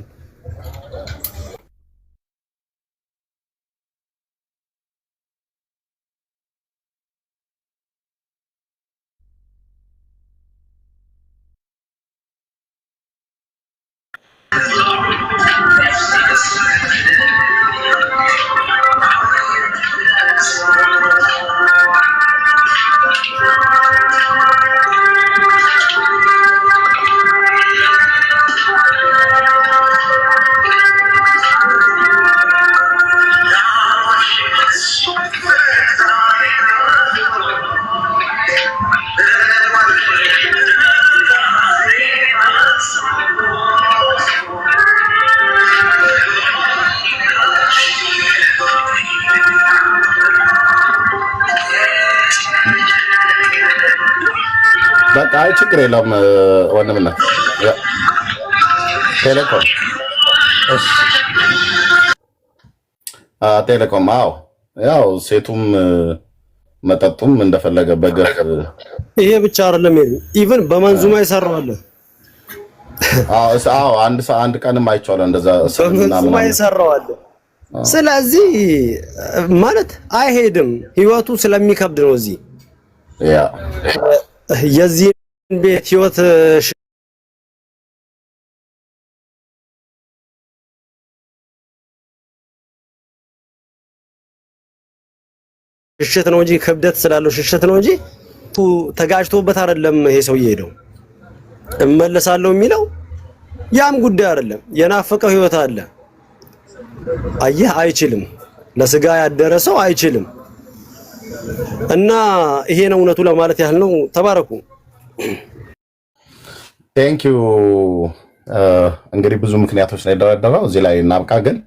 በቃ ችግር የለም። ወንድምነት ቴሌኮም ቴሌኮም አዎ፣ ያው ሴቱም መጠጡም እንደፈለገ በገፍ ይሄ ብቻ አይደለም። ኢቭን በመንዙማ ይሰራዋል። አዎ አንድ ቀንም አይቻለሁ እንደዛ በመንዙማ ይሰራዋል። ስለዚህ ማለት አይሄድም፣ ህይወቱ ስለሚከብድ ነው። እዚህ ያ የዚህ ቤት ህይወት ሽሽት ነው እንጂ ክብደት ስላለው ሽሽት ነው እንጂ ተጋጅቶበት አይደለም። ይሄ ሰው ይሄደው እመለሳለሁ የሚለው ያም ጉዳይ አይደለም። የናፈቀው ህይወት አለ። አየህ፣ አይችልም። ለስጋ ያደረሰው አይችልም። እና ይሄ ነው እውነቱ ለማለት ያህል ነው። ተባረኩ። ቴንክ ዩ እንግዲህ ብዙ ምክንያቶች ላይ ደረደረው እዚህ ላይ እናብቃ። ግን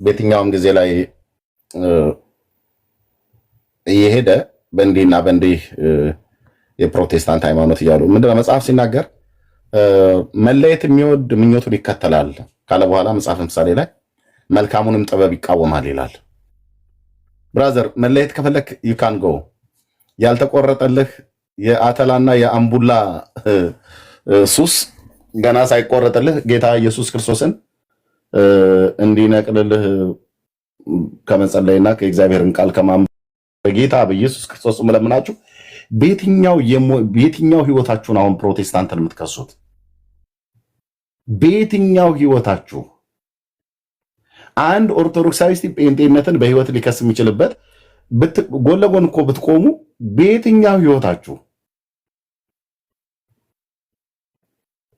በየትኛውም ጊዜ ላይ እየሄደ በእንዲህና በእንዲህ የፕሮቴስታንት ሃይማኖት እያሉ ምንድነው መጽሐፍ ሲናገር መለየት የሚወድ ምኞቱን ይከተላል ካለ በኋላ መጽሐፍ ምሳሌ ላይ መልካሙንም ጥበብ ይቃወማል ይላል። ብራዘር መለየት ከፈለክ ዩካን ጎ። ያልተቆረጠልህ የአተላና የአምቡላ ሱስ ገና ሳይቆረጥልህ ጌታ ኢየሱስ ክርስቶስን እንዲነቅልልህ ከመጸለይና ከእግዚአብሔርን ቃል ከማንበብ በጌታ በኢየሱስ ክርስቶስ መለምናችሁ በየትኛው ህይወታችሁን አሁን ፕሮቴስታንትን የምትከሱት በየትኛው ህይወታችሁ አንድ ኦርቶዶክሳዊ ጴንጤነትን በህይወት ሊከስ የሚችልበት ጎን ለጎን እኮ ብትቆሙ በየትኛው ህይወታችሁ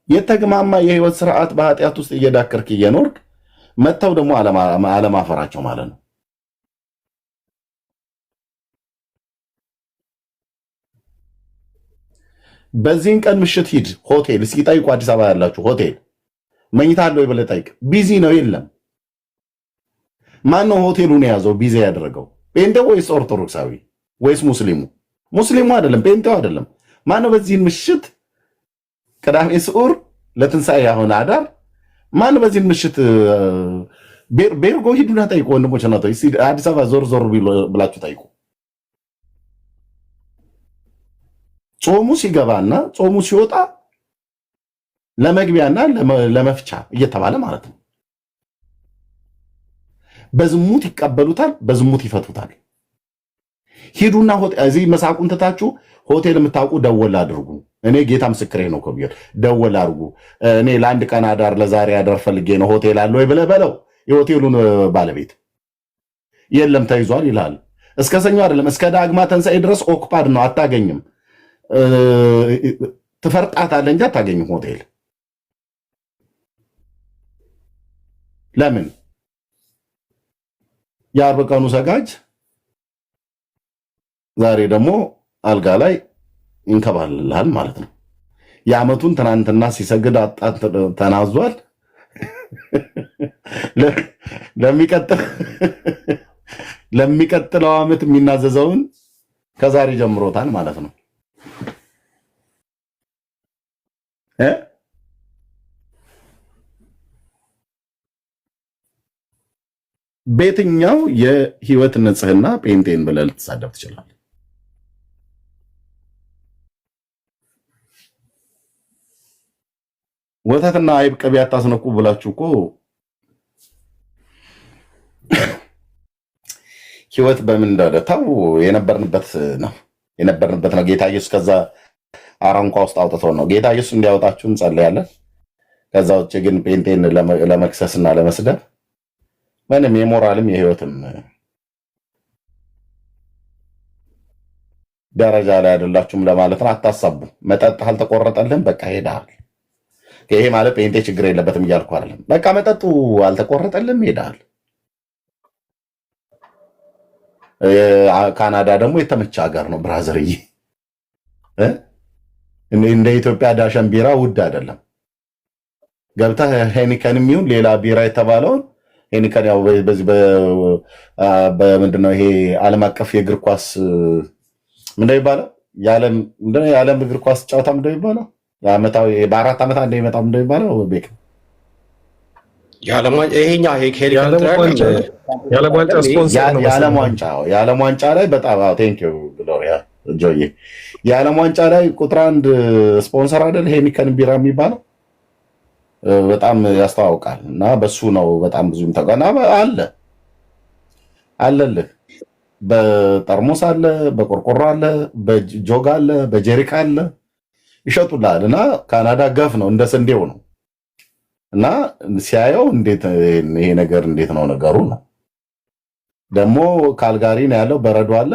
የተግማማ የህይወት ስርዓት በኃጢአት ውስጥ እየዳከርክ እየኖርክ መተው ደግሞ አለማፈራቸው ማለት ነው። በዚህን ቀን ምሽት ሂድ ሆቴል እስኪ ጠይቁ። አዲስ አበባ ያላችሁ ሆቴል መኝታ አለ ወይ ብለህ ጠይቅ። ቢዚ ነው የለም። ማን ነው ሆቴሉን የያዘው ቢዚ ያደረገው? ጴንጤው ወይስ ኦርቶዶክሳዊ ወይስ ሙስሊሙ? ሙስሊሙ አይደለም፣ ጴንጤው አይደለም። ማን ነው በዚህን ምሽት ቅዳሜ ስዑር ለትንሣኤ ያሆነ አዳር ማን በዚህን ምሽት ቤርጎ ሂዱና ጠይቁ። ወንድሞች እና አዲስ አበባ ዞር ዞር ብላችሁ ጠይቁ። ጾሙ ሲገባና ጾሙ ሲወጣ ለመግቢያና ለመፍቻ እየተባለ ማለት ነው። በዝሙት ይቀበሉታል፣ በዝሙት ይፈቱታል። ሂዱና እዚህ መሳቁን ትታችሁ ሆቴል የምታውቁ ደወል አድርጉ። እኔ ጌታ ምስክሬ ነው እኮ ብዬ ደወል አድርጉ። እኔ ለአንድ ቀን አዳር ለዛሬ አዳር ፈልጌ ነው ሆቴል አለ ወይ ብለህ በለው። የሆቴሉን ባለቤት የለም ተይዟል ይላል። እስከ ሰኞ አይደለም እስከ ዳግማ ተንሣኤ ድረስ ኦክፓድ ነው፣ አታገኝም። ትፈርጣታለህ እንጂ አታገኝም ሆቴል። ለምን? የአርብ ቀኑ ሰጋጅ ዛሬ ደግሞ አልጋ ላይ ይንከባልልሃል ማለት ነው። የዓመቱን ትናንትና ሲሰግድ አጣት ተናዟል። ለሚቀጥለው ዓመት የሚናዘዘውን ከዛሬ ጀምሮታል ማለት ነው። በየትኛው የህይወት ንጽህና ጴንጤን ብለህ ልትሳደብ ትችላለህ? ወተትና አይብ ቅቤ አታስነኩ ብላችሁ እኮ ህይወት በምን እንዳለ ታው የነበርንበት ነው። ጌታ ኢየሱስ ከዛ አረንቋ ውስጥ አውጥቶ ነው። ጌታ ኢየሱስ እንዲያወጣችሁ እንጸልያለን። ከዛ ውጭ ግን ጴንጤን ለመክሰስና ለመስደብ ምንም የሞራልም የህይወትም ደረጃ ላይ አይደላችሁም ለማለት ነው። አታሳቡ። መጠጥ አልተቆረጠልህም፣ በቃ ሄዳል። ይሄ ማለት ጴንጤ ችግር የለበትም እያልኩ አይደለም። በቃ መጠጡ አልተቆረጠልህም፣ ሄዳል። ካናዳ ደግሞ የተመቸ ሀገር ነው ብራዘርዬ። እንደ ኢትዮጵያ ዳሸን ቢራ ውድ አይደለም። ገብተህ ሄኒከን የሚሆን ሌላ ቢራ የተባለውን ሄኒከን ያው በዚህ በምንድነው ይሄ ዓለም አቀፍ የእግር ኳስ ምንድነው ይባላል? የዓለም እግር ኳስ ጨዋታ ምንድነው ይባላል? የዓመታዊ በ4 ዓመት አንዴ የሚመጣው ምንድነው ይባላል? ቤክ የዓለም ዋንጫ ላይ በጣም ቴንክ ዩ ግሎሪያ ጆዬ። የዓለም ዋንጫ ላይ ቁጥር 1 ስፖንሰር አይደል ሄኒከን ቢራ የሚባለው በጣም ያስተዋውቃል። እና በሱ ነው በጣም ብዙም ተቀና አለልህ። በጠርሙስ አለ፣ በቆርቆሮ አለ፣ በጆግ አለ፣ በጀሪካ አለ፣ ይሸጡላል። እና ካናዳ ገፍ ነው፣ እንደ ስንዴው ነው። እና ሲያየው እንዴት ይሄ ነገር እንዴት ነው ነገሩ ነው። ደግሞ ካልጋሪ ነው ያለው፣ በረዶ አለ፣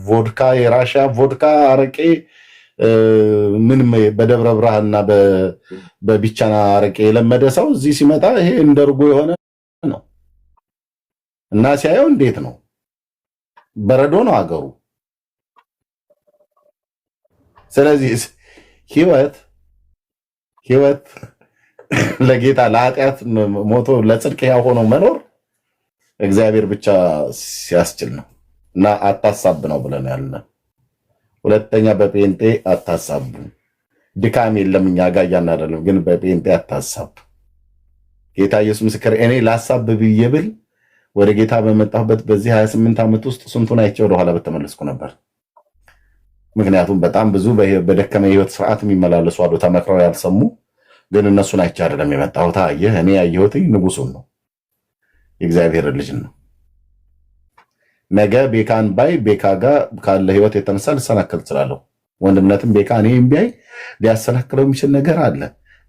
ቮድካ፣ የራሽያ ቮድካ፣ አረቄ ምንም በደብረ ብርሃንና በቢቻና አረቄ የለመደ ሰው እዚህ ሲመጣ ይሄ እንደርጎ የሆነ ነው። እና ሲያየው እንዴት ነው በረዶ ነው አገሩ። ስለዚህ ህይወት ለጌታ ለኃጢአት ሞቶ ለጽድቅ ያው ሆኖ መኖር እግዚአብሔር ብቻ ሲያስችል ነው እና አታሳብ ነው ብለን ያለ። ሁለተኛ በጴንጤ አታሳብ። ድካም የለም እኛ ጋር እያናደለም፣ ግን በጴንጤ አታሳብ። ጌታ ኢየሱስ ምስክር፣ እኔ ላሳብ ብዬ ብል ወደ ጌታ በመጣሁበት በዚህ 28 ዓመት ውስጥ ስንቱን አይቼ ወደኋላ በተመለስኩ ነበር። ምክንያቱም በጣም ብዙ በደከመ ህይወት ስርዓት የሚመላለሱ አሉ፣ ተመክረው ያልሰሙ። ግን እነሱን አይቼ አይደለም የመጣሁት። አየህ፣ እኔ ያየሁት ንጉሱን ነው፣ የእግዚአብሔር ልጅ ነው። ነገ ቤካን ባይ ቤካ ጋር ካለ ህይወት የተነሳ ልሰናከል እችላለሁ። ወንድምነትም ቤካ እኔም ቢያይ ሊያሰናክለው የሚችል ነገር አለ።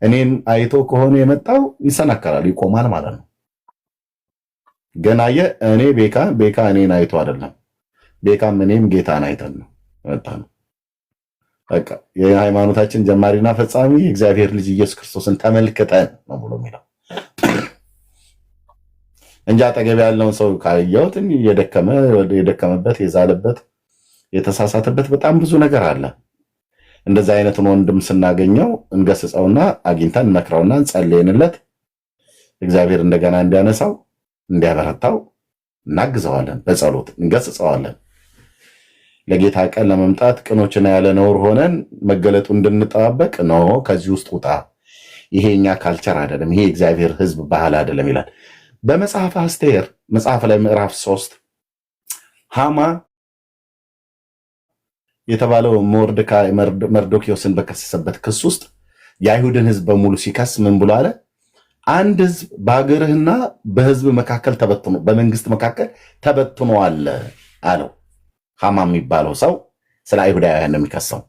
እኔን አይቶ ከሆነ የመጣው ይሰናከላል፣ ይቆማል ማለት ነው። ግን አየህ፣ እኔ ቤካ እኔን አይቶ አይደለም፣ ቤካም እኔም ጌታን አይተን ነው መጣ ነው። በቃ የሃይማኖታችን ጀማሪና ፈጻሚ የእግዚአብሔር ልጅ ኢየሱስ ክርስቶስን ተመልክተን ነው ብሎ የሚለው እንጂ አጠገብ ያለውን ሰው ካየሁት የደከመበት የዛለበት የተሳሳተበት በጣም ብዙ ነገር አለ። እንደዚህ አይነቱን ወንድም ስናገኘው እንገስጸውና አግኝተን እንመክረውና እንጸልየንለት እግዚአብሔር እንደገና እንዲያነሳው እንዲያበረታው እናግዘዋለን፣ በጸሎት እንገስጸዋለን። ለጌታ ቀን ለመምጣት ቅኖችና ያለ ነውር ሆነን መገለጡ እንድንጠባበቅ ነው። ከዚህ ውስጥ ውጣ፣ ይሄ እኛ ካልቸር አይደለም፣ ይሄ እግዚአብሔር ሕዝብ ባህል አይደለም ይላል በመጽሐፈ አስቴር መጽሐፍ ላይ ምዕራፍ 3 ሃማ የተባለው መርዶክዮስን በከሰሰበት ክስ ውስጥ የአይሁድን ሕዝብ በሙሉ ሲከስ ምን ብሎ አለ? አንድ ሕዝብ በሀገርህና በሕዝብ መካከል ተበትኖ በመንግስት መካከል ተበትኖ አለ አለው። ሃማ የሚባለው ሰው ስለ አይሁዳውያን ነው የሚከሰው።